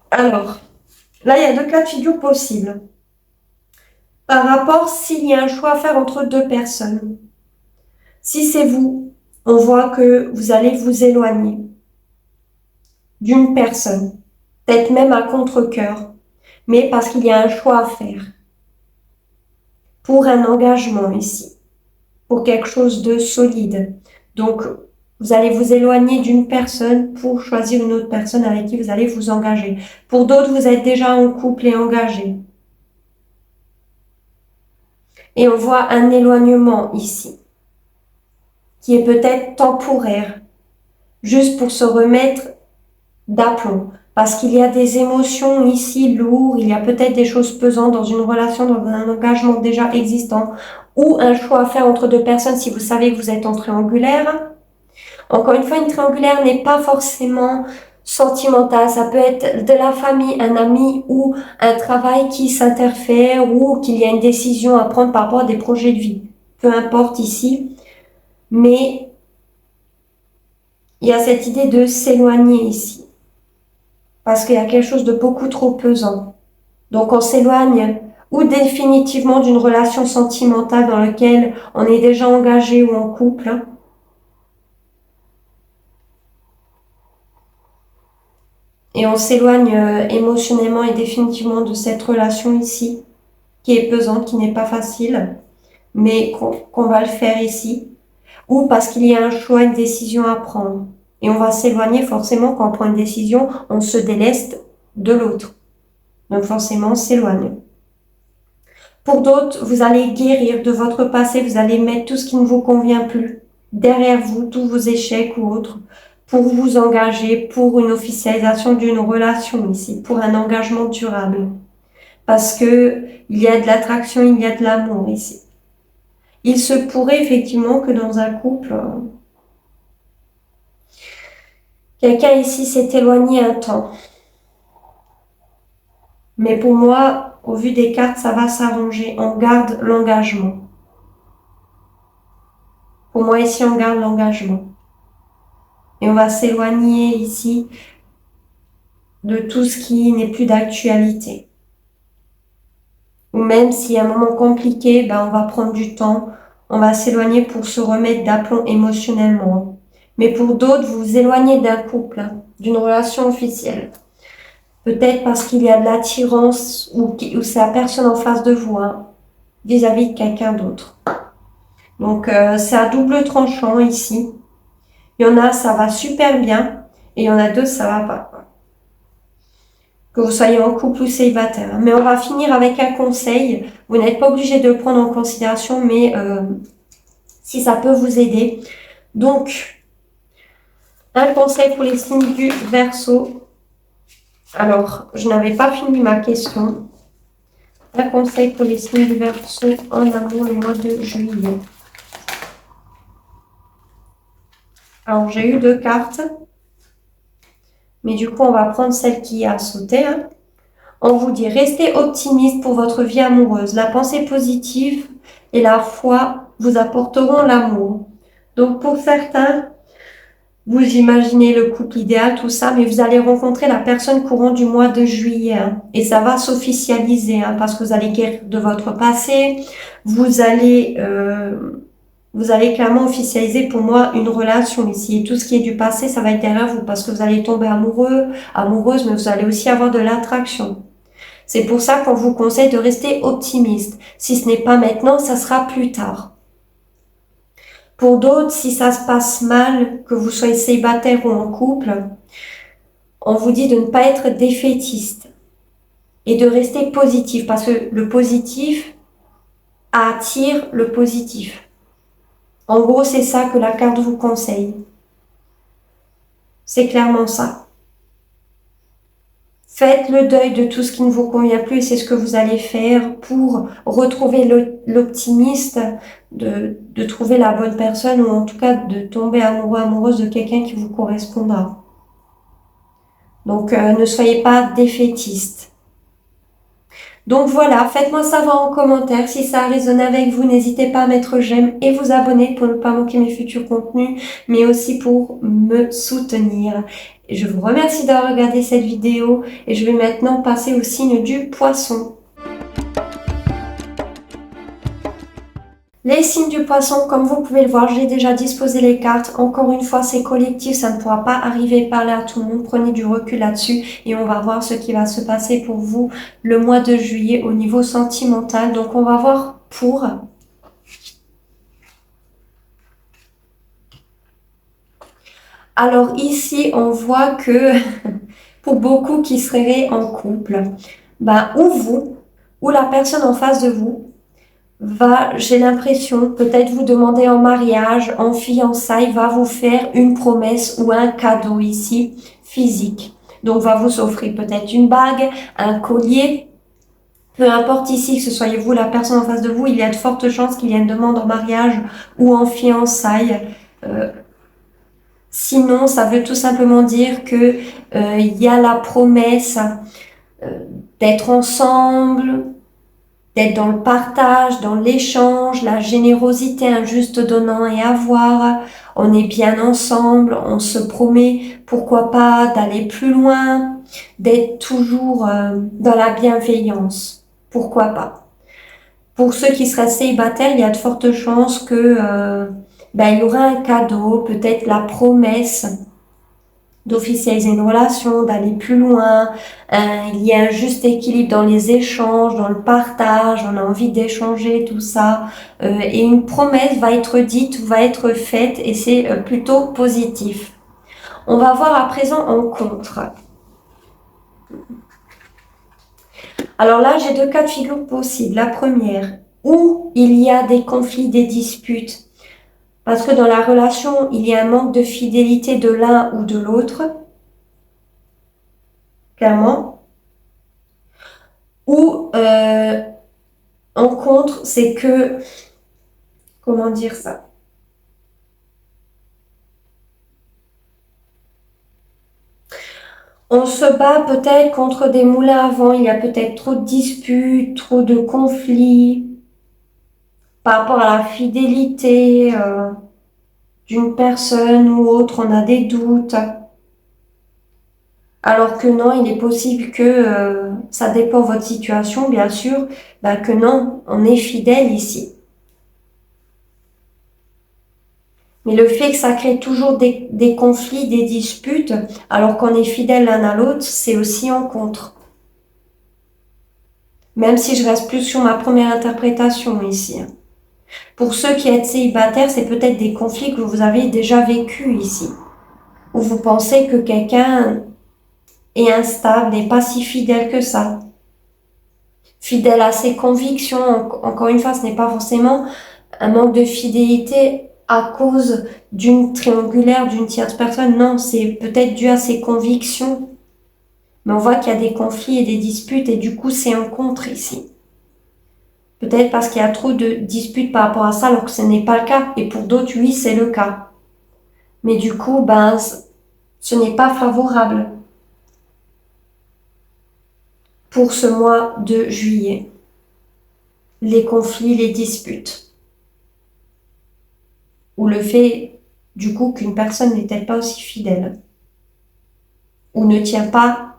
alors, là, il y a deux cas de figure possibles. Par rapport s'il y a un choix à faire entre deux personnes. Si c'est vous, on voit que vous allez vous éloigner d'une personne, peut-être même à contre-cœur, mais parce qu'il y a un choix à faire pour un engagement ici, pour quelque chose de solide. Donc, vous allez vous éloigner d'une personne pour choisir une autre personne avec qui vous allez vous engager. Pour d'autres, vous êtes déjà en couple et engagé. Et on voit un éloignement ici, qui est peut-être temporaire, juste pour se remettre d'aplomb. Parce qu'il y a des émotions ici lourdes, il y a peut-être des choses pesantes dans une relation, dans un engagement déjà existant, ou un choix à faire entre deux personnes si vous savez que vous êtes en triangulaire. Encore une fois, une triangulaire n'est pas forcément sentimentale. Ça peut être de la famille, un ami ou un travail qui s'interfère ou qu'il y a une décision à prendre par rapport à des projets de vie. Peu importe ici. Mais il y a cette idée de s'éloigner ici. Parce qu'il y a quelque chose de beaucoup trop pesant. Donc on s'éloigne ou définitivement d'une relation sentimentale dans laquelle on est déjà engagé ou en couple. Et on s'éloigne émotionnellement et définitivement de cette relation ici, qui est pesante, qui n'est pas facile, mais qu'on va le faire ici. Ou parce qu'il y a un choix, une décision à prendre. Et on va s'éloigner forcément quand on prend une décision, on se déleste de l'autre. Donc forcément, on s'éloigne. Pour d'autres, vous allez guérir de votre passé, vous allez mettre tout ce qui ne vous convient plus derrière vous, tous vos échecs ou autres, pour vous engager pour une officialisation d'une relation ici, pour un engagement durable. Parce que il y a de l'attraction, il y a de l'amour ici. Il se pourrait effectivement que dans un couple, quelqu'un ici s'est éloigné un temps. Mais pour moi, au vu des cartes, ça va s'arranger. On garde l'engagement. Pour moi, ici, on garde l'engagement. Et on va s'éloigner ici de tout ce qui n'est plus d'actualité. Ou même s'il y a un moment compliqué, ben on va prendre du temps, on va s'éloigner pour se remettre d'aplomb émotionnellement. Mais pour d'autres, vous vous éloignez d'un couple, d'une relation officielle. Peut-être parce qu'il y a de l'attirance ou c'est la personne en face de vous, vis-à-vis de quelqu'un d'autre. Donc, c'est à double tranchant ici. Il y en a, ça va super bien, et il y en a d'autres, ça va pas. Que vous soyez en couple ou célibataire. Mais on va finir avec un conseil. Vous n'êtes pas obligé de le prendre en considération, mais si ça peut vous aider. Donc, un conseil pour les signes du Verseau. Alors, je n'avais pas fini ma question. Un conseil pour les signes du Verseau en amour le mois de juillet. Alors, j'ai eu deux cartes. Mais du coup, on va prendre celle qui a sauté. On vous dit, restez optimiste pour votre vie amoureuse. La pensée positive et la foi vous apporteront l'amour. Donc, pour certains, vous imaginez le couple idéal, tout ça, mais vous allez rencontrer la personne courant du mois de juillet. Et ça va s'officialiser, parce que vous allez guérir de votre passé. Vous allez clairement officialiser pour moi une relation ici. Et tout ce qui est du passé, ça va être derrière vous parce que vous allez tomber amoureux, amoureuse, mais vous allez aussi avoir de l'attraction. C'est pour ça qu'on vous conseille de rester optimiste. Si ce n'est pas maintenant, ça sera plus tard. Pour d'autres, si ça se passe mal, que vous soyez célibataire ou en couple, on vous dit de ne pas être défaitiste et de rester positif parce que le positif attire le positif. En gros, c'est ça que la carte vous conseille. C'est clairement ça. Faites le deuil de tout ce qui ne vous convient plus et c'est ce que vous allez faire pour retrouver l'optimiste, de trouver la bonne personne ou en tout cas de tomber amoureux, amoureuse de quelqu'un qui vous correspondra. Donc, ne soyez pas défaitiste. Donc voilà, faites-moi savoir en commentaire si ça a résonné avec vous. N'hésitez pas à mettre j'aime et vous abonner pour ne pas manquer mes futurs contenus, mais aussi pour me soutenir. Je vous remercie d'avoir regardé cette vidéo et je vais maintenant passer au signe du poisson. Les signes du poisson, comme vous pouvez le voir, j'ai déjà disposé les cartes. Encore une fois, c'est collectif, ça ne pourra pas arriver et parler à tout le monde. Prenez du recul là-dessus et on va voir ce qui va se passer pour vous le mois de juillet au niveau sentimental. Donc, on va voir pour... Alors ici, on voit que pour beaucoup qui seraient en couple, ou vous, ou la personne en face de vous, j'ai l'impression, peut-être vous demander en mariage, en fiançailles, va vous faire une promesse ou un cadeau ici, physique. Donc, va vous offrir peut-être une bague, un collier. Peu importe ici, que ce soit vous, la personne en face de vous, il y a de fortes chances qu'il y ait une demande en mariage ou en fiançailles. Sinon, ça veut tout simplement dire que il y a la promesse d'être ensemble, d'être dans le partage, dans l'échange, la générosité, un juste donnant et avoir. On est bien ensemble, on se promet, pourquoi pas, d'aller plus loin, d'être toujours dans la bienveillance. Pourquoi pas. Pour ceux qui seraient célibataires, il y a de fortes chances que il y aura un cadeau, peut-être la promesse d'officialiser une relation, d'aller plus loin. Il y a un juste équilibre dans les échanges, dans le partage, on a envie d'échanger, tout ça. Et une promesse va être dite ou va être faite et c'est plutôt positif. On va voir à présent en contre. Alors là, j'ai deux cas de figure possibles. La première, où il y a des conflits, des disputes, parce que dans la relation, il y a un manque de fidélité de l'un ou de l'autre, clairement. Ou en contre, c'est que, comment dire ça? On se bat peut-être contre des moulins à vent, il y a peut-être trop de disputes, trop de conflits par rapport à la fidélité d'une personne ou autre, on a des doutes. Alors que non, il est possible que ça dépend de votre situation, bien sûr, que non, on est fidèle ici. Mais le fait que ça crée toujours des conflits, des disputes, alors qu'on est fidèle l'un à l'autre, c'est aussi en contre. Même si je reste plus sur ma première interprétation ici. Pour ceux qui êtes célibataires, c'est peut-être des conflits que vous avez déjà vécus ici. Où vous pensez que quelqu'un est instable, n'est pas si fidèle que ça. Fidèle à ses convictions, encore une fois, ce n'est pas forcément un manque de fidélité à cause d'une triangulaire, d'une tierce personne. Non, c'est peut-être dû à ses convictions. Mais on voit qu'il y a des conflits et des disputes et du coup, c'est un contre ici. Peut-être parce qu'il y a trop de disputes par rapport à ça alors que ce n'est pas le cas. Et pour d'autres, oui, c'est le cas. Mais du coup, ce n'est pas favorable pour ce mois de juillet. Les conflits, les disputes. Ou le fait, du coup, qu'une personne n'est peut-être pas aussi fidèle. Ou ne tient pas,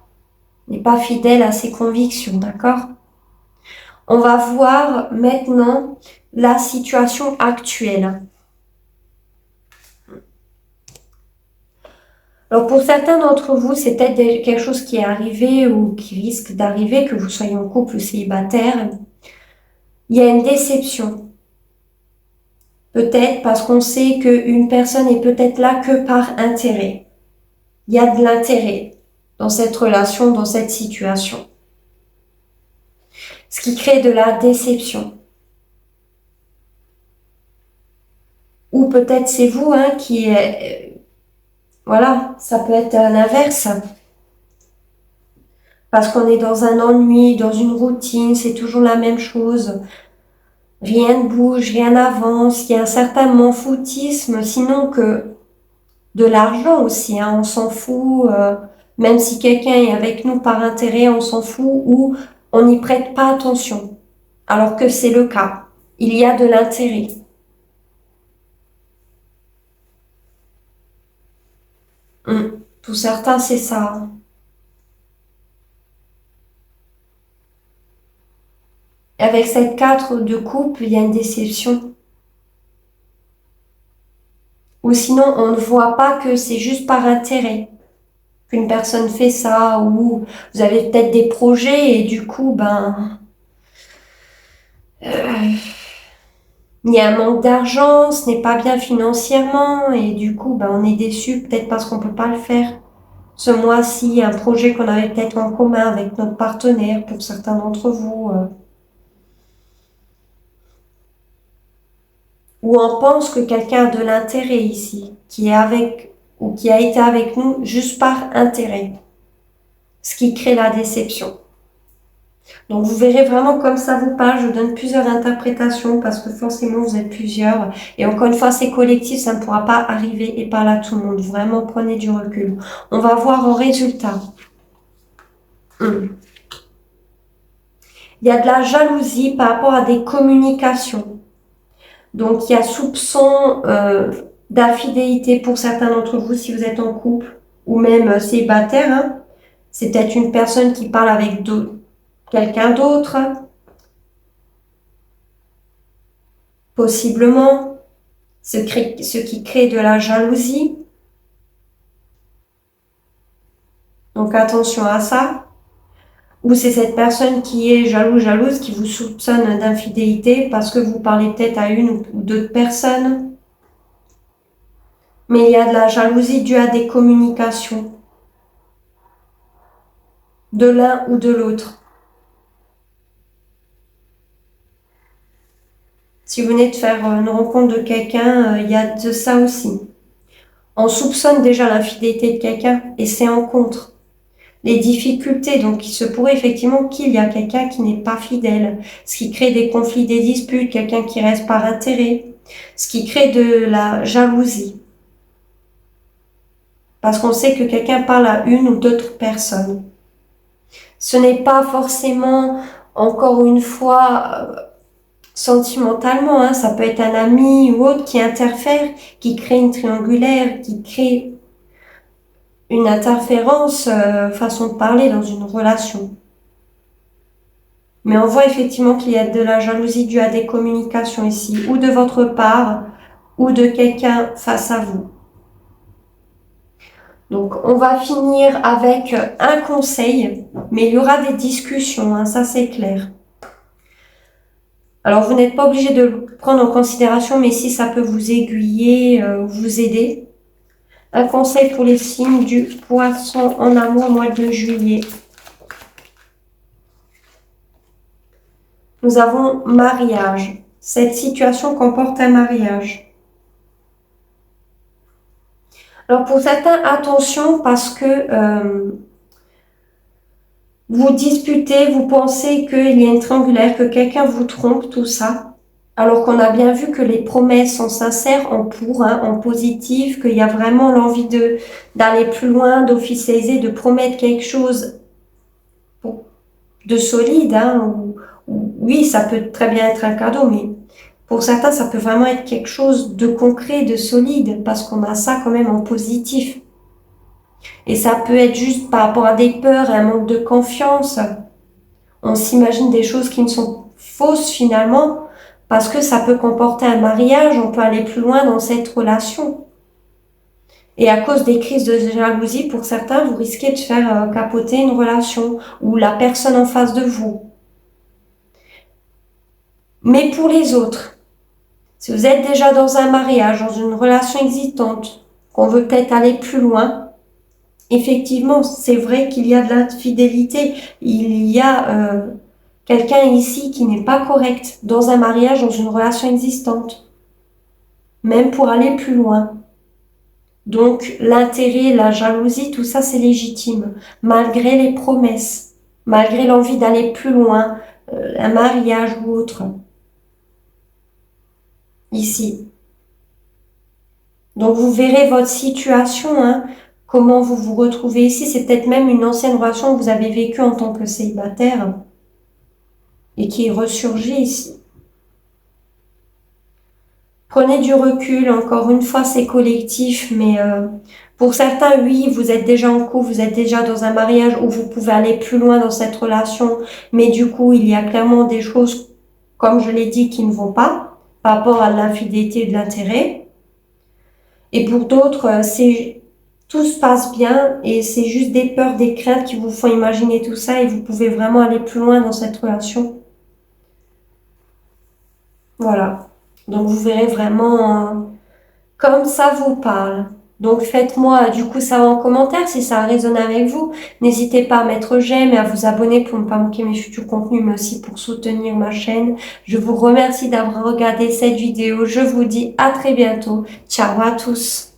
n'est pas fidèle à ses convictions, d'accord? On va voir maintenant la situation actuelle. Alors pour certains d'entre vous, c'est peut-être quelque chose qui est arrivé ou qui risque d'arriver, que vous soyez en couple ou célibataire. Il y a une déception. Peut-être parce qu'on sait qu'une personne est peut-être là que par intérêt. Il y a de l'intérêt dans cette relation, dans cette situation. Ce qui crée de la déception. Ou peut-être c'est vous qui est... Voilà, ça peut être l'inverse. Parce qu'on est dans un ennui, dans une routine, c'est toujours la même chose. Rien ne bouge, rien n'avance. Il y a un certain m'en-foutisme, sinon que de l'argent aussi. On s'en fout, même si quelqu'un est avec nous par intérêt, on s'en fout. Ou on n'y prête pas attention, alors que c'est le cas. Il y a de l'intérêt. Pour certains, c'est ça. Et avec cette 4 de coupe, il y a une déception. Ou sinon, on ne voit pas que c'est juste par intérêt qu'une personne fait ça, ou vous avez peut-être des projets et du coup, il y a un manque d'argent, ce n'est pas bien financièrement et du coup, on est déçu peut-être parce qu'on peut pas le faire. Ce mois-ci, un projet qu'on avait peut-être en commun avec notre partenaire pour certains d'entre vous. Ou on pense que quelqu'un a de l'intérêt ici, qui est avec ou qui a été avec nous juste par intérêt, ce qui crée la déception. Donc vous verrez vraiment comme ça vous parle, je donne plusieurs interprétations parce que forcément vous êtes plusieurs et encore une fois c'est collectif, ça ne pourra pas arriver et parler à tout le monde. Vraiment prenez du recul. On va voir en résultat. Il y a de la jalousie par rapport à des communications. Donc il y a soupçon d'infidélité pour certains d'entre vous si vous êtes en couple ou même célibataire. Hein. C'est peut-être une personne qui parle avec quelqu'un d'autre. Possiblement, ce qui crée de la jalousie. Donc attention à ça. Ou c'est cette personne qui est jalouse, qui vous soupçonne d'infidélité parce que vous parlez peut-être à une ou d'autres personnes. Mais il y a de la jalousie due à des communications de l'un ou de l'autre. Si vous venez de faire une rencontre de quelqu'un, il y a de ça aussi. On soupçonne déjà l'infidélité de quelqu'un et c'est en contre. Les difficultés, donc il se pourrait effectivement qu'il y a quelqu'un qui n'est pas fidèle, ce qui crée des conflits, des disputes, quelqu'un qui reste par intérêt, ce qui crée de la jalousie. Parce qu'on sait que quelqu'un parle à une ou d'autres personnes. Ce n'est pas forcément, encore une fois, sentimentalement, hein, ça peut être un ami ou autre qui interfère, qui crée une triangulaire, qui crée une interférence, façon de parler dans une relation. Mais on voit effectivement qu'il y a de la jalousie due à des communications ici, ou de votre part, ou de quelqu'un face à vous. Donc, on va finir avec un conseil, mais il y aura des discussions, hein, ça c'est clair. Alors, vous n'êtes pas obligé de le prendre en considération, mais si ça peut vous aiguiller, vous aider. Un conseil pour les signes du Poisson en amour au mois de juillet. Nous avons mariage. Cette situation comporte un mariage. Alors pour certains, attention parce que vous disputez, vous pensez qu'il y a une triangulaire, que quelqu'un vous trompe, tout ça. Alors qu'on a bien vu que les promesses sont sincères, en pour, hein, en positif, qu'il y a vraiment l'envie d'aller plus loin, d'officialiser, de promettre quelque chose de solide. Hein, oui, ça peut très bien être un cadeau, mais pour certains, ça peut vraiment être quelque chose de concret, de solide, parce qu'on a ça quand même en positif. Et ça peut être juste par rapport à des peurs et un manque de confiance. On s'imagine des choses qui ne sont fausses finalement, parce que ça peut comporter un mariage, on peut aller plus loin dans cette relation. Et à cause des crises de jalousie, pour certains, vous risquez de faire capoter une relation ou la personne en face de vous. Mais pour les autres, si vous êtes déjà dans un mariage, dans une relation existante, qu'on veut peut-être aller plus loin, effectivement, c'est vrai qu'il y a de l'infidélité. Il y a quelqu'un ici qui n'est pas correct dans un mariage, dans une relation existante, même pour aller plus loin. Donc, l'intérêt, la jalousie, tout ça, c'est légitime, malgré les promesses, malgré l'envie d'aller plus loin, un mariage ou autre. Ici. Donc, vous verrez votre situation, hein, comment vous vous retrouvez ici. C'est peut-être même une ancienne relation que vous avez vécue en tant que célibataire. et qui ressurgit ici. Prenez du recul, encore une fois, c'est collectif, mais pour certains, oui, vous êtes déjà en couple, vous êtes déjà dans un mariage où vous pouvez aller plus loin dans cette relation, mais du coup, il y a clairement des choses, comme je l'ai dit, qui ne vont pas par rapport à l'infidélité et de l'intérêt. Et pour d'autres, tout se passe bien et c'est juste des peurs, des craintes qui vous font imaginer tout ça et vous pouvez vraiment aller plus loin dans cette relation. Voilà. Donc vous verrez vraiment comme ça vous parle. Donc faites-moi du coup ça en commentaire si ça résonne avec vous. N'hésitez pas à mettre j'aime et à vous abonner pour ne pas manquer mes futurs contenus, mais aussi pour soutenir ma chaîne. Je vous remercie d'avoir regardé cette vidéo. Je vous dis à très bientôt. Ciao à tous.